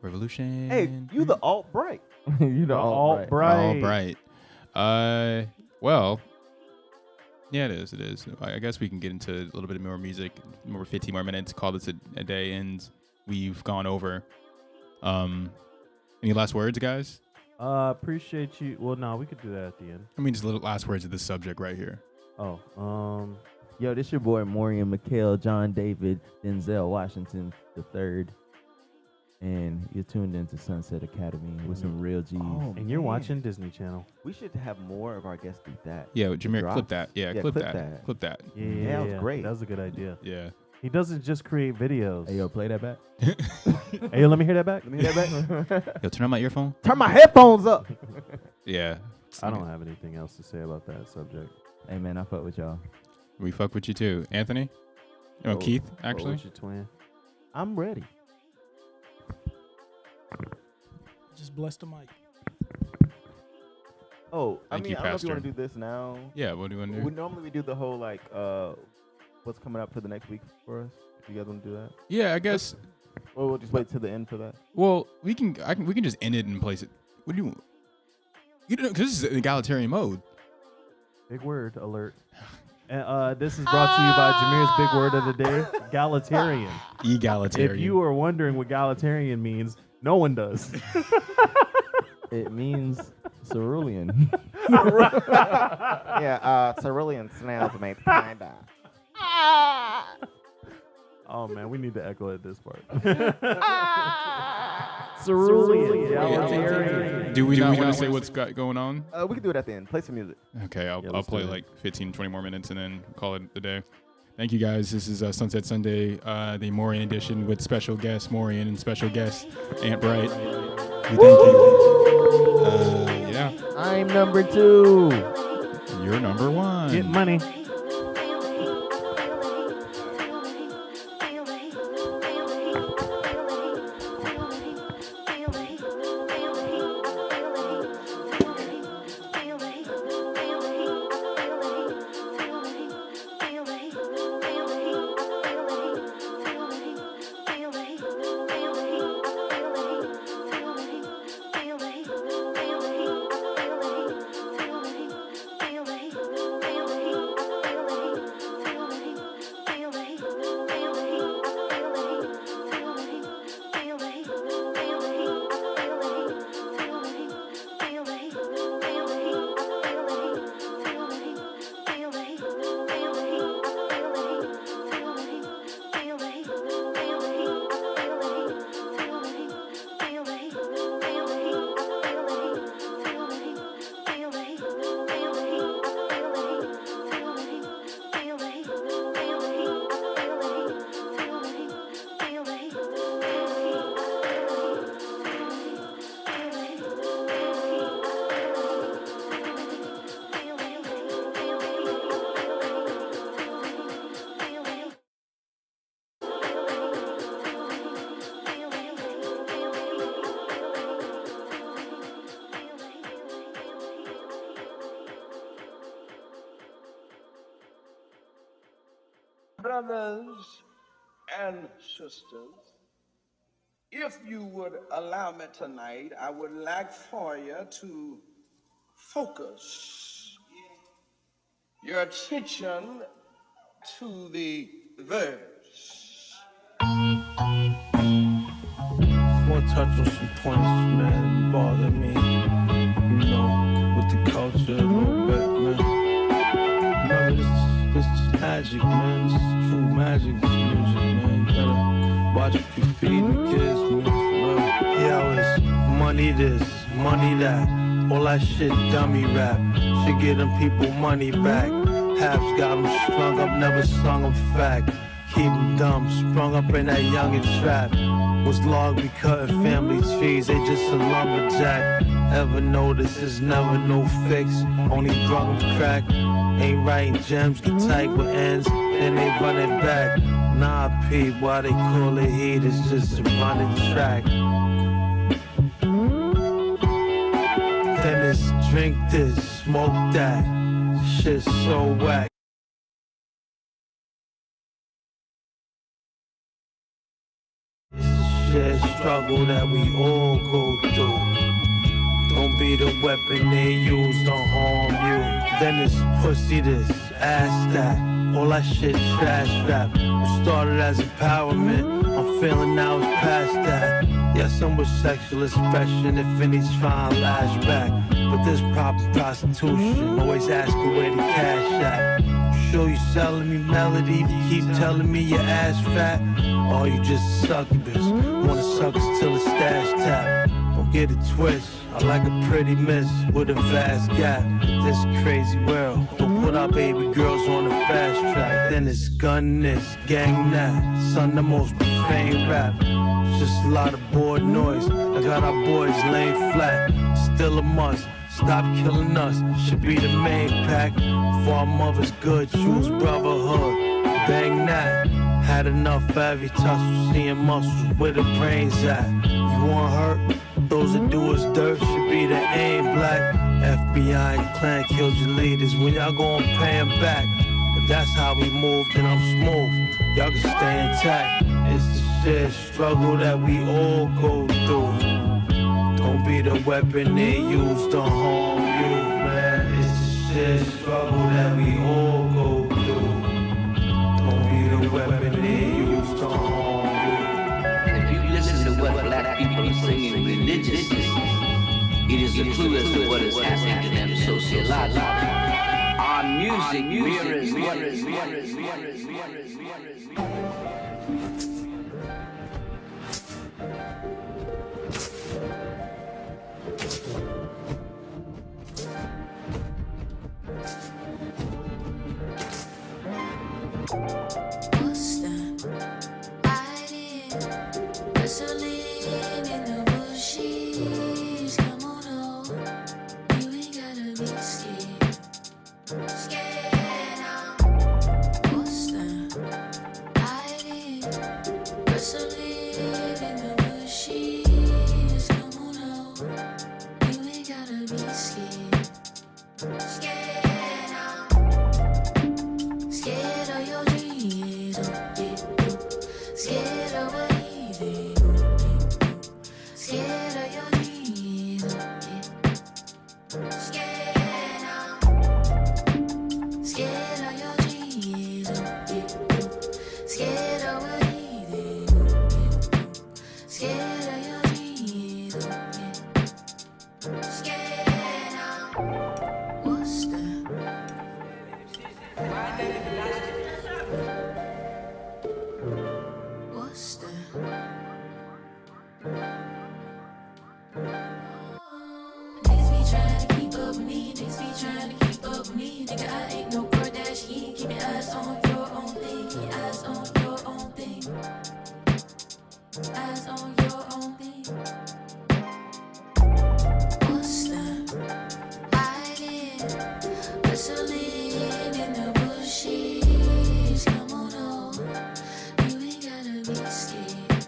Revolution. Hey, you the alt-bright. You the alt-bright. All-bright. Well, yeah, it is. It is. I guess we can get into a little bit more music. More 15 more minutes. Call this a day, and we've gone over. Any last words, guys? Appreciate you. Well, no, we could do that at the end. I mean, just little last words of this subject right here. Oh, Yo, this your boy Morian Mikhail, John David, Denzel Washington III. and you're tuned into Sunset Academy with some real G's. And you're watching Disney Channel. We should have more of our guests do that. Yeah, Jameer, Drops. clip that. Yeah, clip that. Clip that. Yeah, that was great. That was a good idea. Yeah. He doesn't just create videos. Hey, yo, play that back. Hey, yo, let me hear that back. Let me hear that back. Yo, turn on my earphone. Turn my headphones up. Yeah. I don't have anything else to say about that subject. Hey, man, I fuck with y'all. We fuck with you too. Anthony? Oh, Keith, actually. What's your twin? I'm ready. Just bless the mic. Oh, I Thank mean, you, I don't know if you Pastor. want to do this now. Yeah, what do you want to do? Normally we do the whole like, what's coming up for the next week for us. You guys want to do that? Yeah, I guess. Or we'll just wait till the end for that. Well, we can just end it and place it. What do you? You know, because this is an egalitarian mode. Big word alert. And this is brought to you by Jameer's big word of the day, egalitarian. Egalitarian. If you are wondering what egalitarian means, no one does. It means cerulean. Yeah, cerulean snails made kinda. Oh man, we need to echo at this part. Cerulean. Egalitarian. Do we not want to say what's going on? We can do it at the end. Play some music. Okay, I'll let's play do it. like 15, 20 more minutes and then call it a day. Thank you guys. This is Sunset Sunday, the Morian edition with special guest Morian and special guest Aunt Bright. We thank you. Yeah. I'm number 2. You're number 1. Get money. Brothers and sisters, if you would allow me tonight, I would like for you to focus your attention to the verse. More touch on some points, man, bother me. You know, with the culture a little bit, man. Remember, this is magic, man. This is true magic, this music, man. You better watch what you feed the kids, man. For real. Yo, it's money this, money that. All that shit dummy rap. Should get them people money back. Haps got them strung up, never sung them fact. Keep them dumb, sprung up in that youngin' trap. Was long be cutting family trees, they just a lumberjack. Ever notice there's never no fix, only drunk crack. Ain't writing gems, get tight with ends, then they run it back. Nah, P, why they call it heat, it's just a running track. Then it's drink this, smoke that, shit so whack. Shared struggle that we all go through. Don't be the weapon they use to harm you. Then it's pussy this, ass that. All that shit trash rap. It started as empowerment. I'm feeling now it's past that. Yes, I'm with sexual expression if any try and lash back. But this proper prostitution, always asking where the cash at. sure you selling me melody. You keep telling me your ass fat. Oh, you just succubus. Wanna suck us till the stash tap. Don't get it twist. I like a pretty miss with a vast gap. This crazy world. Don't put our baby girls on the fast track. Then it's gun this, gang that. Son, the most profane rap. It's just a lot of bored noise. I got our boys laying flat. Still a must. Stop killing us. Should be the main pack. For our mothers good, choose brotherhood. Bang that. Had enough for every tussle. Seeing muscles where the brains at. You want hurt? Those that do us dirt should be the aim. Black FBI and clan killed your leaders. When y'all gon' pay them back. If that's how we move, then I'm smooth. Y'all can stay intact. It's the shit struggle that we all go through. Don't be the weapon they use to harm you, man. It's the shit struggle that we all go through. Don't be the weapon they use to harm you. If you listen to what black people are singing religiously, it is a clue as to what is happening to them sociologically. Our music mirrors what is. What's that? Hiding, wrestling in the bushes. Come on over, you ain't gotta be scared. Scared now. What's that? Hiding, wrestling in the bushes. Come on over, you ain't gotta be scared. Scared now. Scared of your dreams, scared of believing, scared of your dreams, scared now, scared of your dreams, scared of believing, scared of your dreams, scared now. What's that? What's that? Niggas be trying to keep up with me. Niggas be trying to keep up with me. Nigga, I ain't no Kardashian. Keep your eyes on your own thing. Keep your eyes on your own thing. Eyes on your own thing. What's that? Hiding, whistling in the bushes. Come on over, you ain't gotta be scared.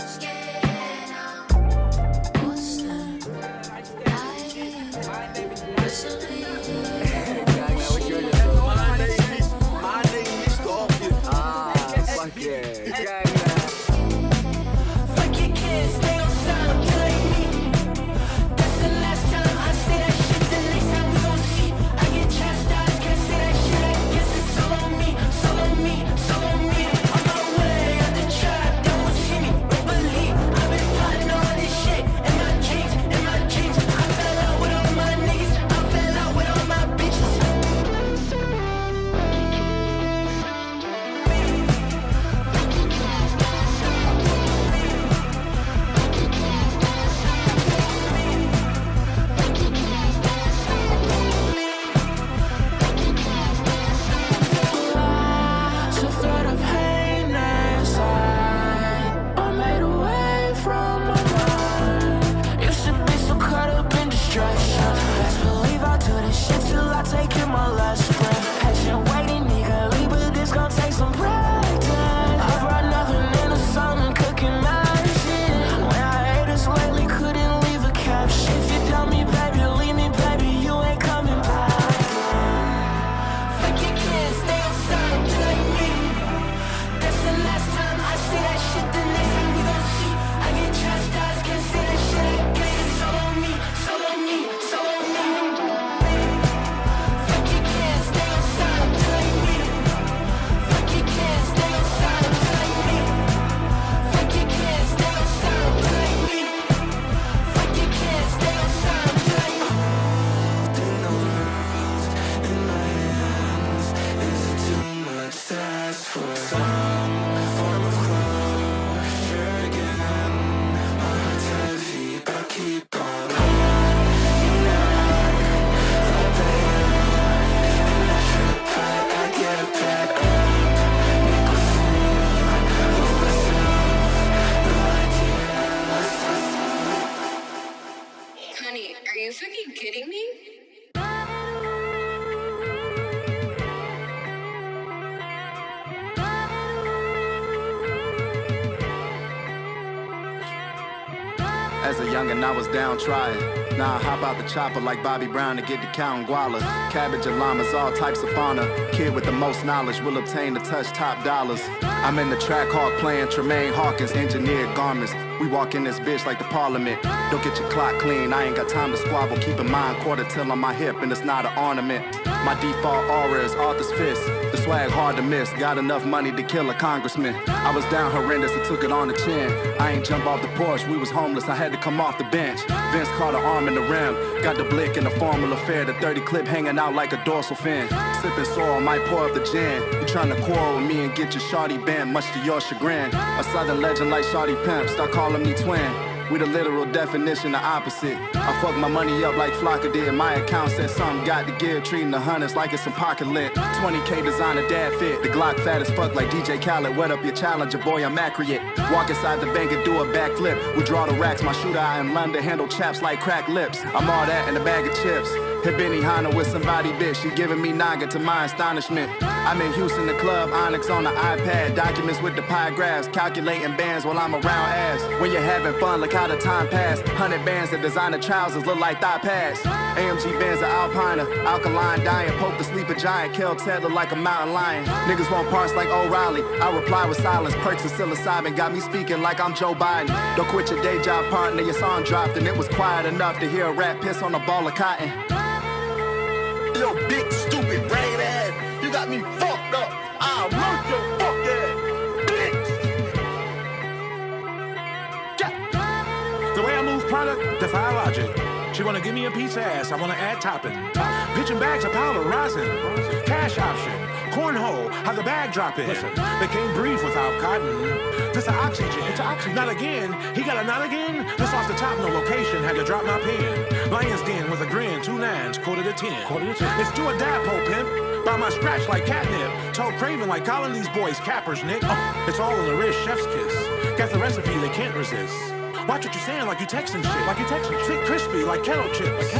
Scared now. What's that? Hiding, whistling in the bushes. My name is Scorpion. Fuck yeah. Fuck your kids, they don't sound like me. That's the last time I say that shit. The next time we gon' see. I get chastised, can't say that shit. I guess it's all on me, so on me, so on me. On my way out the trap, they won't see me. Don't believe I've been plotting all this shit in my dreams, in my dreams. I fell out with all my niggas, I fell out with all my bitches. To feel the pain inside, I made away from my mind. Used to be so caught up in distraction. Best believe I'll do this shit till I take in my last breath. Patient waiting eagerly, but this gon' take some practice. I brought nothing into something cooking magic. When I ate this lately, couldn't leave a caption. If you tell me, baby, leave me, baby, you ain't coming back. Fuck your kids, they don't sound like me. That's the last time I say that shit. The next time we gon' see. I get chastised, can't say that shit. I guess it's all on me, so on me, so on me. Fuck your kids, they don't As a youngin', I was down trying. Now I hop out the chopper like Bobby Brown to get to counting guala. Cabbage and llamas, all types of fauna. Kid with the most knowledge will obtain the touch top dollars. I'm in the track hawk playing Tremaine Hawkins, engineered garments. We walk in this bitch like the parliament. Don't get your clock clean, I ain't got time to squabble. Keep in mind, quarter till on my hip, and it's not an ornament. My default aura is Arthur's fist. The swag hard to miss, got enough money to kill a congressman. I was down horrendous and took it on the chin. I ain't jump off the porch, we was homeless, I had to come off the bench. Vince caught an arm in the rim, got the blick in the formal affair. The 30 clip hanging out like a dorsal fin. Sipping soil, might pour up the gin. You tryna quarrel with me and get your shawty bent, much to your chagrin. A southern legend like Shawty Pimp, start calling me twin. We the literal definition of opposite. I fuck my money up like Flocka did. My account said something got to give, treating the hunters like it's some pocket lit. 20K designer dad fit. The Glock fat as fuck like DJ Khaled. Wet up your challenger, boy, I'm accurate. Walk inside the bank and do a backflip. We draw the racks, my shooter eye in London handle chaps like cracked lips. I'm all that in a bag of chips. Hit Benny Hanna with somebody bitch. She giving me naga to my astonishment. I'm in Houston, the club, Onyx on the iPad. Documents with the pie graphs, calculating bands while I'm around ass. When you're having fun, look how the time passed. 100 bands that designer trousers look like thigh pads. AMG bands of Alpina, alkaline diet. Poke to sleep a giant, kill Ted look like a mountain lion. Niggas want parts like O'Reilly. I reply with silence, perks and psilocybin. Got me speaking like I'm Joe Biden. Don't quit your day job partner, your song dropped and it was quiet enough to hear a rat piss on a ball of cotton. Yo, big, stupid, brain ass. You got me fucked up. I'll murk your fuck ass, bitch. The way I move product, defy logic. She wanna give me a piece of ass, I wanna add topping. Bitch and bags of powder, rosin. Cash option, cornhole, how the bag drop in. They can't breathe without cotton. This a oxygen. It's oxygen. Not again. He got a not again. This off the top, no location. Had to drop my pen. Lion's Den with a grin. 2 9s, quarter to 10. It's do or die, po pimp. By my scratch like catnip. Toe craving like calling these boys cappers, Nick. It's all in the wrist, chef's kiss. Got the recipe they can't resist. Watch what you're saying like you texting shit. Like you texting. Thick crispy like kettle chips.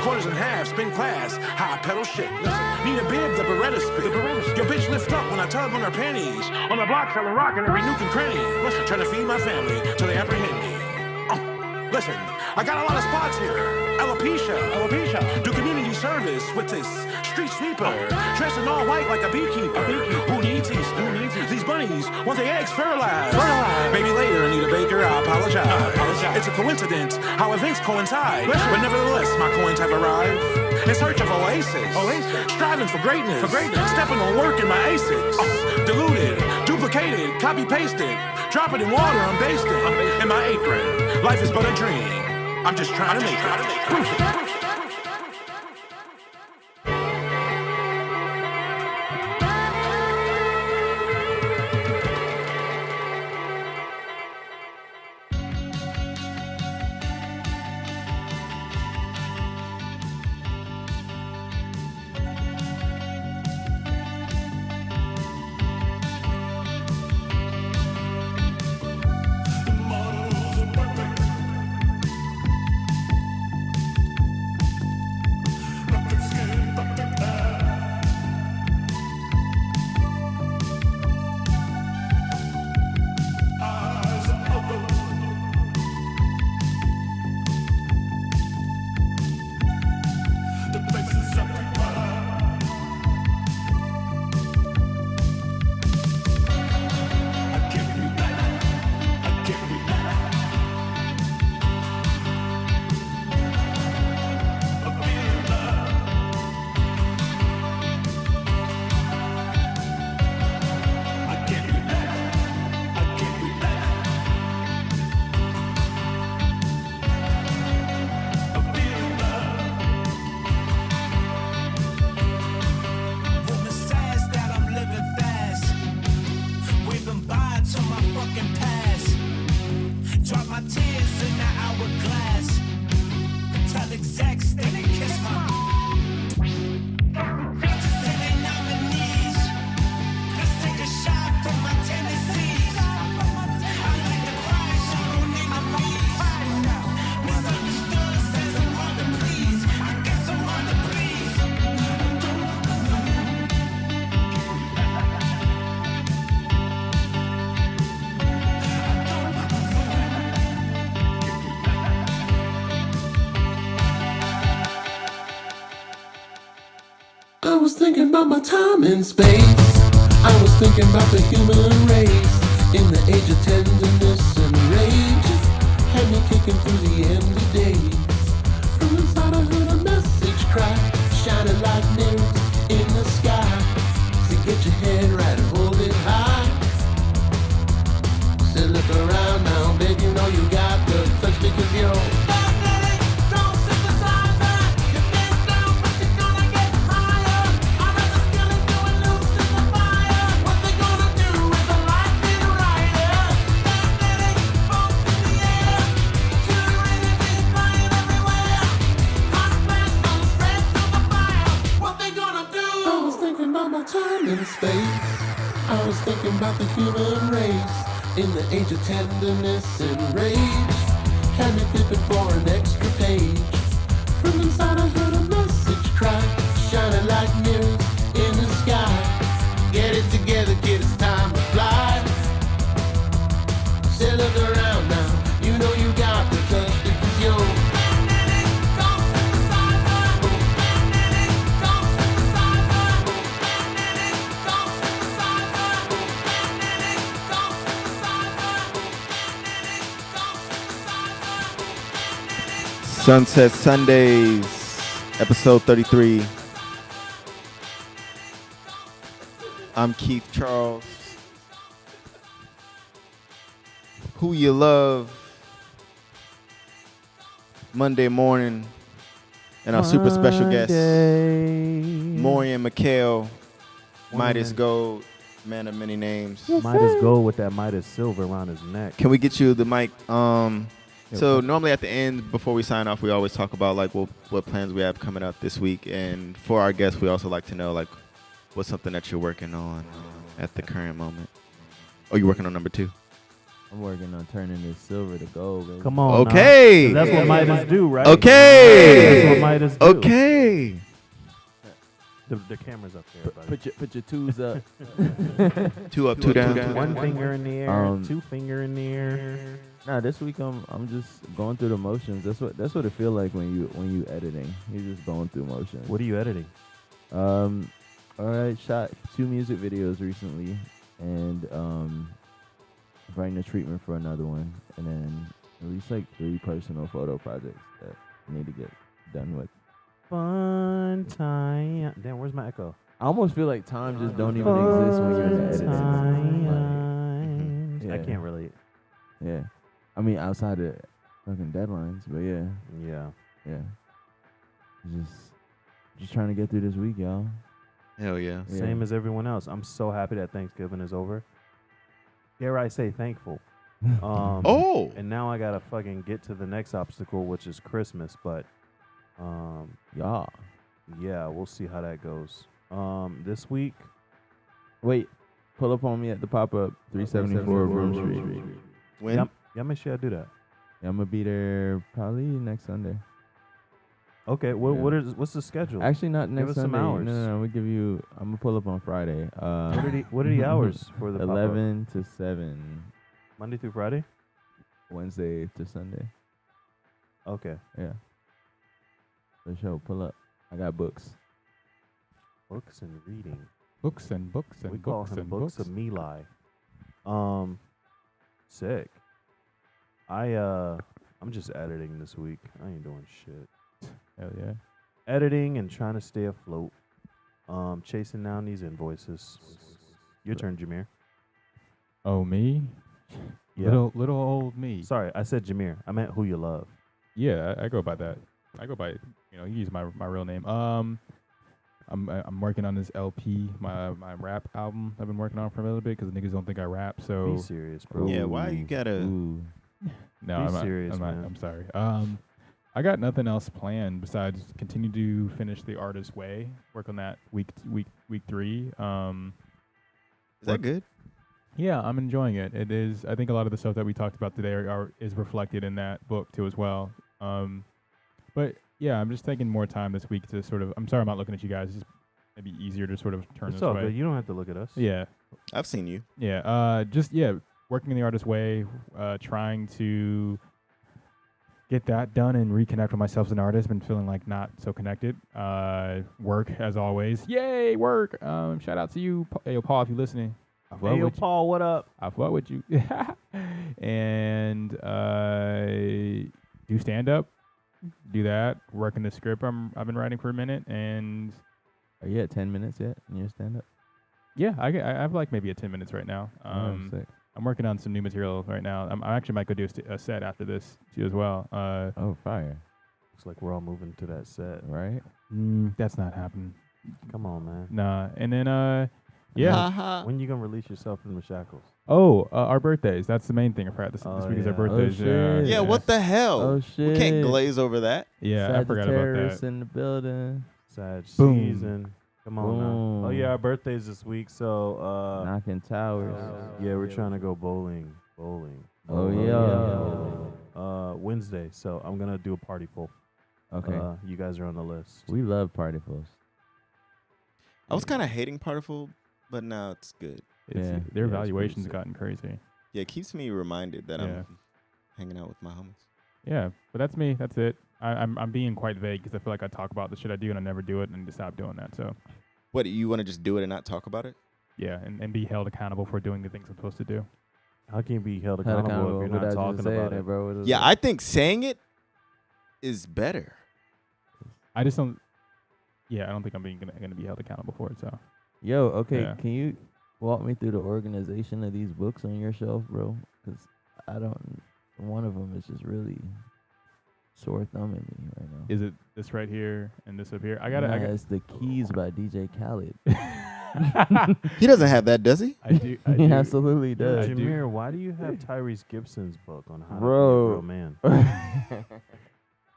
Quarters in half, spin class. High pedal shit. Listen. Need a bib, the Beretta spit. Your bitch lift up when I tug on her panties. On the block selling rock in every nook and cranny. Listen, trying to feed my family till they apprehend me. Listen, I got a lot of spots here. Alopecia. Do community service with this street sweeper. Dressed in all white like a beekeeper. Who needs Easter? These bunnies want their eggs fertilized. Maybe later I need a baker, I apologize. It's a coincidence how events coincide. But nevertheless, my coins have arrived. In search of oasis. Striving for greatness. Stepping on work in my ASICs. Diluted, duplicated, copy pasted. Drop it in water, I'm basted. In my apron. Life is but a dream. I'm just trying to make it. was thinking about my time in space. I was thinking about the human race in the age of tenderness and rage. Had me kicking through the empty days. From inside I heard a message cry, shining like mirrors in the sky. So get your head right and hold it high. So look around now, baby, you know you got the touch because you're in space. I was thinking about the human race in the age of tenderness and rage. Had me flipping for an extra page. From inside I heard a message cry, shining like mirrors in the sky. Get it together, kid, it's time to fly. Say look around now, you know you got the touch because you're Sunset Sundays, episode 33. I'm Keith Charles. Who You Love. Monday morning. And our super special guest, Morian Mikhail, Midas Gold, man of many names. Midas Gold with that Midas silver around his neck. Can we get you the mic? So normally at the end, before we sign off, we always talk about like what plans we have coming up this week. And for our guests, we also like to know like what's something that you're working on at the current moment. Oh, you're working on number 2? I'm working on turning this silver to gold, baby. Come on. Okay. Now. That's what Midas do, right? Okay. That's what Midas do. Okay. The camera's up there, buddy. Put your twos up. 2 up, 2 down. One finger in the air, 2 finger in the air. Nah, this week I'm just going through the motions. That's what it feel like when you editing. You're just going through motions. What are you editing? I shot 2 music videos recently, and writing a treatment for another one, and then at least like 3 personal photo projects that I need to get done with. Fun time. Damn, where's my echo? I almost feel like time just don't even exist when you're in the editing. Like, I can't relate. Yeah. I mean, outside of fucking deadlines, but yeah. Yeah. Just trying to get through this week, y'all. Hell yeah. Same as everyone else. I'm so happy that Thanksgiving is over. Dare I say thankful. And now I gotta fucking get to the next obstacle, which is Christmas. But yeah, we'll see how that goes. This week. Wait, pull up on me at the pop-up 374 Broom Street. When? Yeah, make sure I do that. Yeah, I'm gonna be there probably next Sunday. Okay, what's the schedule? Actually, not next Give us Sunday. some hours. No, we give you. I'm gonna pull up on Friday. What are the hours for the 11 to 7. Monday through Friday? Wednesday to Sunday. Okay. Yeah. For sure, pull up. I got books. Books and reading. Books and books and we call books him and books books. of Meli. Sick. I'm just editing this week. I ain't doing shit. Hell yeah. Editing and trying to stay afloat. Chasing down these invoices. Your turn, Jameer. Oh, me? Yeah. Little old me. Sorry, I said Jameer. I meant Who You Love. Yeah, I go by that. I go by, you use my real name. I'm working on this LP, my rap album I've been working on for a little bit because niggas don't think I rap. So Be serious, bro. Yeah, why you gotta? No, Be I'm not, serious, I'm not, man. I'm sorry. I got nothing else planned besides continue to finish The Artist's Way. Work on that week 3. Is that good? Yeah, I'm enjoying it. It is. I think a lot of the stuff that we talked about today is reflected in that book too as well. But yeah, I'm just taking more time this week to sort of. I'm sorry, I'm not looking at you guys. It's just maybe easier to sort of turn It's this all way. good. You don't have to look at us. Yeah, I've seen you. yeah. Working in The Artist's Way, trying to get that done and reconnect with myself as an artist. Been feeling like not so connected. Work as always. Yay, work. Shout out to you, hey, yo, Paul, if you're listening. Hey, yo, Paul, what up? I fuck with you. And do stand up. Do that. Working the script I've been writing for a minute. And are you at 10 minutes yet in your stand up? Yeah, I have like maybe 10 minutes right now. Sick. I'm working on some new material right now. I actually might go do a set after this too as well. Oh, fire. Looks like we're all moving to that set. Right? That's not happening. Come on, man. Nah. And then, yeah. When you going to release yourself from the shackles? Oh, our birthdays. That's the main thing. I forgot this week is our birthdays. Yeah, what the hell? Oh, shit. We can't glaze over that. Yeah, I forgot about that. in the building. Sag Boom. season. Come on now. Oh, yeah, our birthday's this week, so... Knocking towers. Yeah, we're trying to go bowling. Oh, yeah. Wednesday, so I'm going to do a party full. Okay. You guys are on the list. We love partyfuls. I was kind of hating Partiful, but now it's good. Their evaluations gotten crazy. Yeah, it keeps me reminded that I'm hanging out with my homies. Yeah, but that's me. That's it. I'm being quite vague because I feel like I talk about the shit I do and I never do it, and I need to stop doing that. So, what, you want to just do it and not talk about it? Yeah, and be held accountable for doing the things I'm supposed to do. How can you be held accountable if you're not talking about it, bro? Yeah, I think saying it is better. I just don't. Yeah, I don't think I'm gonna be held accountable for it. So, yo, okay, yeah. Can you walk me through the organization of these books on your shelf, bro? Because I don't. One of them is just really sore thumbing me right now. Is it this right here and this up here? It's the Keys by DJ Khaled. He doesn't have that, does he? I do. He absolutely does. Jameer, why do you have Tyrese Gibson's book on how to be a Bro. real man?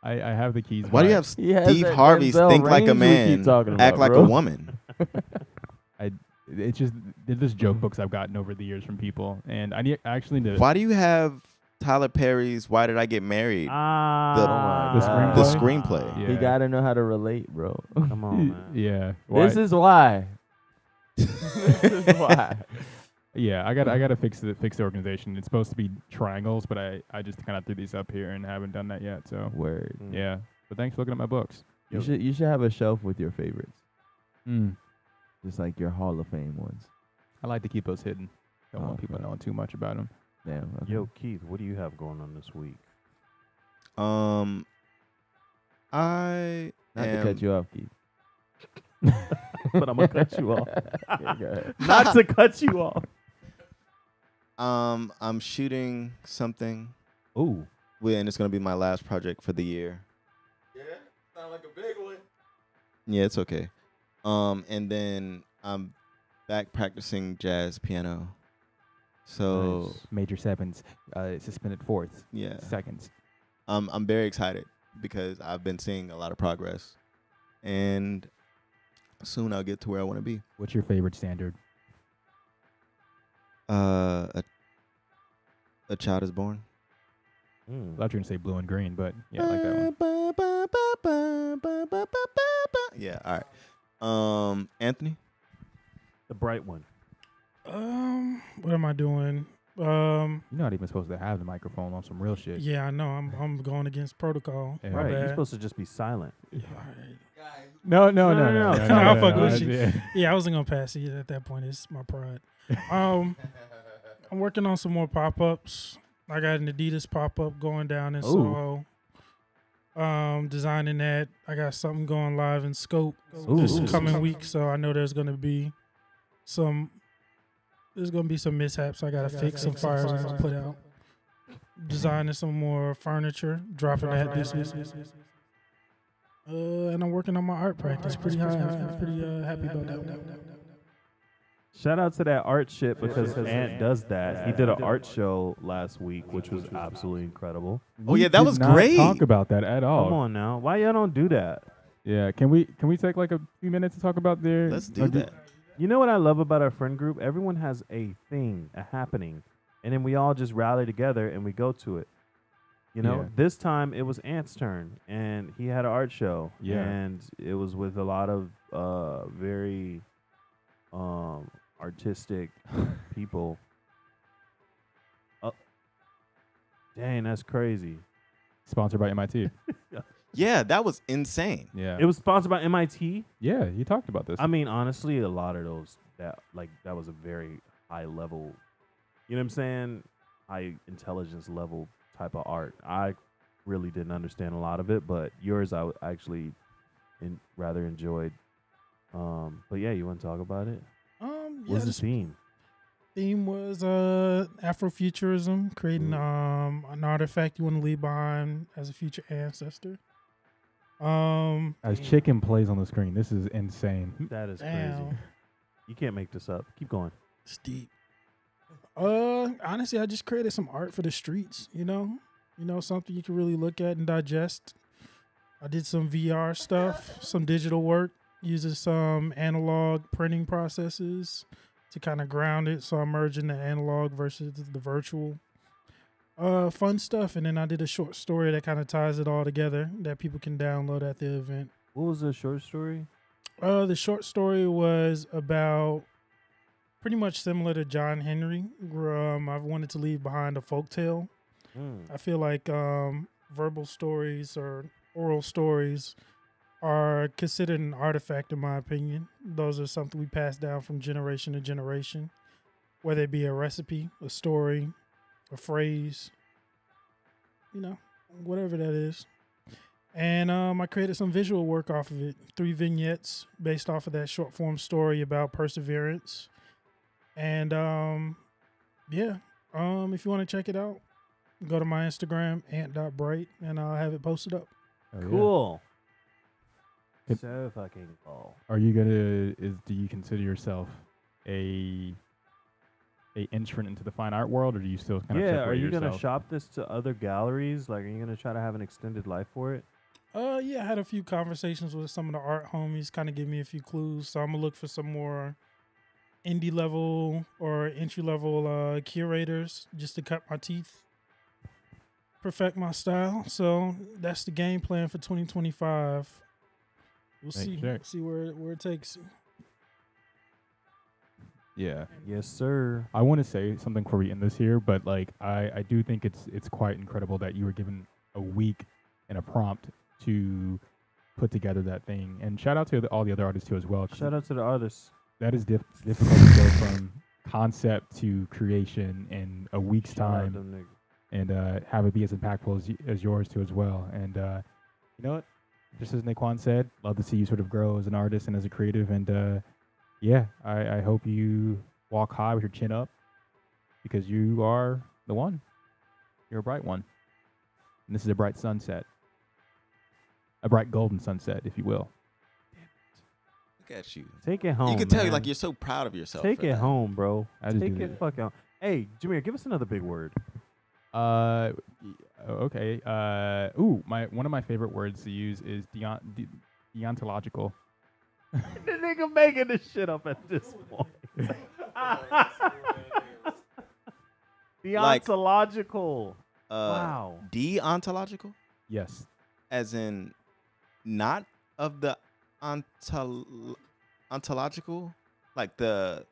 I have the Keys. Why do you have Steve Harvey's Think Like a Man, Act Like a Woman? It's just they're just joke books I've gotten over the years from people, and I actually need to. Why do you have Tyler Perry's Why Did I Get Married? The screenplay. Yeah. He gotta know how to relate, bro. Come on, man. Yeah. This is why. This is why. Yeah, I gotta fix the organization. It's supposed to be triangles, but I just kind of threw these up here and haven't done that yet. So Word. Yeah, but thanks for looking at my books. You should have a shelf with your favorites. Mm. Just like your Hall of Fame ones. I like to keep those hidden. Don't want people knowing too much about them. Damn. Okay. Yo, Keith, what do you have going on this week? I Not to cut you off, Keith. But I'm gonna cut you off. Yeah, go ahead. Not to cut you off. I'm shooting something. Ooh. And it's gonna be my last project for the year. Yeah, sound like a big one. Yeah, it's okay. And then I'm back practicing jazz piano. So Nice. Major sevens, suspended fourths, yeah, seconds. I'm very excited because I've been seeing a lot of progress, and soon I'll get to where I want to be. What's your favorite standard? A Child Is Born. I thought you were gonna say Blue and Green, but yeah, I like that one. Yeah, all right. Anthony, the bright one. What am I doing? You're not even supposed to have the microphone on some real shit. Yeah, I know. I'm going against protocol. Yeah. My Right, you're bad. supposed to just be silent. Yeah, No. I'll fuck with you. Yeah, I wasn't gonna pass it at that point. It's my pride. I'm working on some more pop-ups. I got an Adidas pop-up going down in Soho. Designing that. I got something going live in Scope this coming week, so I know there's gonna be some mishaps I gotta fix, some fires I gotta put out. Designing some more furniture, dropping that this week. And I'm working on my art practice pretty high. I'm pretty happy about that. Shout out to that art shit because Ant does that. He did an art show last week, which was absolutely incredible. Oh yeah, that was Not great. talk about that at all. Come on now, why y'all don't do that? Yeah, can we take like a few minutes to talk about their? Let's do that. You know what I love about our friend group? Everyone has a thing, a happening, and then we all just rally together and we go to it. You know, Yeah. this time it was Ant's turn, and he had an art show, Yeah. and it was with a lot of very artistic people. Dang, that's crazy. Sponsored by MIT. Yeah, that was insane. Yeah. It was sponsored by MIT. Yeah, you talked about this. I mean, honestly, a lot of those that was a very high level, you know what I'm saying? High intelligence level type of art. I really didn't understand a lot of it, but yours I actually rather enjoyed. But yeah, you want to talk about it? What's the theme? Theme was Afrofuturism, creating an artifact you want to leave behind as a future ancestor. As Chicken plays on the screen, this is insane. That is crazy. You can't make this up. Keep going. It's deep. Honestly, I just created some art for the streets. You know, something you can really look at and digest. I did some VR stuff, some digital work, uses some analog printing processes to kind of ground it. So I'm merging the analog versus the virtual. Fun stuff. And then I did a short story that kind of ties it all together that people can download at the event. What was the short story? The short story was about pretty much similar to John Henry. I wanted to leave behind a folktale. I feel like verbal stories or oral stories are considered an artifact, in my opinion. Those are something we pass down from generation to generation, whether it be a recipe, a story, a phrase, whatever that is. And I created some visual work off of it, 3 vignettes based off of that short form story about perseverance. And if you want to check it out, go to my Instagram, ant.bright, and I'll have it posted up. Cool. So fucking cool. Are you do you consider yourself a entrant into the fine art world, or do you still kind of separate are you yourself? gonna shop this to other galleries? Like, are you gonna try to have an extended life for it? I had a few conversations with some of the art homies, kind of give me a few clues. So I'm gonna look for some more indie level or entry level curators just to cut my teeth, perfect my style. So that's the game plan for 2025. We'll see where it takes. Yeah. Yes, sir. I want to say something before we end this here, but I do think it's quite incredible that you were given a week and a prompt to put together that thing. And shout out to all the other artists too as well. Shout out to the artists. That is difficult to go from concept to creation in a week's time, and have it be as impactful as yours too as well. And you know what? Just as Naquan said, love to see you sort of grow as an artist and as a creative. And I hope you walk high with your chin up, because you are the one. You're a bright one. And this is a bright sunset. A bright golden sunset, if you will. Look at you. Take it home. You can tell man. You're so proud of yourself. Take it home, bro. Take it fuck out. Hey, Jameer, give us another big word. Okay. One of my favorite words to use is deontological. The nigga making this shit up at this point. Deontological. Wow. Deontological? Yes. As in not of the ontological? Like the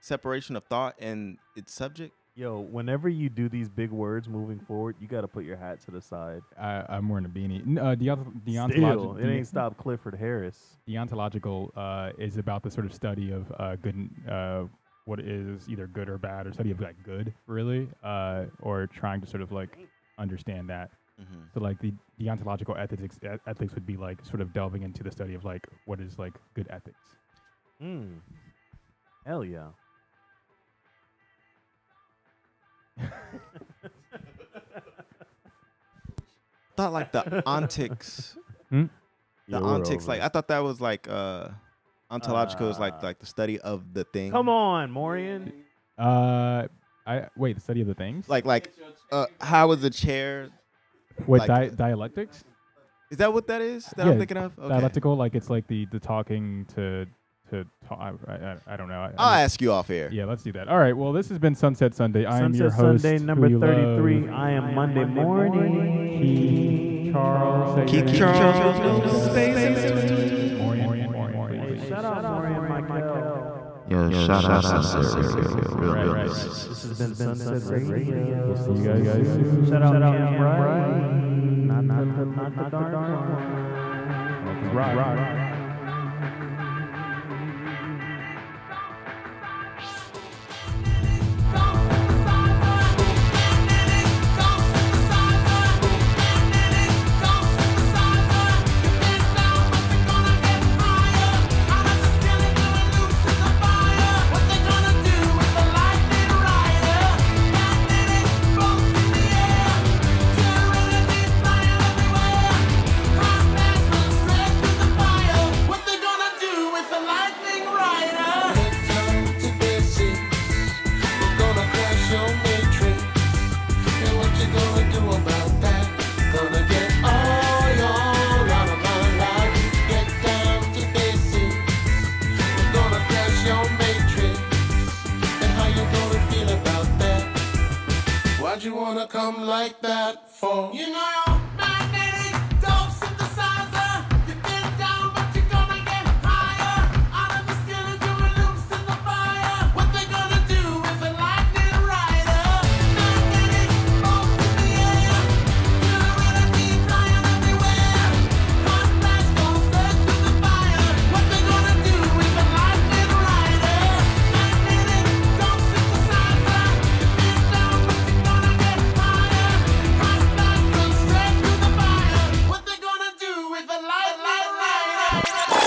separation of thought and its subject? Yo, whenever you do these big words moving forward, you got to put your hat to the side. I'm wearing a beanie. Still, it ain't stop Clifford Harris. Deontological is about the sort of study of good, what is either good or bad, or study of like good, really, or trying to sort of like understand that. Mm-hmm. So like the deontological ethics would be like sort of delving into the study of like what is like good ethics. Hell yeah. Thought like the ontics. Hmm? The ontics, like I thought that was like ontological is like the study of the thing. Come on, Morian. The study of the things. Like how is a chair? What like, dialectics? Is that what that is? That I'm thinking of? Okay. Dialectical, like it's like the talking to talk. I don't know. I'll ask you off air. Yeah, let's do that. All right. Well, this has been Sunset Sunday. I am your Sunset host. Sunday number who you 33. love. I am Monday morning. Keith Charles. Keith Charles. Morian. Shout out Morian Mikhail. Yo, shout out Sunset Real. This has been Sunset Radio. We'll see you guys soon. Shout out Bright. not the dark one. Right. Why'd you wanna come like that for? You know, magnetic dope synthesizer. You've been down, but you're gonna get higher. Out of the skin and you're loose in the fire. What they gonna do is a lightning rider. Magnetic bolts in the air. You're energy flying everywhere. Hot flash goes straight through the fire. What they gonna do is a lightning rider. Magnetic dope synthesizer. You've been down, but you're gonna get higher. Hot flash goes straight through the fire. What they gonna do with a lightning rider?